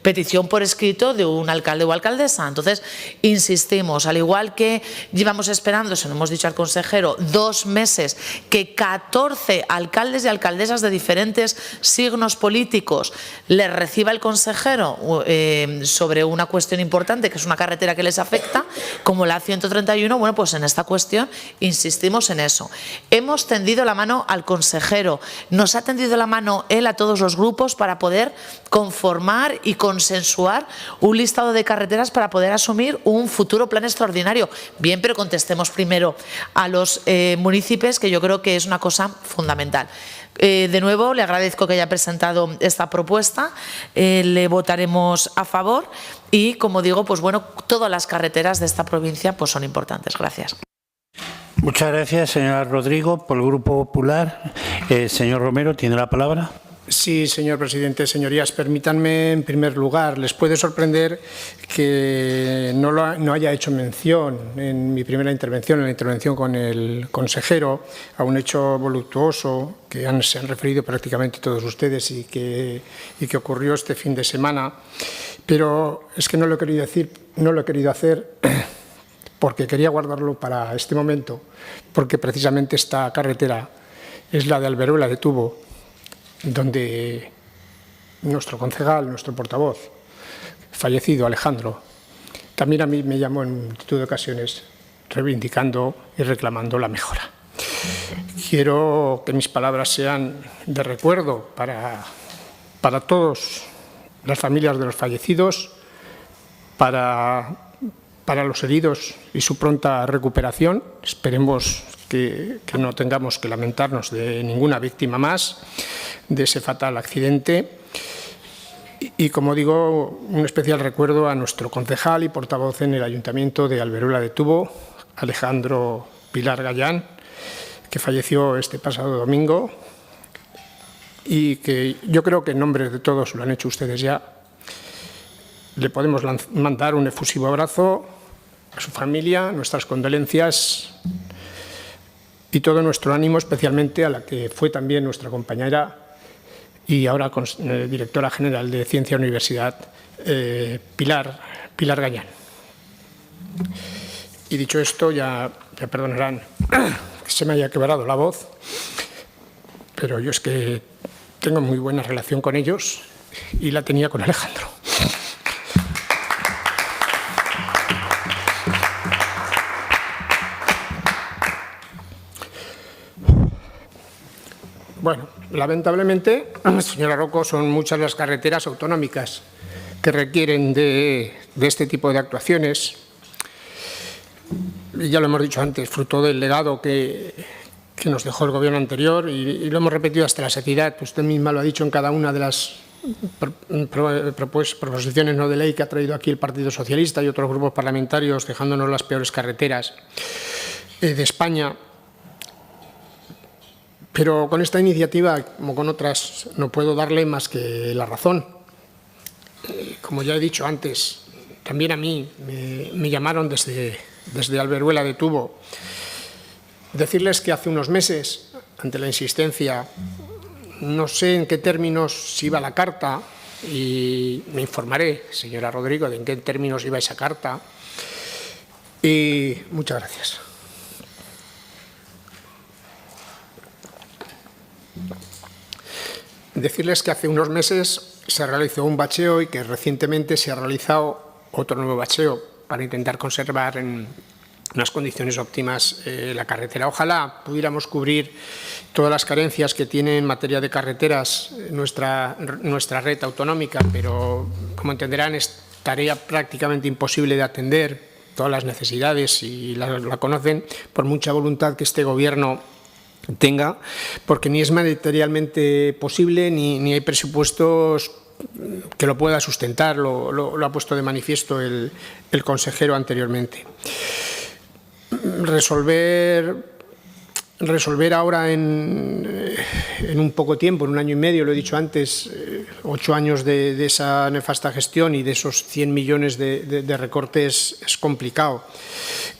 [SPEAKER 2] petición por escrito de un alcalde o alcaldesa. Entonces, insistimos, al igual que llevamos esperando, se lo hemos dicho al consejero, 2 meses que 14 alcaldes y alcaldesas de diferentes signos políticos les reciba el consejero sobre una cuestión importante, que es una carretera que les afecta, como la A131, bueno, pues en esta cuestión insistimos en eso. Hemos tendido la mano al consejero, nos ha tendido la mano él a todos los grupos para poder conformar y consensuar un listado de carreteras para poder asumir un futuro plan extraordinario. Bien, pero contestemos primero a los municipios, que yo creo que es una cosa fundamental. De nuevo, le agradezco que haya presentado esta propuesta, le votaremos a favor y, como digo, pues bueno, todas las carreteras de esta provincia pues son importantes. Gracias.
[SPEAKER 1] Muchas gracias, señora Rodrigo. Por el Grupo Popular, señor Romero, tiene la palabra.
[SPEAKER 8] Sí, señor presidente. Señorías, permítanme, en primer lugar, les puede sorprender que no haya hecho mención en mi primera intervención, en la intervención con el consejero, a un hecho voluptuoso que se han referido prácticamente todos ustedes y que ocurrió este fin de semana. Pero es que no lo he querido hacer porque quería guardarlo para este momento, porque precisamente esta carretera es la de Alberuela de Tubo, donde nuestro concejal, nuestro portavoz, fallecido Alejandro, también a mí me llamó en multitud de ocasiones reivindicando y reclamando la mejora. Quiero que mis palabras sean de recuerdo para todas las familias de los fallecidos, para los heridos y su pronta recuperación. Esperemos que no tengamos que lamentarnos de ninguna víctima más de ese fatal accidente. Y como digo, un especial recuerdo a nuestro concejal y portavoz en el Ayuntamiento de Alberuela de Tubo, Alejandro Pilar Gallán, que falleció este pasado domingo y que yo creo que en nombre de todos, lo han hecho ustedes ya, le podemos mandar un efusivo abrazo a su familia, nuestras condolencias y todo nuestro ánimo, especialmente a la que fue también nuestra compañera y ahora directora general de Ciencia y Universidad, Pilar Gallán. Y dicho esto, ya perdonarán que se me haya quebrado la voz, pero yo es que tengo muy buena relación con ellos y la tenía con Alejandro. Bueno, lamentablemente, señora Rocco, son muchas las carreteras autonómicas que requieren de este tipo de actuaciones. Y ya lo hemos dicho antes, fruto del legado que nos dejó el Gobierno anterior y lo hemos repetido hasta la saciedad. Usted misma lo ha dicho en cada una de las proposiciones no de ley que ha traído aquí el Partido Socialista y otros grupos parlamentarios, dejándonos las peores carreteras de España. Pero con esta iniciativa, como con otras, no puedo darle más que la razón. Como ya he dicho antes, también a mí me llamaron desde Alberuela de Tubo. Decirles que hace unos meses, ante la insistencia, no sé en qué términos iba la carta y me informaré, señora Rodrigo, de en qué términos iba esa carta. Y muchas gracias. Decirles que hace unos meses se realizó un bacheo y que recientemente se ha realizado otro nuevo bacheo para intentar conservar en unas condiciones óptimas la carretera. Ojalá pudiéramos cubrir todas las carencias que tiene en materia de carreteras nuestra red autonómica, pero como entenderán es tarea prácticamente imposible de atender todas las necesidades y la conocen, por mucha voluntad que este Gobierno tenga, porque ni es materialmente posible ni hay presupuestos que lo pueda sustentar, lo ha puesto de manifiesto el consejero anteriormente. Resolver resolver ahora en un poco tiempo, en un año y medio, lo he dicho antes, 8 años de esa nefasta gestión y de esos 100 millones de recortes es complicado.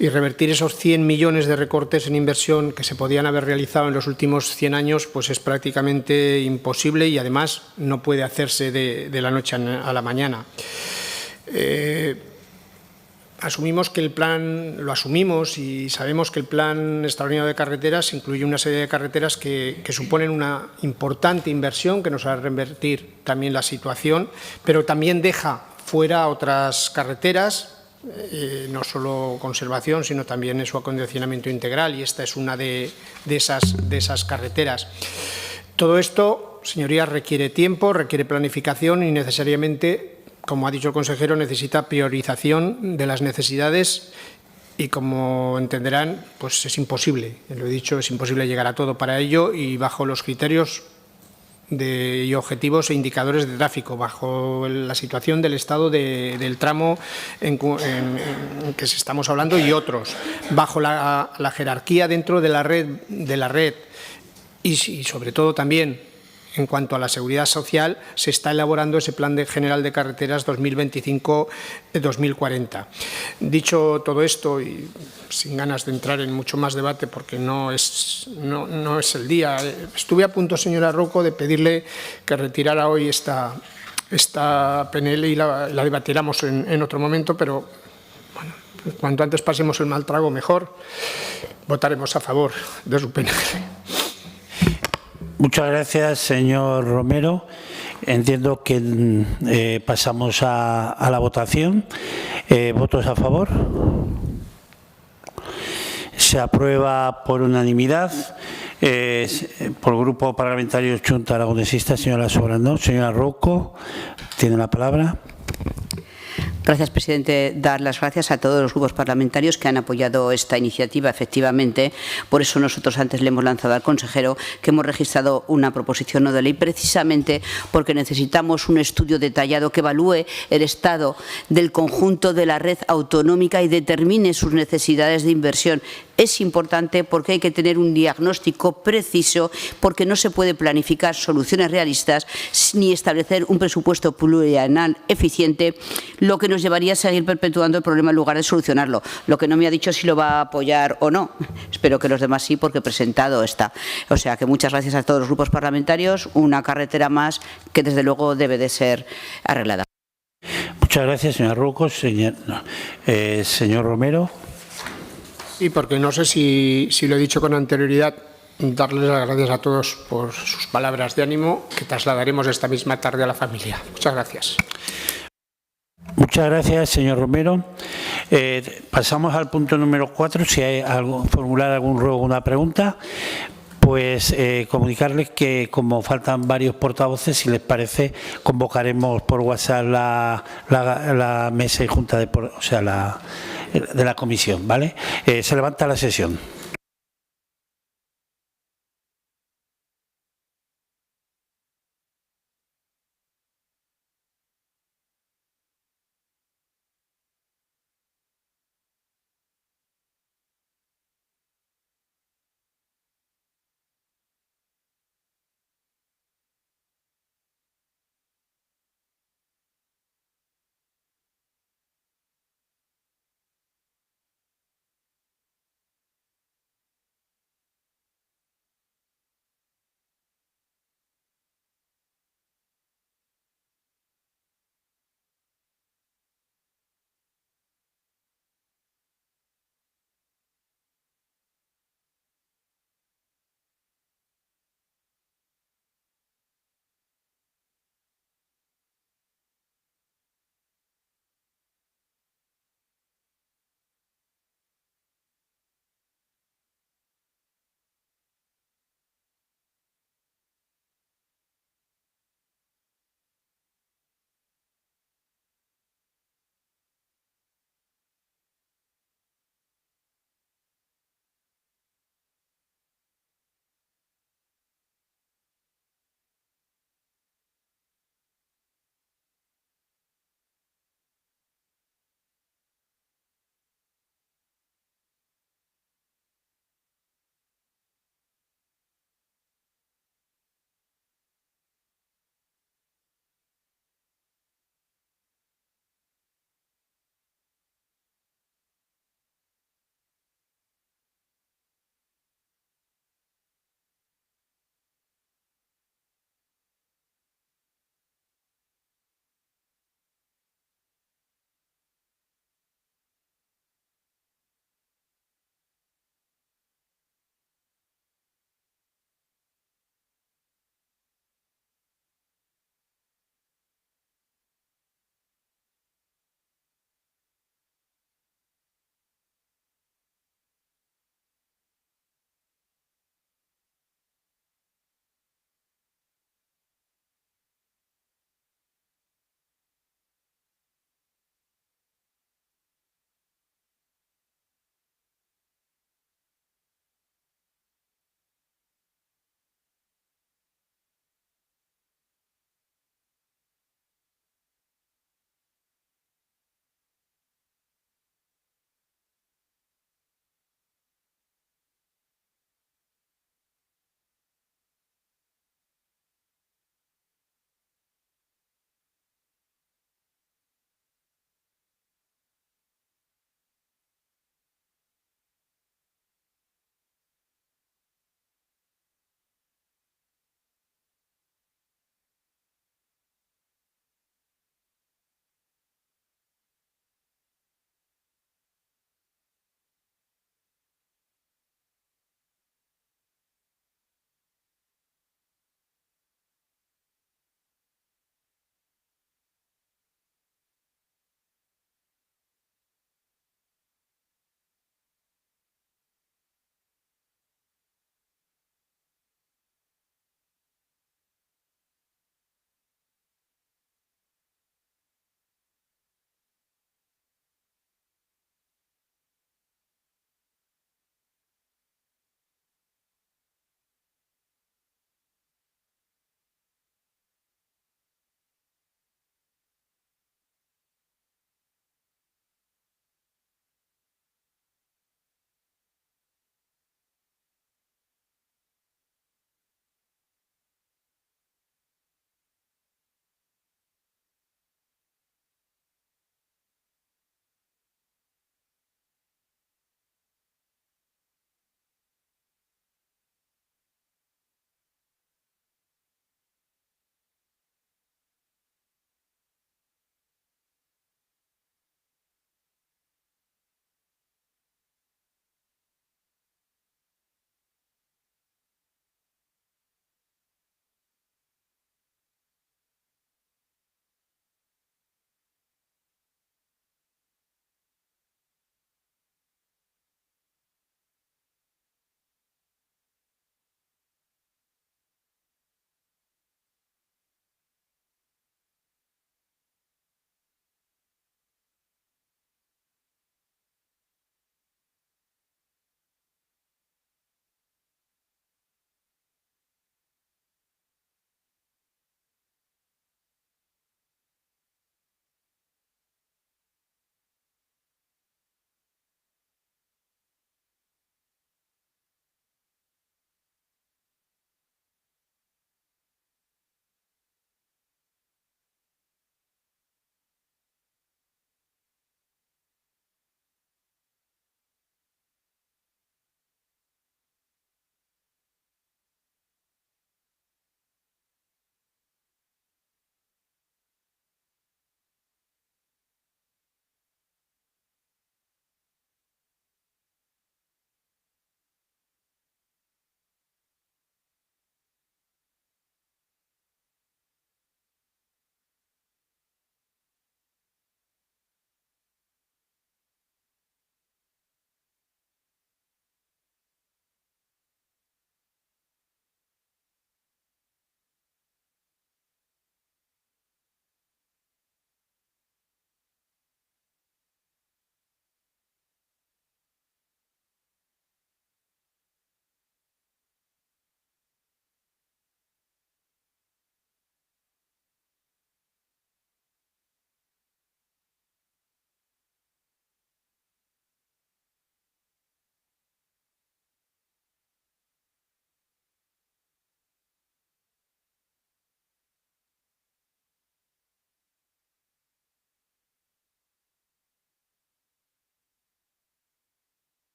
[SPEAKER 8] Y revertir esos 100 millones de recortes en inversión que se podían haber realizado en los últimos 100 años pues es prácticamente imposible y además no puede hacerse de la noche a la mañana. Asumimos que el plan, lo asumimos y sabemos que el plan extraordinario de carreteras incluye una serie de carreteras que suponen una importante inversión que nos hará revertir también la situación, pero también deja fuera otras carreteras, no solo conservación, sino también en su acondicionamiento integral, y esta es una de esas carreteras. Todo esto, señorías, requiere tiempo, requiere planificación y necesariamente, como ha dicho el consejero, necesita priorización de las necesidades y, como entenderán, pues es imposible, lo he dicho, es imposible llegar a todo para ello y bajo los criterios y objetivos e indicadores de tráfico, bajo la situación del estado del tramo en que estamos hablando y otros, bajo la jerarquía dentro de la red y sobre todo también en cuanto a la seguridad social, se está elaborando ese Plan general de carreteras 2025-2040. Dicho todo esto, y sin ganas de entrar en mucho más debate porque no es el día, estuve a punto, señora Rouco, de pedirle que retirara hoy esta PNL y la debatiéramos en otro momento, pero bueno, cuanto antes pasemos el mal trago, mejor. Votaremos a favor de su PNL.
[SPEAKER 1] Muchas gracias, señor Romero. Entiendo que pasamos a la votación. ¿Votos a favor? Se aprueba por unanimidad. Por el Grupo Parlamentario Xunta Aragonesista, señora Sobrano. Señora Rouco, tiene la palabra.
[SPEAKER 7] Gracias, presidente. Dar las gracias a todos los grupos parlamentarios que han apoyado esta iniciativa, efectivamente. Por eso nosotros antes le hemos lanzado al consejero que hemos registrado una proposición no de ley, precisamente porque necesitamos un estudio detallado que evalúe el estado del conjunto de la red autonómica y determine sus necesidades de inversión. Es importante porque hay que tener un diagnóstico preciso, porque no se puede planificar soluciones realistas ni establecer un presupuesto plurianual eficiente, lo que nos llevaría a seguir perpetuando el problema en lugar de solucionarlo. Lo que no me ha dicho si lo va a apoyar o no. Espero que los demás sí, porque presentado está. O sea que muchas gracias a todos los grupos parlamentarios. Una carretera más que desde luego debe de ser arreglada.
[SPEAKER 1] Muchas gracias, señora Rouco. Señor Romero.
[SPEAKER 8] Sí, porque no sé si lo he dicho con anterioridad, darles las gracias a todos por sus palabras de ánimo que trasladaremos esta misma tarde a la familia. Muchas gracias.
[SPEAKER 1] Muchas gracias, señor Romero. Pasamos al punto número 4. Si hay formular algún ruego o una pregunta, pues comunicarles que, como faltan varios portavoces, si les parece, convocaremos por WhatsApp la mesa y junta de la comisión, ¿vale? Se levanta la sesión.